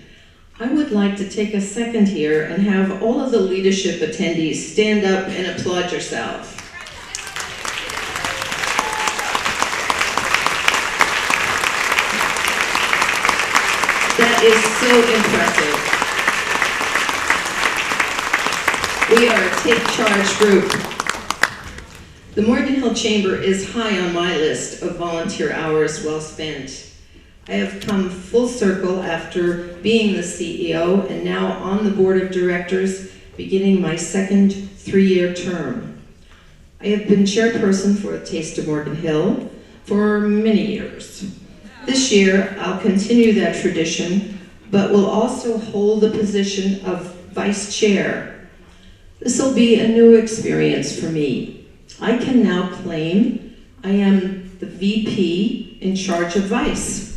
I would like to take a second here and have all of the leadership attendees stand up and applaud yourselves. That is so impressive. We are a Take Charge group. The Morgan Hill Chamber is high on my list of volunteer hours well spent. I have come full circle after being the CEO and now on the board of directors, beginning my second 3-year term. I have been chairperson for A Taste of Morgan Hill for many years. This year, I'll continue that tradition, but will also hold the position of vice chair. This will be a new experience for me. I can now claim I am the VP in charge of vice.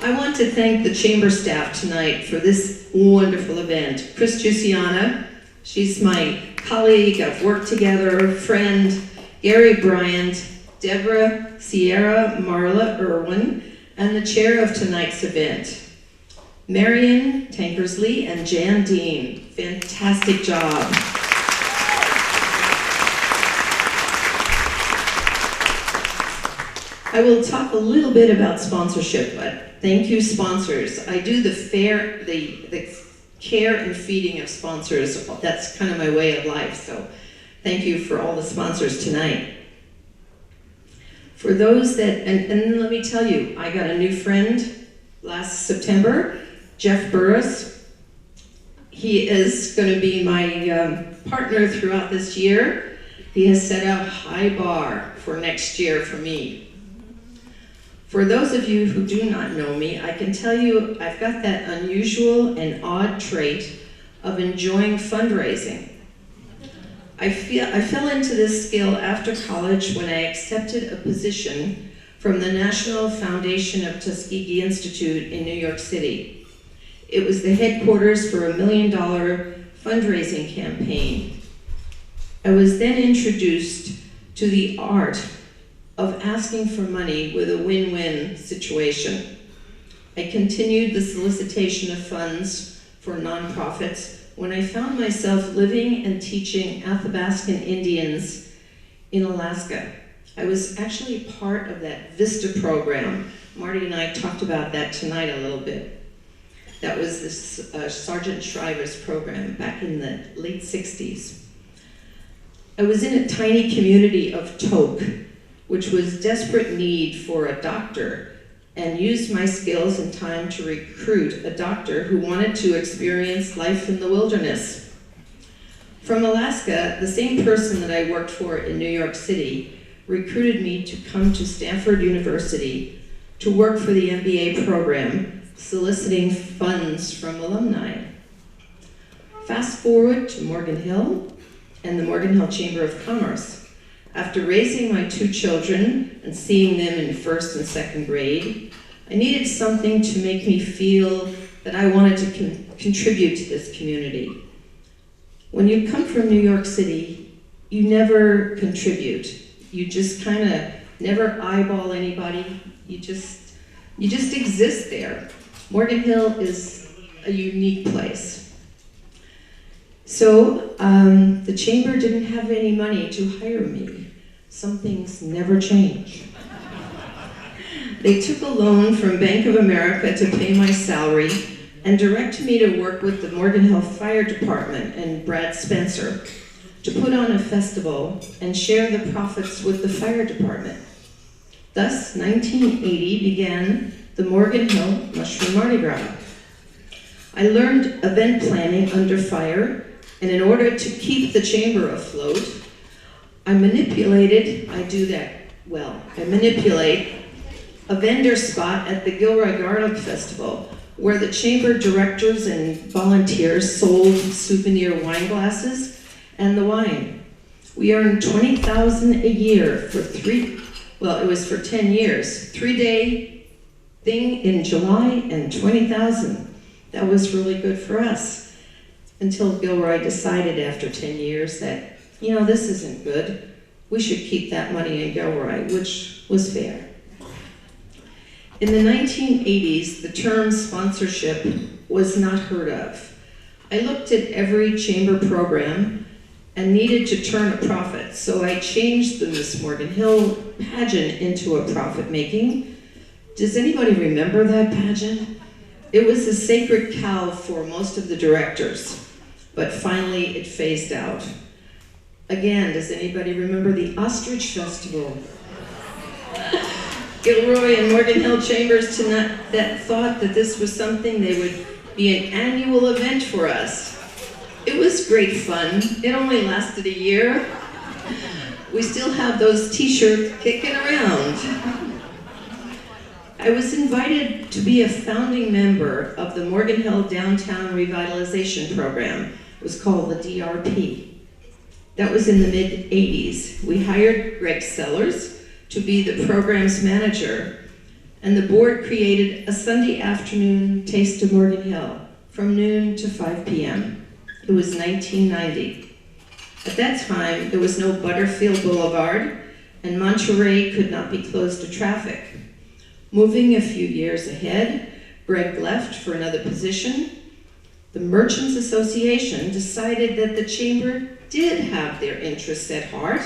I want to thank the chamber staff tonight for this wonderful event. Chris Giussiana, she's my colleague, I've worked together, friend, Gary Bryant, Deborah Sierra Marla Irwin, and the chair of tonight's event. Marion Tankersley and Jan Dean, fantastic job. I will talk a little bit about sponsorship, but thank you sponsors. I do the care and feeding of sponsors. That's kind of my way of life, so thank you for all the sponsors tonight. For those that, and let me tell you, I got a new friend last September, Jeff Burris. He is going to be my partner throughout this year. He has set a high bar for next year for me. For those of you who do not know me, I can tell you I've got that unusual and odd trait of enjoying fundraising. I fell into this skill after college when I accepted a position from the National Foundation of Tuskegee Institute in New York City. It was the headquarters for $1 million fundraising campaign. I was then introduced to the art of asking for money with a win-win situation. I continued the solicitation of funds for nonprofits when I found myself living and teaching Athabascan Indians in Alaska. I was actually part of that VISTA program. Marty and I talked about that tonight a little bit. That was this Sergeant Shriver's program back in the late 60s. I was in a tiny community of Tok, which was desperate need for a doctor, and used my skills and time to recruit a doctor who wanted to experience life in the wilderness. From Alaska, the same person that I worked for in New York City recruited me to come to Stanford University to work for the MBA program, soliciting funds from alumni. Fast forward to Morgan Hill and the Morgan Hill Chamber of Commerce. After raising my 2 children and seeing them in 1st and 2nd grade, I needed something to make me feel that I wanted to contribute to this community. When you come from New York City, you never contribute. You just kind of never eyeball anybody. You just exist there. Morgan Hill is a unique place. So the chamber didn't have any money to hire me. Some things never change. They took a loan from Bank of America to pay my salary and direct me to work with the Morgan Hill Fire Department and Brad Spencer to put on a festival and share the profits with the fire department. Thus, 1980 began the Morgan Hill Mushroom Mardi Gras. I learned event planning under fire, and in order to keep the chamber afloat, I manipulate a vendor spot at the Gilroy Garlic Festival, where the chamber directors and volunteers sold souvenir wine glasses and the wine. We earned $20,000 a year for 10 years, 3-day thing in July and $20,000. That was really good for us, until Gilroy decided after 10 years that, this isn't good. We should keep that money in Gilroy, which was fair. In the 1980s, the term sponsorship was not heard of. I looked at every chamber program and needed to turn a profit, so I changed the Miss Morgan Hill pageant into a profit-making. Does anybody remember that pageant? It was a sacred cow for most of the directors, but finally it phased out. Again, does anybody remember the Ostrich Festival? Gilroy and Morgan Hill Chambers that thought that this was something they would be an annual event for us. It was great fun. It only lasted a year. We still have those t-shirts kicking around. I was invited to be a founding member of the Morgan Hill Downtown Revitalization Program. It was called the DRP. That was in the mid-80s. We hired Greg Sellers to be the program's manager, and the board created a Sunday afternoon Taste of Morgan Hill from noon to 5 p.m. It was 1990. At that time, there was no Butterfield Boulevard, and Monterey could not be closed to traffic. Moving a few years ahead, Greg left for another position. The Merchants Association decided that the chamber did have their interests at heart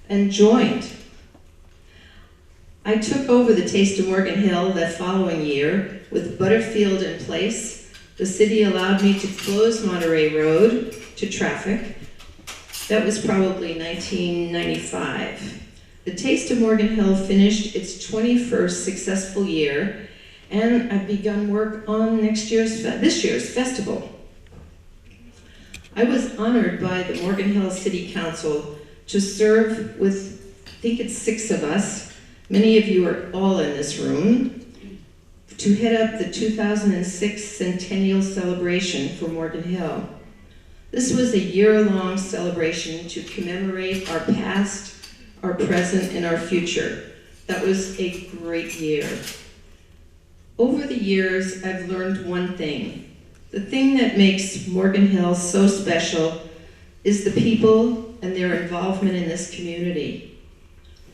and joined. I took over the Taste of Morgan Hill that following year with Butterfield in place. The city allowed me to close Monterey Road to traffic. That was probably 1995. The Taste of Morgan Hill finished its 21st successful year, and I've begun work on this year's festival. I was honored by the Morgan Hill City Council to serve with, I think it's 6 of us, many of you are all in this room, to head up the 2006 Centennial Celebration for Morgan Hill. This was a year-long celebration to commemorate our past, our present, and our future. That was a great year. Over the years, I've learned one thing. The thing that makes Morgan Hill so special is the people and their involvement in this community.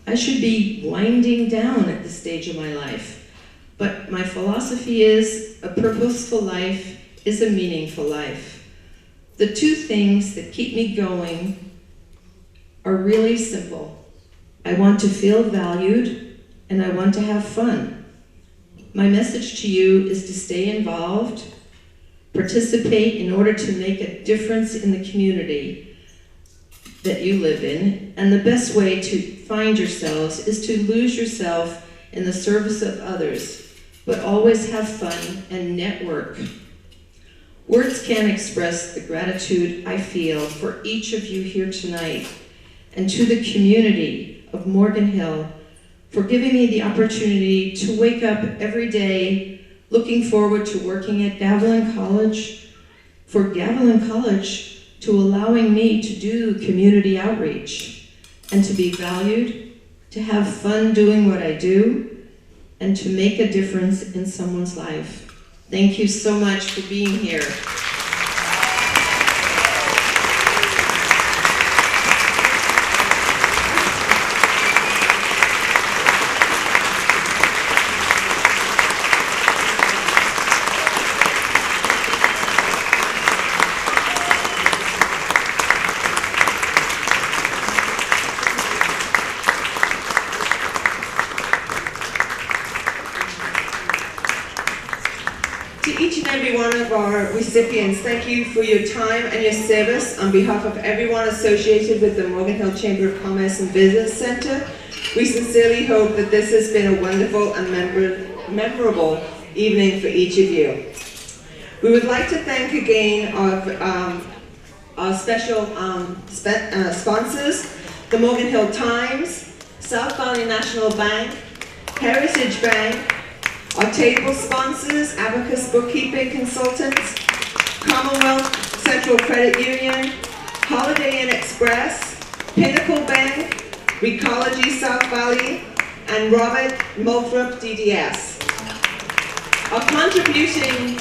I should be winding down at this stage of my life, but my philosophy is a purposeful life is a meaningful life. The two things that keep me going are really simple. I want to feel valued, and I want to have fun. My message to you is to stay involved, participate in order to make a difference in the community that you live in, and the best way to find yourselves is to lose yourself in the service of others, but always have fun and network. Words can't express the gratitude I feel for each of you here tonight, and to the community of Morgan Hill for giving me the opportunity to wake up every day looking forward to working at Gavilan College, for Gavilan College to allowing me to do community outreach and to be valued, to have fun doing what I do, and to make a difference in someone's life. Thank you so much for being here. To each and every one of our recipients, thank you for your time and your service. On behalf of everyone associated with the Morgan Hill Chamber of Commerce and Business Center, we sincerely hope that this has been a wonderful and memorable evening for each of you. We would like to thank again our special sponsors, the Morgan Hill Times, South Valley National Bank, Heritage Bank, our table sponsors, Abacus Bookkeeping Consultants, Commonwealth Central Credit Union, Holiday Inn Express, Pinnacle Bank, Recology South Valley, and Robert Moulthrop DDS. Our contributing,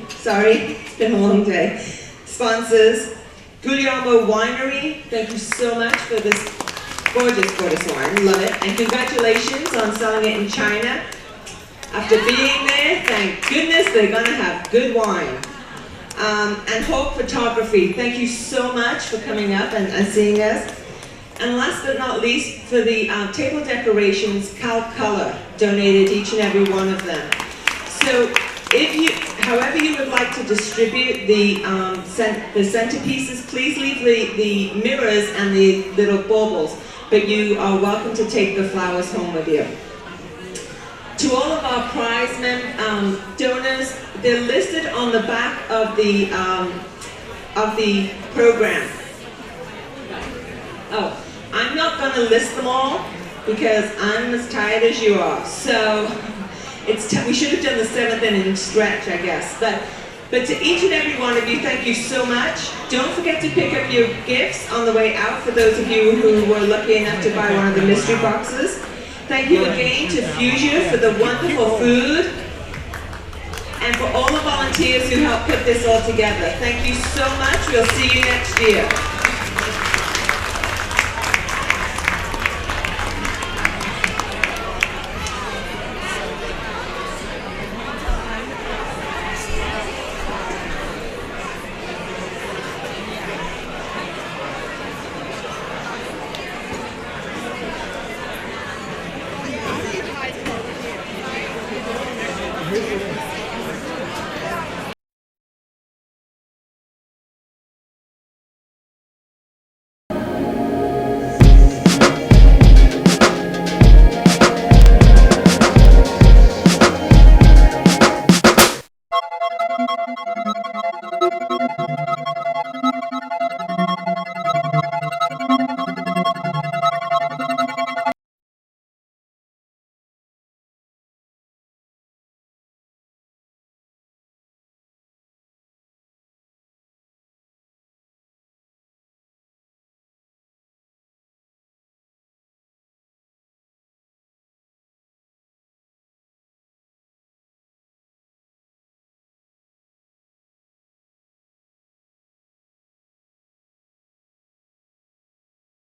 it's been a long day, sponsors, Guglielmo Winery, thank you so much for this gorgeous wine, love it, and congratulations on selling it in China. After being there, thank goodness they're gonna have good wine. And Hope Photography, thank you so much for coming up and seeing us. And last but not least, for the table decorations, Cal Color donated each and every one of them. So however you would like to distribute the centerpieces, please leave the mirrors and the little baubles, but you are welcome to take the flowers home with you. To all of our prize donors, they're listed on the back of the program. Oh, I'm not going to list them all because I'm as tired as you are. So we should have done the 7th inning stretch, I guess. But to each and every one of you, thank you so much. Don't forget to pick up your gifts on the way out for those of you who were lucky enough to buy one of the mystery boxes. Thank you again to Fuchsia for the wonderful food and for all the volunteers who helped put this all together. Thank you so much. We'll see you next year. Thank you.